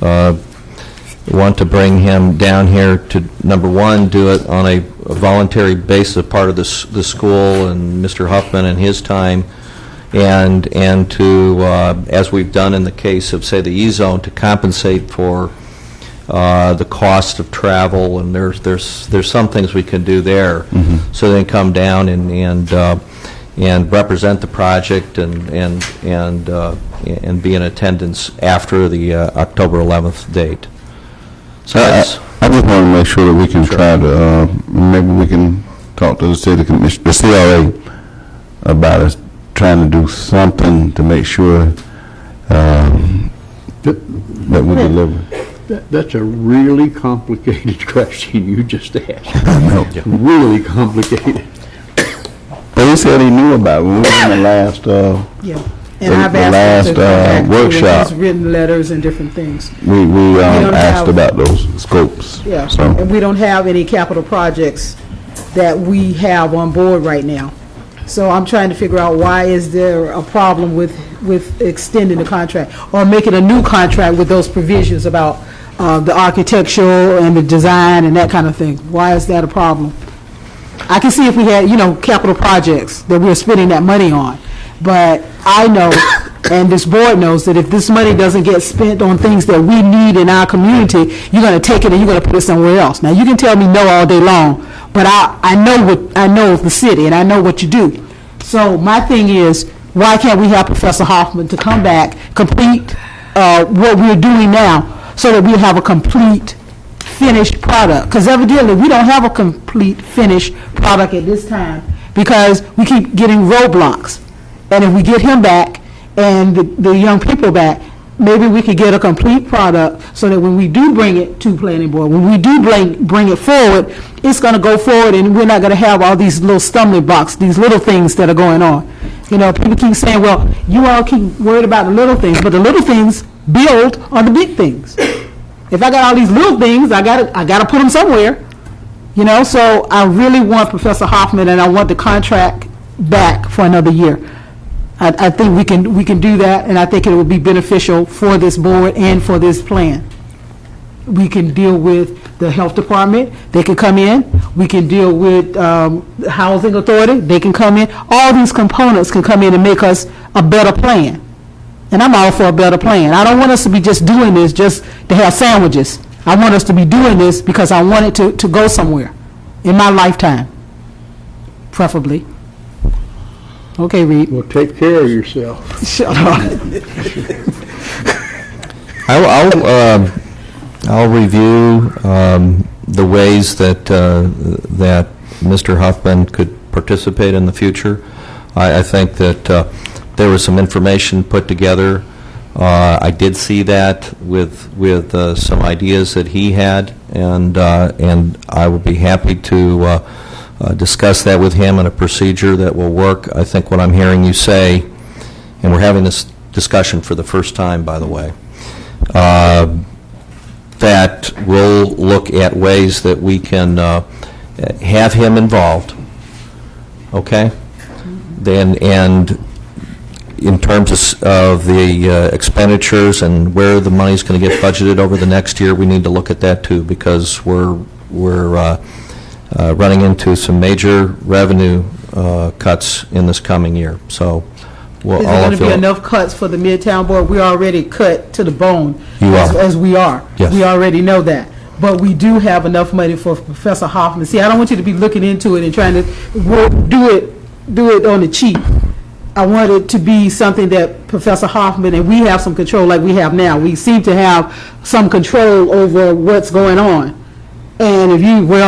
Speaker 12: want to bring him down here to, number one, do it on a voluntary basis, part of the school and Mr. Huffman and his time, and to, as we've done in the case of, say, the E-zone, to compensate for the cost of travel, and there's some things we can do there.
Speaker 8: Mm-hmm.
Speaker 12: So they can come down and represent the project and be in attendance after the October 11th date. So
Speaker 8: I just want to make sure that we can try to, maybe we can talk to the city commission, the CRA, about us trying to do something to make sure that we deliver.
Speaker 11: That's a really complicated question you just asked.
Speaker 8: I know.
Speaker 11: Really complicated.
Speaker 8: But he said he knew about it when we were in the last,
Speaker 1: Yeah. And I've
Speaker 8: the
Speaker 1: asked him to come
Speaker 8: last
Speaker 1: back with
Speaker 8: workshop.
Speaker 1: his written letters and different things.
Speaker 8: we
Speaker 1: don't
Speaker 8: asked
Speaker 1: have-
Speaker 8: about those scopes.
Speaker 1: Yeah,
Speaker 8: So,
Speaker 1: and we don't have any capital projects that we have on board right now. So I'm trying to figure out, why is there a problem with extending the contract or making a new contract with those provisions about the architectural and the design and that kind of thing? Why is that a problem? I can see if we had, capital projects that we're spending that money on, but I know, and this board knows, that if this money doesn't get spent on things that we need in our community, you're going to take it and you're going to put it somewhere else. Now, you can tell me no all day long, but I know of the city, and I know what you do. So my thing is, why can't we have Professor Hoffman to come back, complete what we're doing now, so that we have a complete finished product? Because evidently, we don't have a complete finished product at this time, because we keep getting roadblocks. And if we get him back and the young people back, maybe we could get a complete product, so that when we do bring it to planning board, when we do bring it forward, it's going to go forward, and we're not going to have all these little stumbling blocks, these little things that are going on. People keep saying, well, you all keep worried about the little things, but the little things build on the big things. If I got all these little things, I got to put them somewhere. So I really want Professor Hoffman, and I want the contract back for another year. I think we can do that, and I think it would be beneficial for this board and for this plan. We can deal with the health department, they can come in. We can deal with the housing authority, they can come in. All these components can come in and make us a better plan. And I'm all for a better plan. I don't want us to be just doing this just to have sandwiches. I want us to be doing this because I want it to go somewhere in my lifetime, preferably. Okay, Reed.
Speaker 11: Well, take care of yourself.
Speaker 1: Shut up.
Speaker 12: I'll review the ways that that Mr. Huffman could participate in the future. I think that there was some information put together. I did see that with some ideas that he had, and I would be happy to discuss that with him in a procedure that will work. I think what I'm hearing you say, and we're having this discussion for the first time, by the way, that we'll look at ways that we can have him involved, okay? Then, and in terms of the expenditures and where the money's going to get budgeted over the next year, we need to look at that too, because we're running into some major revenue cuts in this coming year. So,
Speaker 1: Is there going to be enough cuts for the Midtown Board? We're already cut to the bone as we are.
Speaker 12: Yes.
Speaker 1: We already know that. But we do have enough money for Professor Hoffman. See, I don't want you to be looking into it and trying to do it on the cheap. I want it to be something that Professor Hoffman, and we have some control like we have now. We seem to have some control over what's going on. And if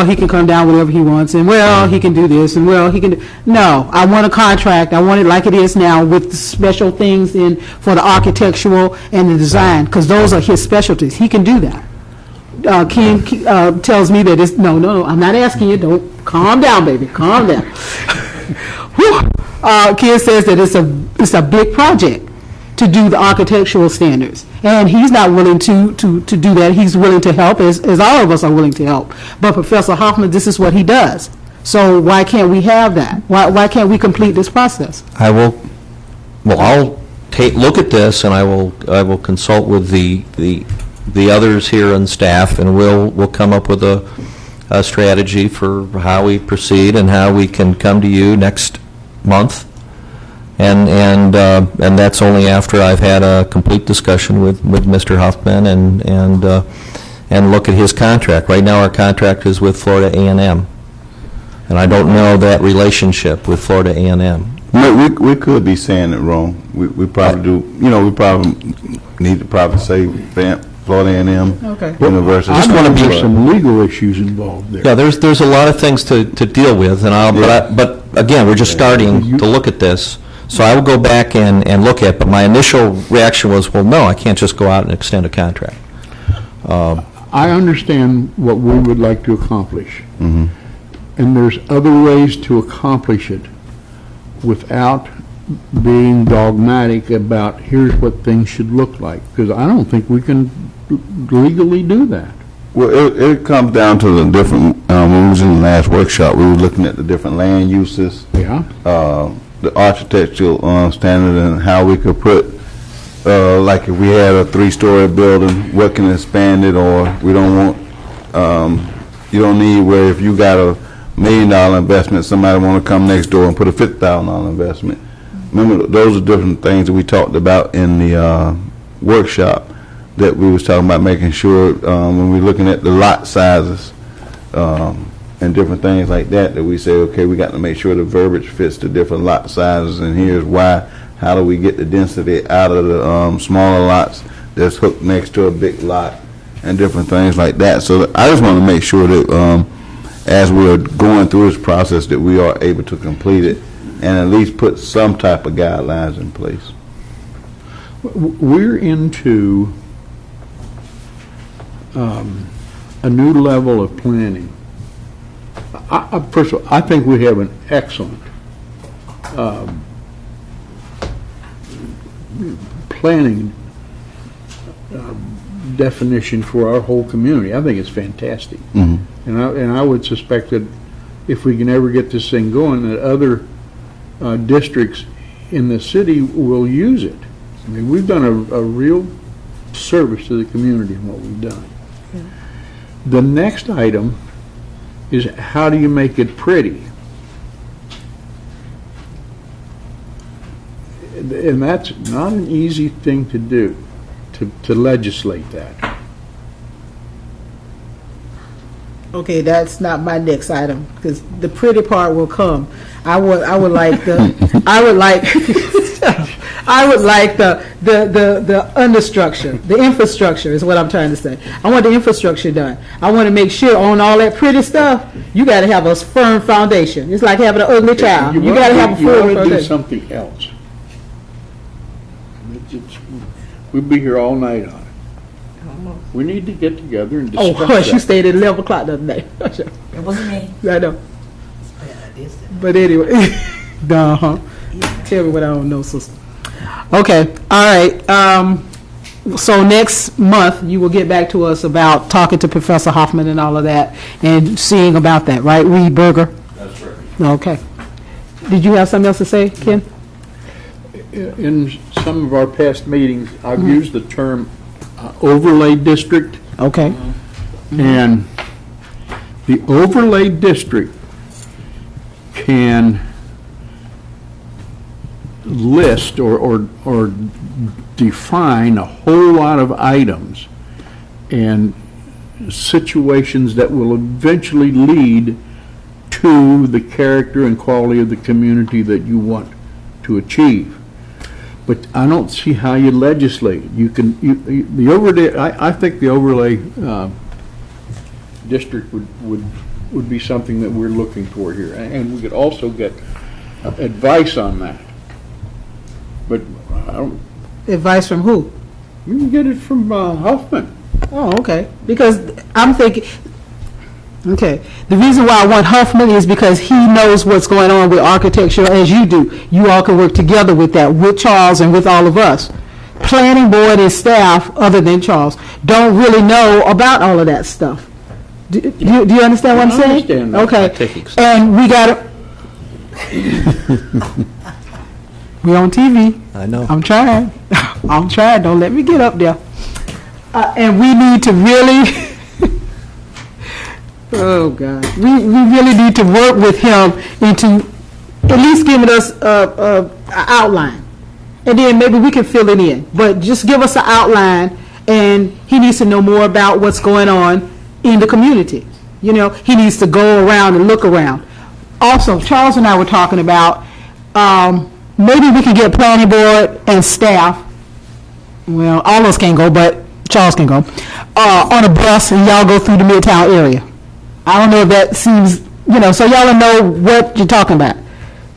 Speaker 1: he can come down whenever he wants, and he can do this, and he can do. No, I want a contract. I want it like it is now with special things in for the architectural and the design, because those are his specialties. He can do that. Ken tells me that it's, no, I'm not asking you, don't, calm down, baby, calm down. Ken says that it's a big project to do the architectural standards, and he's not willing to do that. He's willing to help, as all of us are willing to help. But Professor Hoffman, this is what he does. So why can't we have that? Why can't we complete this process?
Speaker 12: I'll look at this, and I will consult with the others here on staff, and we'll come up with a strategy for how we proceed and how we can come to you next month. And that's only after I've had a complete discussion with Mr. Huffman and look at his contract. Right now, our contract is with Florida A&M, and I don't know that relationship with Florida A&M.
Speaker 8: We could be saying it wrong. We probably do. We probably need to probably say Florida A&M University.
Speaker 11: I just want to be some legal issues involved there.
Speaker 12: Yeah, there's a lot of things to deal with, and but again, we're just starting to look at this. So I will go back and look at it, but my initial reaction was, well, no, I can't just go out and extend a contract.
Speaker 11: I understand what we would like to accomplish.
Speaker 8: Mm-hmm.
Speaker 11: And there's other ways to accomplish it without being dogmatic about here's what things should look like, because I don't think we can legally do that.
Speaker 8: Well, it comes down to the different, when we was in the last workshop, we were looking at the different land uses.
Speaker 11: Yeah.
Speaker 8: The architectural standard and how we could put, like if we had a 3-story building, what can expand it, or we don't want, you don't need where if you got a $1 million investment, somebody want to come next door and put a $50,000 investment. Remember, those are different things that we talked about in the workshop, that we was talking about making sure when we're looking at the lot sizes and different things like that, that we say, okay, we got to make sure the verbiage fits the different lot sizes, and here's why. How do we get the density out of the smaller lots that's hooked next to a big lot, and different things like that. So I just want to make sure that as we're going through this process, that we are able to complete it and at least put some type of guidelines in place.
Speaker 11: We're into a new level of planning. First of all, I think we have an excellent planning definition for our whole community. I think it's fantastic.
Speaker 8: Mm-hmm.
Speaker 11: And I would suspect that if we can ever get this thing going, that other districts in the city will use it. I mean, we've done a real service to the community in what we've done.
Speaker 1: Yeah.
Speaker 11: The next item is how do you make it pretty? And that's not an easy thing to do, to legislate that.
Speaker 1: Okay, that's not my next item, because the pretty part will come. I would like the, I would like, I would like the understructure, the infrastructure is what I'm trying to say. I want the infrastructure done. I want to make sure on all that pretty stuff, you got to have a firm foundation. It's like having an ugly child. You got to have a
Speaker 11: You
Speaker 1: firm
Speaker 11: want to do
Speaker 1: foundation.
Speaker 11: something else. We'll be here all night on it. We need to get together and
Speaker 1: Oh,
Speaker 11: discuss
Speaker 1: hush, you
Speaker 11: that.
Speaker 1: stayed at 11 o'clock the other day. Hush up.
Speaker 5: It wasn't me.
Speaker 1: I know. But anyway, tell me what I don't know, sister. Okay, all right. So next month, you will get back to us about talking to Professor Hoffman and all of that, and seeing about that, right? Reed Berger?
Speaker 11: That's right.
Speaker 1: Okay. Did you have something else to say, Ken?
Speaker 11: In some of our past meetings, I've used the term overlay district.
Speaker 1: Okay.
Speaker 11: And the overlay district can list or define a whole lot of items and situations that will eventually lead to the character and quality of the community that you want to achieve. But I don't see how you legislate. You can, the overlay, I think the overlay district would be something that we're looking for here. And we could also get advice on that. But I don't,
Speaker 1: Advice from who?
Speaker 11: you can get it from Huffman.
Speaker 1: Oh, okay. Because I'm thinking, okay, the reason why I want Huffman is because he knows what's going on with architecture as you do. You all can work together with that, with Charles and with all of us. Planning board and staff, other than Charles, don't really know about all of that stuff. Do you understand what I'm saying?
Speaker 11: I understand that.
Speaker 1: Okay.
Speaker 12: I take exception.
Speaker 1: And we got to, we on TV.
Speaker 12: I know.
Speaker 1: I'm trying. I'm trying. Don't let me get up there. And we need to really, oh God, we really need to work with him into at least giving us an outline. And then maybe we can fill it in. But just give us an outline, and he needs to know more about what's going on in the community. You know, he needs to go around and look around. Also, Charles and I were talking about maybe we can get planning board and staff, well, all of us can't go, but Charles can go, on a bus, and y'all go through the Midtown area. I don't know if that seems, you know, so y'all will know what you're talking about.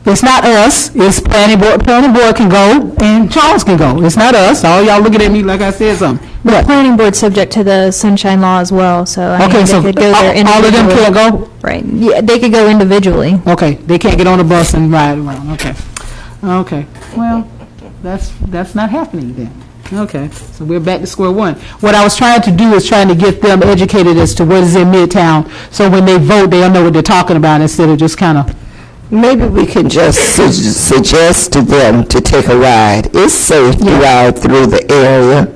Speaker 1: It's not us, it's planning board can go, and Charles can go. It's not us, all y'all looking at me like I said something.
Speaker 13: The planning board's subject to the sunshine law as well, so I
Speaker 1: Okay,
Speaker 13: mean,
Speaker 1: so
Speaker 13: they could go there individually.
Speaker 1: all of them can't go?
Speaker 13: Right, yeah, they could go individually.
Speaker 1: Okay, they can't get on a bus and ride around, okay. Okay, well, that's not happening then. Okay, so we're back to square one. What I was trying to do is trying to get them educated as to what is in Midtown, so when they vote, they'll know what they're talking about instead of just kind of,
Speaker 7: Maybe we can just suggest to them to take a ride. It's safe to ride through the area.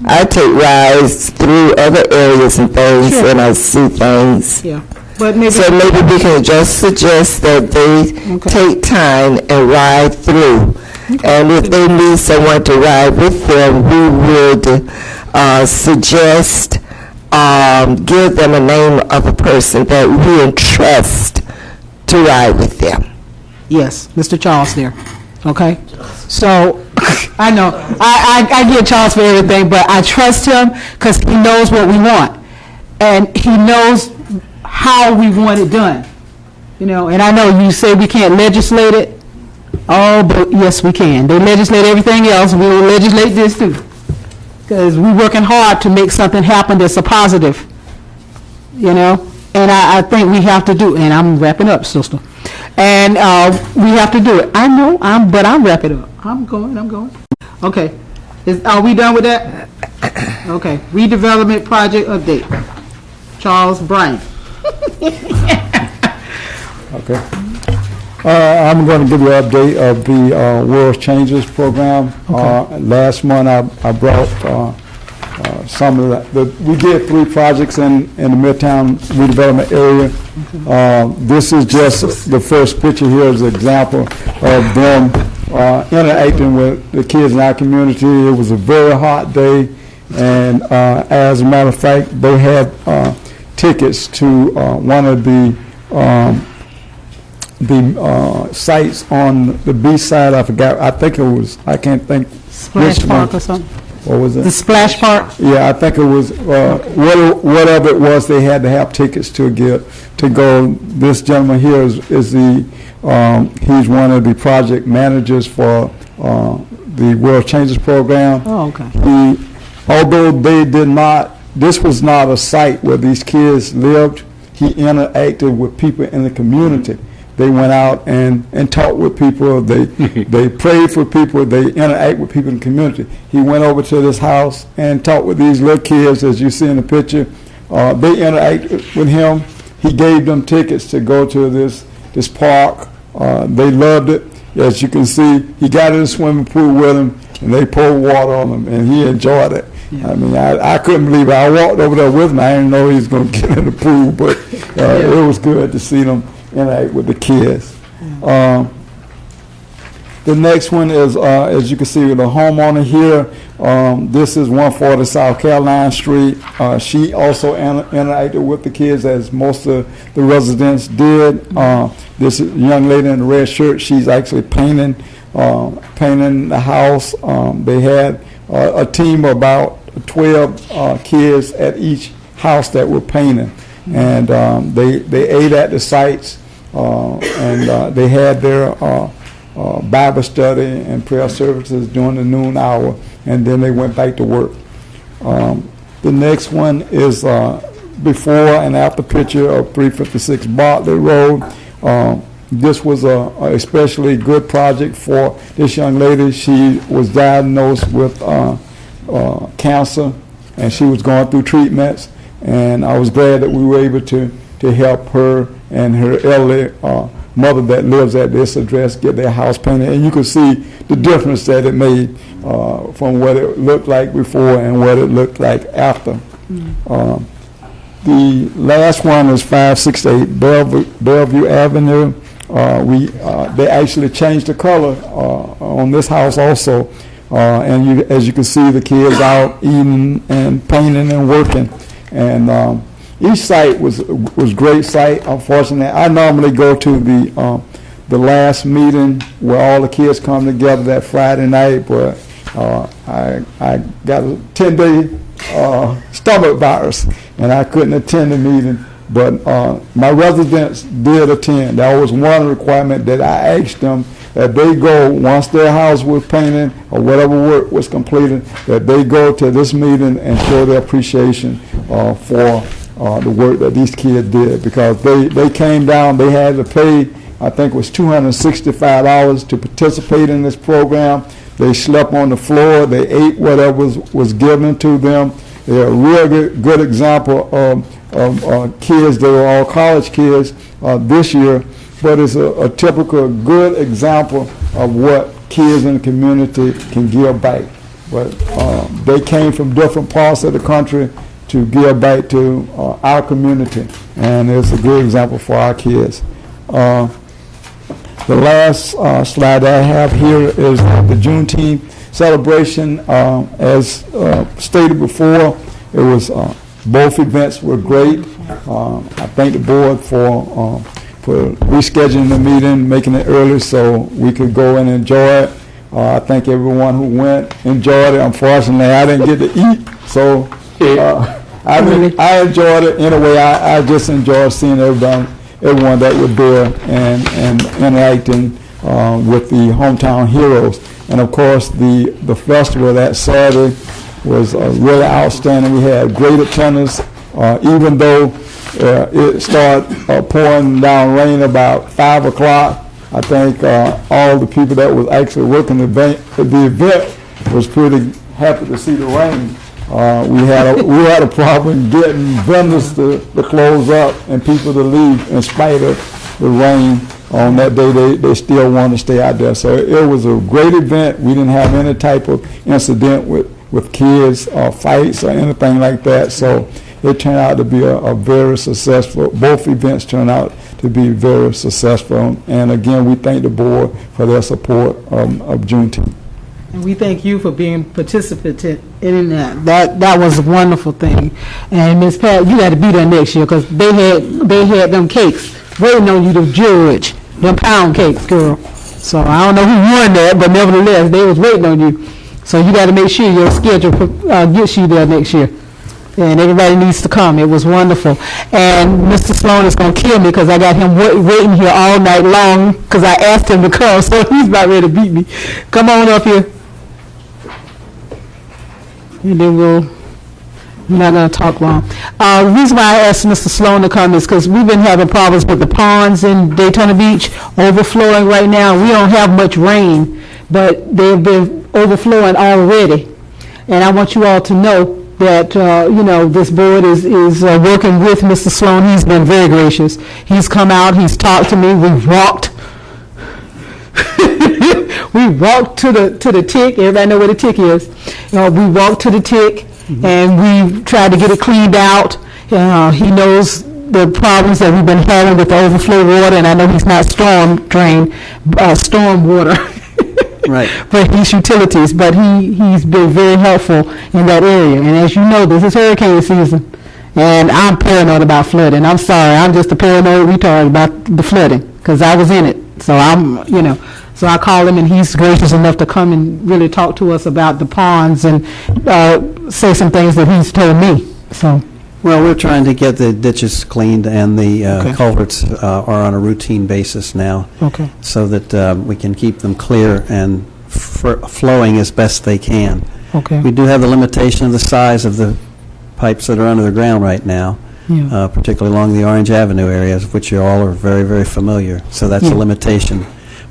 Speaker 7: I take rides through other areas and things,
Speaker 1: Sure.
Speaker 7: and I see things.
Speaker 1: yeah. But maybe,
Speaker 7: So maybe we can just suggest that they take time and ride through. And if they need someone to ride with them, we would suggest, give them a name of a person that we entrust to ride with them.
Speaker 1: yes, Mr. Charles there, okay? So, I know, I get Charles for everything, but I trust him because he knows what we want. And he knows how we want it done, you know, and I know you say we can't legislate it. Oh, but yes, we can. They legislate everything else, we will legislate this too. Because we're working hard to make something happen that's a positive, you know? And I think we have to do, and I'm wrapping up, sister. And we have to do it. I know, but I'm wrapping up. I'm going. Okay. Are we done with that? Okay. Redevelopment project update. Charles Bryant.
Speaker 3: Okay. I'm going to give you an update of the World Changes program. Last month, I brought some of that. We did 3 projects in the Midtown redevelopment area. This is just the first picture here as an example of them interacting with the kids in our community. It was a very hot day, and as a matter of fact, they had tickets to one of the sites on the beach side. I forgot. I think it was. I can't think.
Speaker 1: Splash Park or something?
Speaker 3: What was it?
Speaker 1: The Splash Park?
Speaker 3: Yeah, I think it was, whatever it was, they had to have tickets to go. This gentleman here is the, he's one of the project managers for the World Changes Program.
Speaker 1: Oh, okay.
Speaker 3: Although they did not, this was not a site where these kids lived, he interacted with people in the community. They went out and talked with people. They prayed for people. They interact with people in the community. He went over to this house and talked with these little kids, as you see in the picture. They interacted with him. He gave them tickets to go to this park. They loved it. As you can see, he got in the swimming pool with him, and they poured water on him, and he enjoyed it. Yeah. I mean, I couldn't believe it. I walked over there with him. I didn't know he was going to get in the pool, but it was good to see them interact with the kids. The next one is, as you can see, the homeowner here. This is 140 South Caroline Street. She also interacted with the kids, as most of the residents did. This young lady in the red shirt, she's actually painting the house. They had a team of about 12 kids at each house that were painting. And they ate at the sites, and they had their Bible study and prayer services during the noon hour, and then they went back to work. The next one is before and after picture of 356 Bartlett Road. This was a especially good project for this young lady. She was diagnosed with cancer, and she was going through treatments. And I was glad that we were able to help her and her elderly mother that lives at this address get their house painted. And you can see the difference that it made from what it looked like before and what it looked like after. The last one is 568 Bellevue Avenue. They actually changed the color on this house also. And as you can see, the kids out eating and painting and working. And each site was great site. Unfortunately, I normally go to the last meeting where all the kids come together that Friday night, but I got a 10-day stomach virus, and I couldn't attend the meeting. But my residents did attend. That was one requirement that I asked them, that they go, once their house was painted or whatever work was completed, that they go to this meeting and show their appreciation for the work that these kids did, because they came down, they had to pay, I think it was $265 to participate in this program. They slept on the floor, they ate whatever was given to them. They're a real good example of kids. They were all college kids this year, but it's a typical good example of what kids in the community can give back. But they came from different parts of the country to give back to our community, and it's a good example for our kids. The last slide that I have here is the Juneteenth celebration. As stated before, it was both events were great. I thank the board for rescheduling the meeting, making it early so we could go and enjoy it. I thank everyone who went, enjoyed it. Unfortunately, I didn't get to eat, so I enjoyed it. Anyway, I just enjoyed seeing everyone that was there and interacting with the hometown heroes. And of course, the festival that Saturday was really outstanding. We had great attendance, even though it started pouring down rain about 5 o'clock. I think all the people that was actually working the event was pretty happy to see the rain. We had a problem getting vendors to close up and people to leave in spite of the rain. On that day, they still wanted to stay out there. So it was a great event. We didn't have any type of incident with kids or fights or anything like that. So it turned out to be a very successful, both events turned out to be very successful. And again, we thank the board for their support of Juneteenth.
Speaker 1: And we thank you for being participant in that. That was a wonderful thing. And Ms. Pat, you got to be there next year because they had them cakes waiting on you to judge, them pound cakes, girl. So I don't know who won that, but nevertheless, they was waiting on you. So you got to make sure your schedule gets you there next year. And everybody needs to come. It was wonderful. And Mr. Sloan is going to kill me because I got him waiting here all night long because I asked him to come, so he's about ready to beat me. Come on up here. And then we're not going to talk long. The reason why I asked Mr. Sloan to come is because we've been having problems with the ponds in Daytona Beach overflowing right now. We don't have much rain, but they've been overflowing already. And I want you all to know that, this board is working with Mr. Sloan. He's been very gracious. He's come out, he's talked to me, we've walked. We walked to the tick. Everybody know where the tick is. We walked to the tick, and we tried to get it cleaned out. He knows the problems that we've been having with the overflow water, and I know he's not storm water.
Speaker 16: Right.
Speaker 1: But he's utilities. But he's been very helpful in that area. And as you know, this is hurricane season, and I'm paranoid about flooding. I'm sorry. I'm just a paranoid retard about the flooding because I was in it. So So I called him, and he's gracious enough to come and really talk to us about the ponds and say some things that he's told me. So,
Speaker 16: Well, we're trying to get the ditches cleaned, and the culverts are on a routine basis now.
Speaker 1: Okay.
Speaker 16: So that we can keep them clear and flowing as best they can.
Speaker 1: Okay.
Speaker 16: We do have the limitation of the size of the pipes that are under the ground right now, particularly along the Orange Avenue areas, of which you all are very, very familiar. So that's a limitation.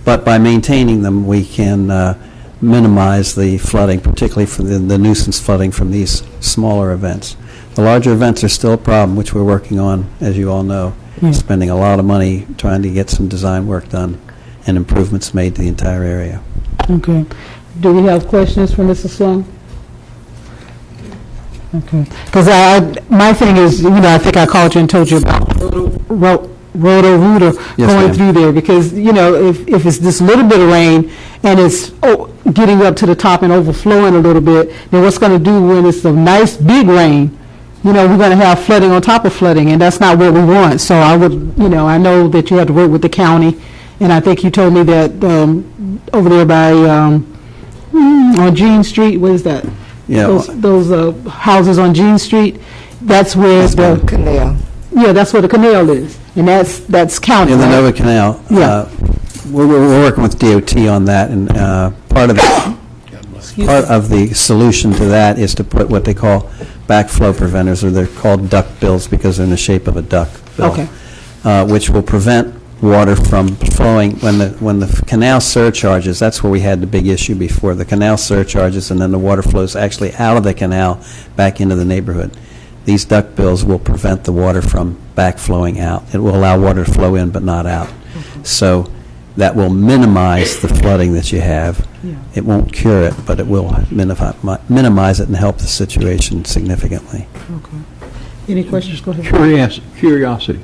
Speaker 16: But by maintaining them, we can minimize the flooding, particularly for the nuisance flooding from these smaller events. The larger events are still a problem, which we're working on, as you all know, spending a lot of money trying to get some design work done and improvements made to the entire area.
Speaker 1: Okay. Do we have questions for Mr. Sloan? Okay. Because my thing is, I think I called you and told you about Roto-Rooter going through there because, if it's this little bit of rain and it's getting up to the top and overflowing a little bit, then what's going to do when it's a nice big rain, we're going to have flooding on top of flooding, and that's not what we want. So I would, I know that you have to work with the county, and I think you told me that over there by on Jean Street, what is that?
Speaker 16: Yeah.
Speaker 1: Those houses on Jean Street, that's where the
Speaker 7: Canal.
Speaker 1: Yeah, that's where the canal is, and that's county.
Speaker 16: In the
Speaker 1: right?
Speaker 16: Nova Canal.
Speaker 1: Yeah.
Speaker 16: We're working with DOT on that, and part of the solution to that is to put what they call backflow preventers, or they're called duck bills because they're in the shape of a duck bill, which will prevent water from flowing when the canal surcharges. That's where we had the big issue before. The canal surcharges, and then the water flows actually out of the canal back into the neighborhood. These duck bills will prevent the water from backflowing out. It will allow water to flow in but not out. So that will minimize the flooding that you have. It won't cure it, but it will minimize it and help the situation significantly.
Speaker 1: Okay. Any questions? Go ahead.
Speaker 11: Curiosity.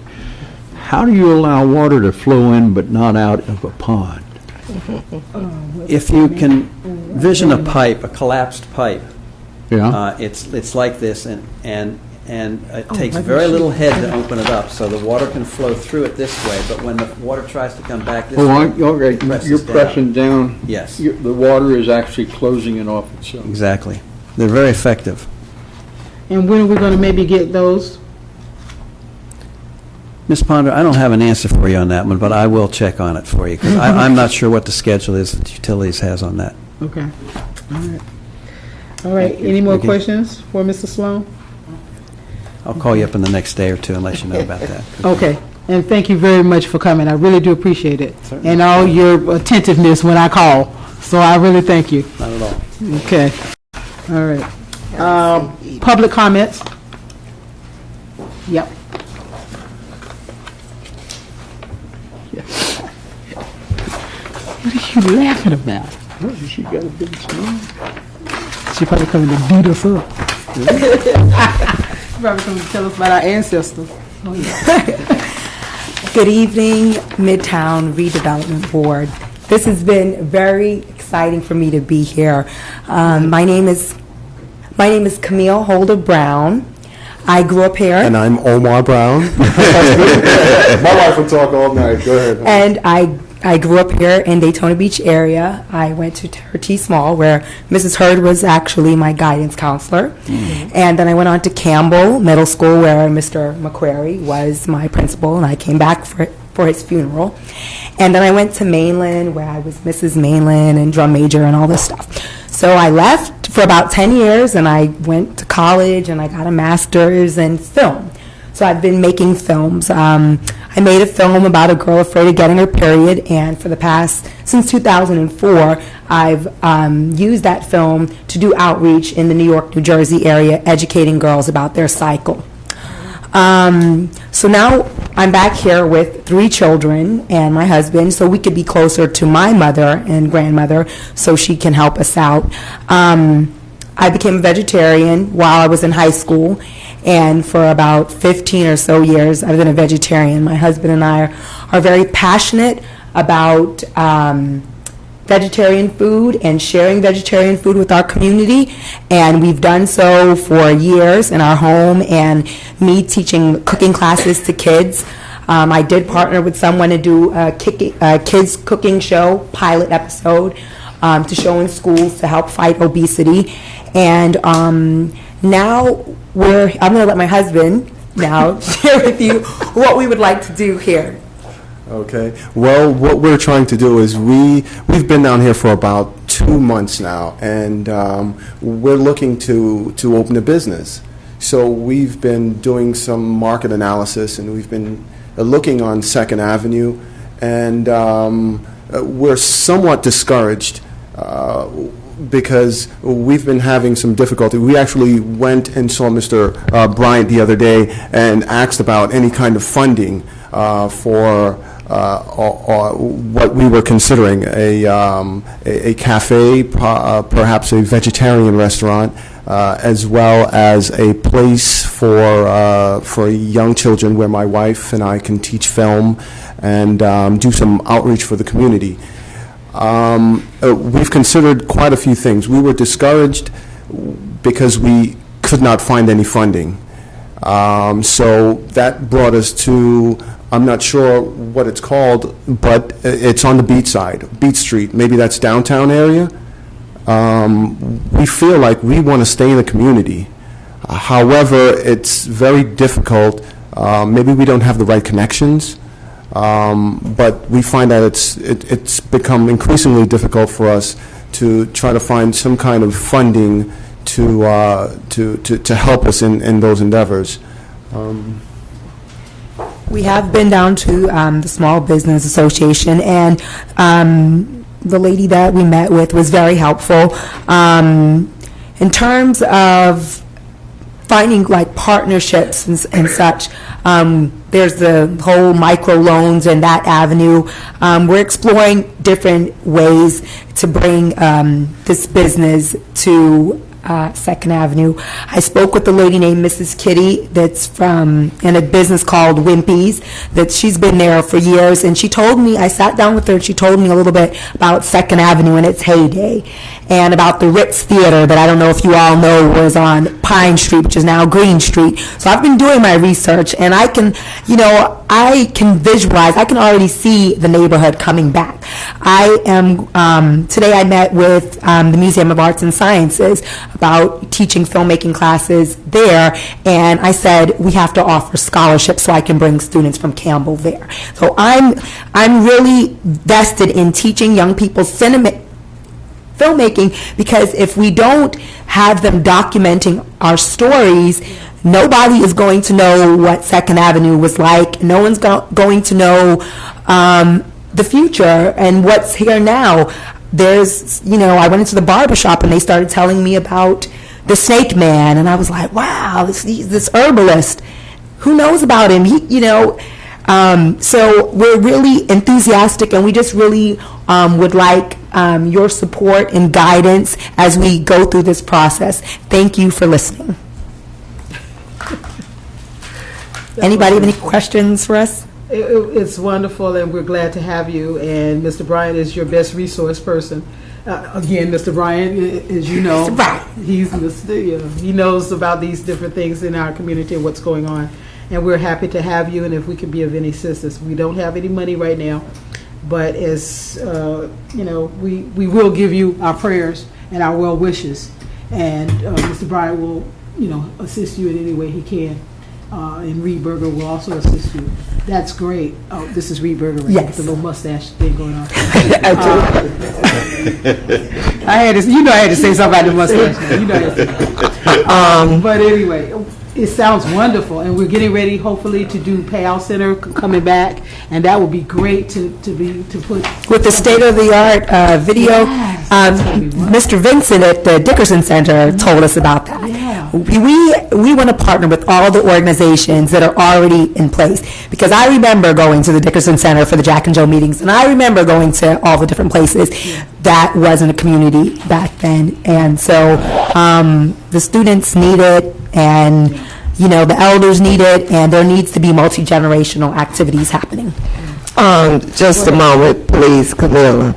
Speaker 11: How do you allow water to flow in but not out of a pond?
Speaker 16: If you can vision a pipe, a collapsed pipe,
Speaker 11: Yeah.
Speaker 16: it's like this, and it takes very little head to open it up, so the water can flow through it this way, but when the water tries to come back this way,
Speaker 11: Okay. You're pressing down.
Speaker 16: Yes.
Speaker 11: The water is actually closing it off itself.
Speaker 16: Exactly. They're very effective.
Speaker 1: And when are we going to maybe get those?
Speaker 16: Ms. Ponder, I don't have an answer for you on that one, but I will check on it for you, because I'm not sure what the schedule is that Utilities has on that.
Speaker 1: Okay. All right. All right. Any more questions for Mr. Sloan?
Speaker 16: I'll call you up in the next day or two and let you know about that.
Speaker 1: Okay. And thank you very much for coming. I really do appreciate it.
Speaker 16: Certainly.
Speaker 1: And all your attentiveness when I call. So I really thank you.
Speaker 16: Not at all.
Speaker 1: Okay. All right. Public comments? Yep. What are you laughing about?
Speaker 11: She got a big smile.
Speaker 1: She probably coming to beat us up.
Speaker 4: Probably going to tell us about our ancestors.
Speaker 17: Good evening, Midtown Redevelopment Board. This has been very exciting for me to be here. My name is Camille Holder Brown. I grew up here.
Speaker 18: And I'm Omar Brown. My wife will talk all night. Go ahead.
Speaker 17: And I grew up here in Daytona Beach area. I went to T. Small, where Mrs. Hurd was actually my guidance counselor. And then I went on to Campbell Middle School, where Mr. McQuarrie was my principal, and I came back for his funeral. And then I went to Mainland, where I was Mrs. Mainland and drum major and all this stuff. So I left for about 10 years, and I went to college, and I got a master's in film. So I've been making films. I made a film about a girl afraid of getting her period, and since 2004, I've used that film to do outreach in the New York, New Jersey area, educating girls about their cycle. So now I'm back here with 3 children and my husband, so we could be closer to my mother and grandmother, so she can help us out. I became a vegetarian while I was in high school, and for about 15 or so years, I've been a vegetarian. My husband and I are very passionate about vegetarian food and sharing vegetarian food with our community, and we've done so for years in our home, and me teaching cooking classes to kids. I did partner with someone to do a kids cooking show, pilot episode, to show in schools to help fight obesity. And now I'm going to let my husband now share with you what we would like to do here.
Speaker 18: Okay. Well, what we're trying to do is we've been down here for about 2 months now, and we're looking to open a business. So we've been doing some market analysis, and we've been looking on 2nd Avenue, and we're somewhat discouraged because we've been having some difficulty. We actually went and saw Mr. Bryant the other day and asked about any kind of funding for what we were considering a cafe, perhaps a vegetarian restaurant, as well as a place for young children where my wife and I can teach film and do some outreach for the community. We've considered quite a few things. We were discouraged because we could not find any funding. So that brought us to, I'm not sure what it's called, but it's on the beach side, Beach Street. Maybe that's downtown area. We feel like we want to stay in the community. However, it's very difficult. Maybe we don't have the right connections. But we find that it's become increasingly difficult for us to try to find some kind of funding to help us in those endeavors.
Speaker 17: We have been down to the Small Business Association, and the lady that we met with was very helpful. In terms of finding like partnerships and such, there's the whole micro loans and that avenue. We're exploring different ways to bring this business to 2nd Avenue. I spoke with a lady named Mrs. Kitty that's in a business called Wimpy's, that she's been there for years, and she told me, I sat down with her and she told me a little bit about 2nd Avenue in its heyday, and about the Ritz Theater that I don't know if you all know was on Pine Street, which is now Green Street. So I've been doing my research, and I can visualize, I can already see the neighborhood coming back. Today I met with the Museum of Arts and Sciences about teaching filmmaking classes there, and I said we have to offer scholarships so I can bring students from Campbell there. So I'm really vested in teaching young people filmmaking, because if we don't have them documenting our stories, nobody is going to know what 2nd Avenue was like. No one's going to know the future and what's here now. I went into the barbershop and they started telling me about the Snake Man, and I was like, wow, this herbalist, who knows about him? So we're really enthusiastic, and we just really would like your support and guidance as we go through this process. Thank you for listening. Anybody have any questions for us?
Speaker 1: It's wonderful, and we're glad to have you. And Mr. Bryan is your best resource person. Again, Mr. Bryan, as you know, he's in the studio. He knows about these different things in our community and what's going on. And we're happy to have you, and if we can be of any assistance. We don't have any money right now, but as we will give you our prayers and our well wishes. And Mr. Bryan will, assist you in any way he can. And Reed Berger will also assist you. That's great. Oh, this is Reed Berger, right?
Speaker 17: Yes.
Speaker 1: With the little mustache thing going on.
Speaker 17: I had to say something about the mustache.
Speaker 1: You know I had to say. But anyway, it sounds wonderful, and we're getting ready, hopefully, to do Payout Center coming back, and that would be great to put
Speaker 17: With the state-of-the-art video, Mr. Vincent at the Dickerson Center told us about that.
Speaker 1: Yeah.
Speaker 17: We want to partner with all the organizations that are already in place, because I remember going to the Dickerson Center for the Jack and Joe meetings, and I remember going to all the different places. That wasn't a community back then, and so the students need it, and the elders need it, and there needs to be multi-generational activities happening.
Speaker 7: Just a moment, please, Camilla.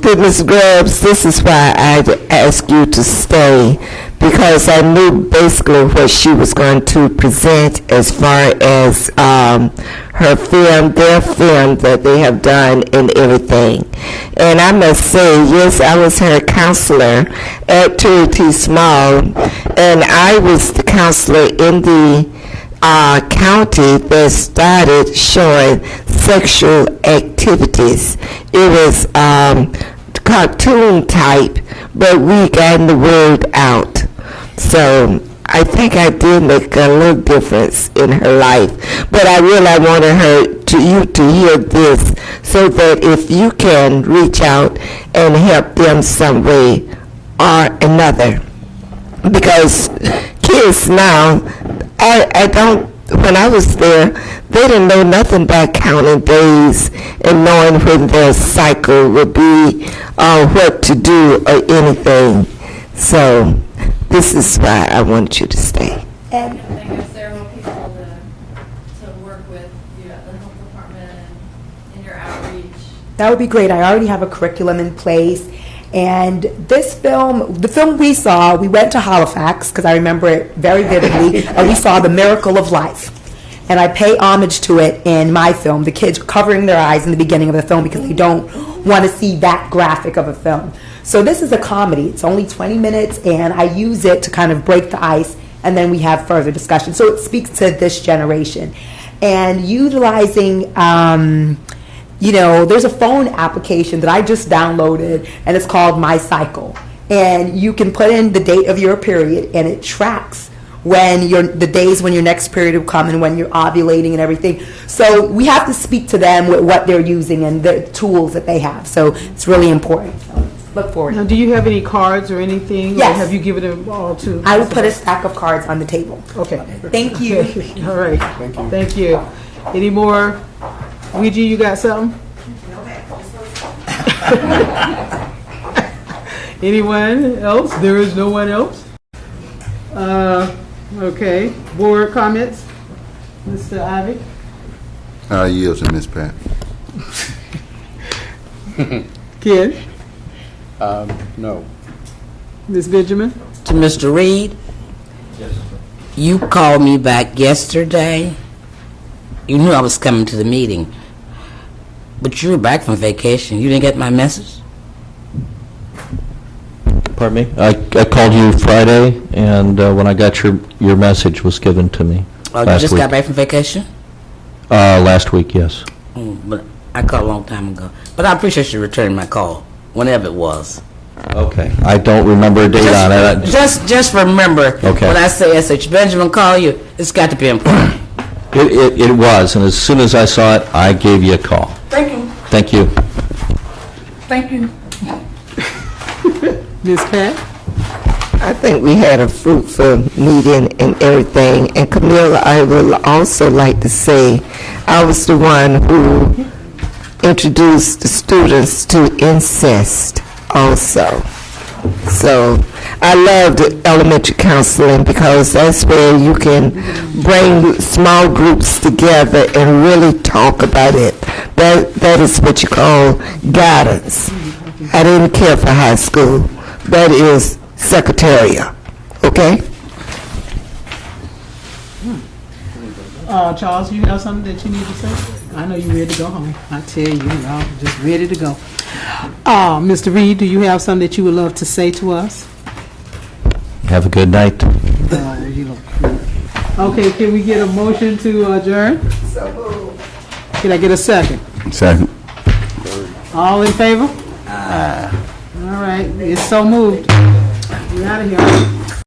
Speaker 7: Goodness Grubbs, this is why I asked you to stay, because I knew basically what she was going to present as far as her film, their film that they have done and everything. And I must say, yes, I was her counselor at T. Small, and I was the counselor in the county that started showing sexual activities. It was cartoon type, but we got the word out. So I think I did make a little difference in her life. But I really wanted you to hear this, so that if you can reach out and help them some way or another. Because kids now, I don't, when I was there, they didn't know nothing about counting days and knowing when their cycle would be, or what to do or anything. So this is why I want you to stay.
Speaker 17: And
Speaker 10: I think there's several people to work with you at the health department and in your outreach.
Speaker 17: that would be great. I already have a curriculum in place. And this film, the film we saw, we went to Halifax, because I remember it very vividly, and we saw The Miracle of Life. And I pay homage to it in my film, the kids covering their eyes in the beginning of the film because they don't want to see that graphic of a film. So this is a comedy. It's only 20 minutes, and I use it to kind of break the ice, and then we have further discussion. So it speaks to this generation. And utilizing... there's a phone application that I just downloaded, and it's called My Cycle. And you can put in the date of your period, and it tracks the days when your next period will come and when you're ovulating and everything. So we have to speak to them with what they're using and the tools that they have. So it's really important. So look forward.
Speaker 1: Now, do you have any cards or anything?
Speaker 17: Yes.
Speaker 1: Or have you given them all to?
Speaker 17: I will put a stack of cards on the table.
Speaker 1: Okay.
Speaker 17: Thank you.
Speaker 1: Okay. All right. Thank you. Any more? Ouija, you got something? Anyone else? There is no one else? Okay. Board comments? Mr. Ivy?
Speaker 8: I yield to Ms. Pat.
Speaker 1: Ken?
Speaker 16: No.
Speaker 1: Ms. Benjamin?
Speaker 5: To Mr. Reed, you called me back yesterday. You knew I was coming to the meeting, but you were back from vacation. You didn't get my message?
Speaker 12: Pardon me? I called you Friday, and when I got your message was given to me
Speaker 5: Oh, you
Speaker 12: last
Speaker 5: just
Speaker 12: week.
Speaker 5: got back from vacation?
Speaker 12: Last week, yes.
Speaker 5: But I called a long time ago. But I appreciate you returning my call, whenever it was.
Speaker 12: Okay. I don't remember a date on it.
Speaker 5: Just remember,
Speaker 12: Okay.
Speaker 5: when I say S.H. Benjamin call you, it's got to be important.
Speaker 12: It was, and as soon as I saw it, I gave you a call.
Speaker 5: Thank you.
Speaker 12: Thank you.
Speaker 5: Thank you.
Speaker 1: Ms. Pat?
Speaker 7: I think we had a fruitful meeting and everything. And Camille, I would also like to say, I was the one who introduced the students to incest also. So I loved elementary counseling because that's where you can bring small groups together and really talk about it. That is what you call guidance. I didn't care for high school. That is secretarial, okay?
Speaker 1: Charles, you have something that you need to say? I know you're ready to go home. I tell you, y'all, just ready to go. Mr. Reed, do you have something that you would love to say to us?
Speaker 12: Have a good night.
Speaker 1: Oh, you look cute. Okay, can we get a motion to adjourn? Can I get a second?
Speaker 8: Second.
Speaker 1: All in favor? All right, it's so moved. We're out of here.